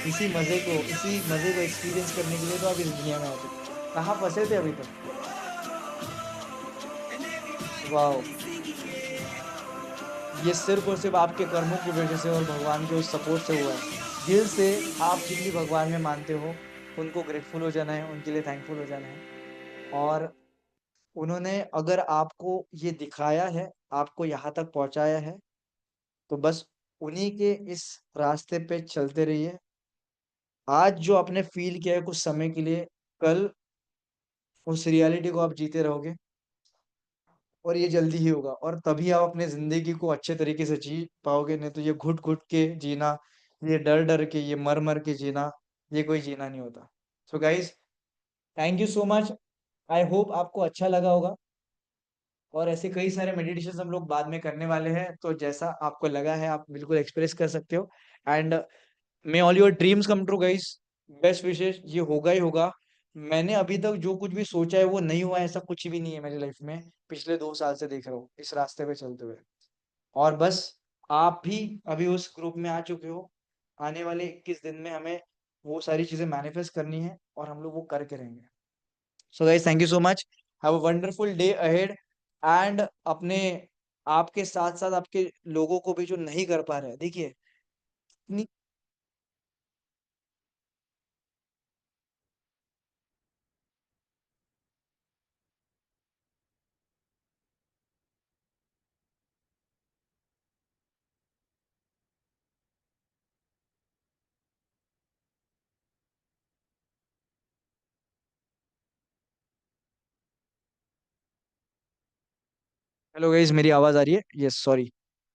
Speaker 7: इसी मजे को एक्सपीरियंस करने के लिए तो आप इस दुनिया में आते। कहाँ फंसे थे अभी तक? वाओ, ये सिर्फ और सिर्फ आपके कर्मों की वजह से और भगवान के उस सपोर्ट से हुआ है। दिल से आप जिन भी भगवान में मानते हो, उनको ग्रेटफुल हो जाना है, उनके लिए थैंकफुल हो जाना है। और उन्होंने अगर आपको ये दिखाया है, आपको यहाँ तक पहुँचाया है, तो बस उन्हीं के इस रास्ते पे चलते रहिए। आज जो आपने फील किया है कुछ समय के लिए, कल उस रियलिटी को आप जीते रहोगे और ये जल्दी ही होगा, और तभी आप अपने ज़िंदगी को अच्छे तरीके से जी पाओगे। नहीं तो ये घुट-घुट के जीना, ये डर-डर के, ये मर-मर के जीना, ये कोई जीना नहीं होता। So guys, thank you so much. I hope आपको अच्छा लगा होगा।
Speaker 1: और ऐसे कई सारे मेडिटेशन हम लोग बाद में करने वाले हैं, तो जैसा आपको लगा है आप बिल्कुल एक्सप्रेस कर सकते हो। And may all your dreams come true guys, best wishes, ये होगा ही होगा। मैंने अभी तक जो कुछ भी सोचा है वो नहीं हुआ है, ऐसा कुछ भी नहीं है मेरी लाइफ में, पिछले 2 साल से देख रहा हूँ इस रास्ते पे चलते हुए। और बस आप भी अभी उस ग्रुप में आ चुके हो, आने वाले 21 दिन में हमें वो सारी चीजें मैनिफेस्ट करनी है और हम लोग वो करके रहेंगे। So guys thank you so much, have a wonderful day ahead. And अपने आपके साथ साथ आपके लोगों को भी जो नहीं कर पा रहे हैं, देखिए इतनी हेलो गाइस, मेरी आवाज आ रही है? Yes sorry.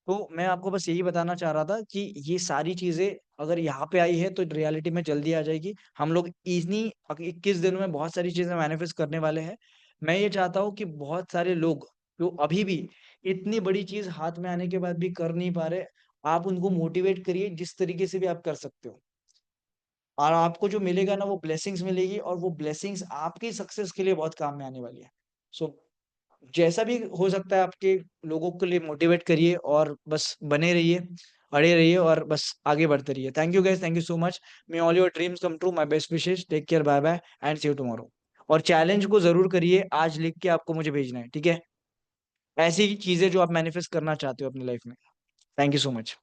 Speaker 1: तो मैं आपको बस यही बताना चाह रहा था कि ये सारी चीजें अगर यहाँ पे आई है तो रियलिटी में जल्दी आ जाएगी। हम लोग इन्हीं 21 दिनों में बहुत सारी चीजें मैनिफेस्ट करने वाले हैं। मैं ये चाहता हूँ कि बहुत सारे लोग जो अभी भी इतनी बड़ी चीज हाथ में आने के बाद भी कर नहीं पा रहे, आप उनको मोटिवेट करिए जिस तरीके से भी आप कर सकते हो। और आपको जो मिलेगा ना वो ब्लेसिंग्स मिलेगी, और वो ब्लेसिंग्स आपकी सक्सेस के लिए बहुत काम में आने वाली है। सो जैसा भी हो सकता है आपके लोगों के लिए मोटिवेट करिए, और बस बने रहिए, अड़े रहिए, और बस आगे बढ़ते रहिए। Thank you guys, thank you so much. May all your dreams come true, my best wishes, take care, bye bye and see you tomorrow. और चैलेंज को जरूर करिए, आज लिख के आपको मुझे भेजना है, ठीक है? ऐसी चीजें जो आप मैनिफेस्ट करना चाहते हो अपनी लाइफ में। Thank you so much.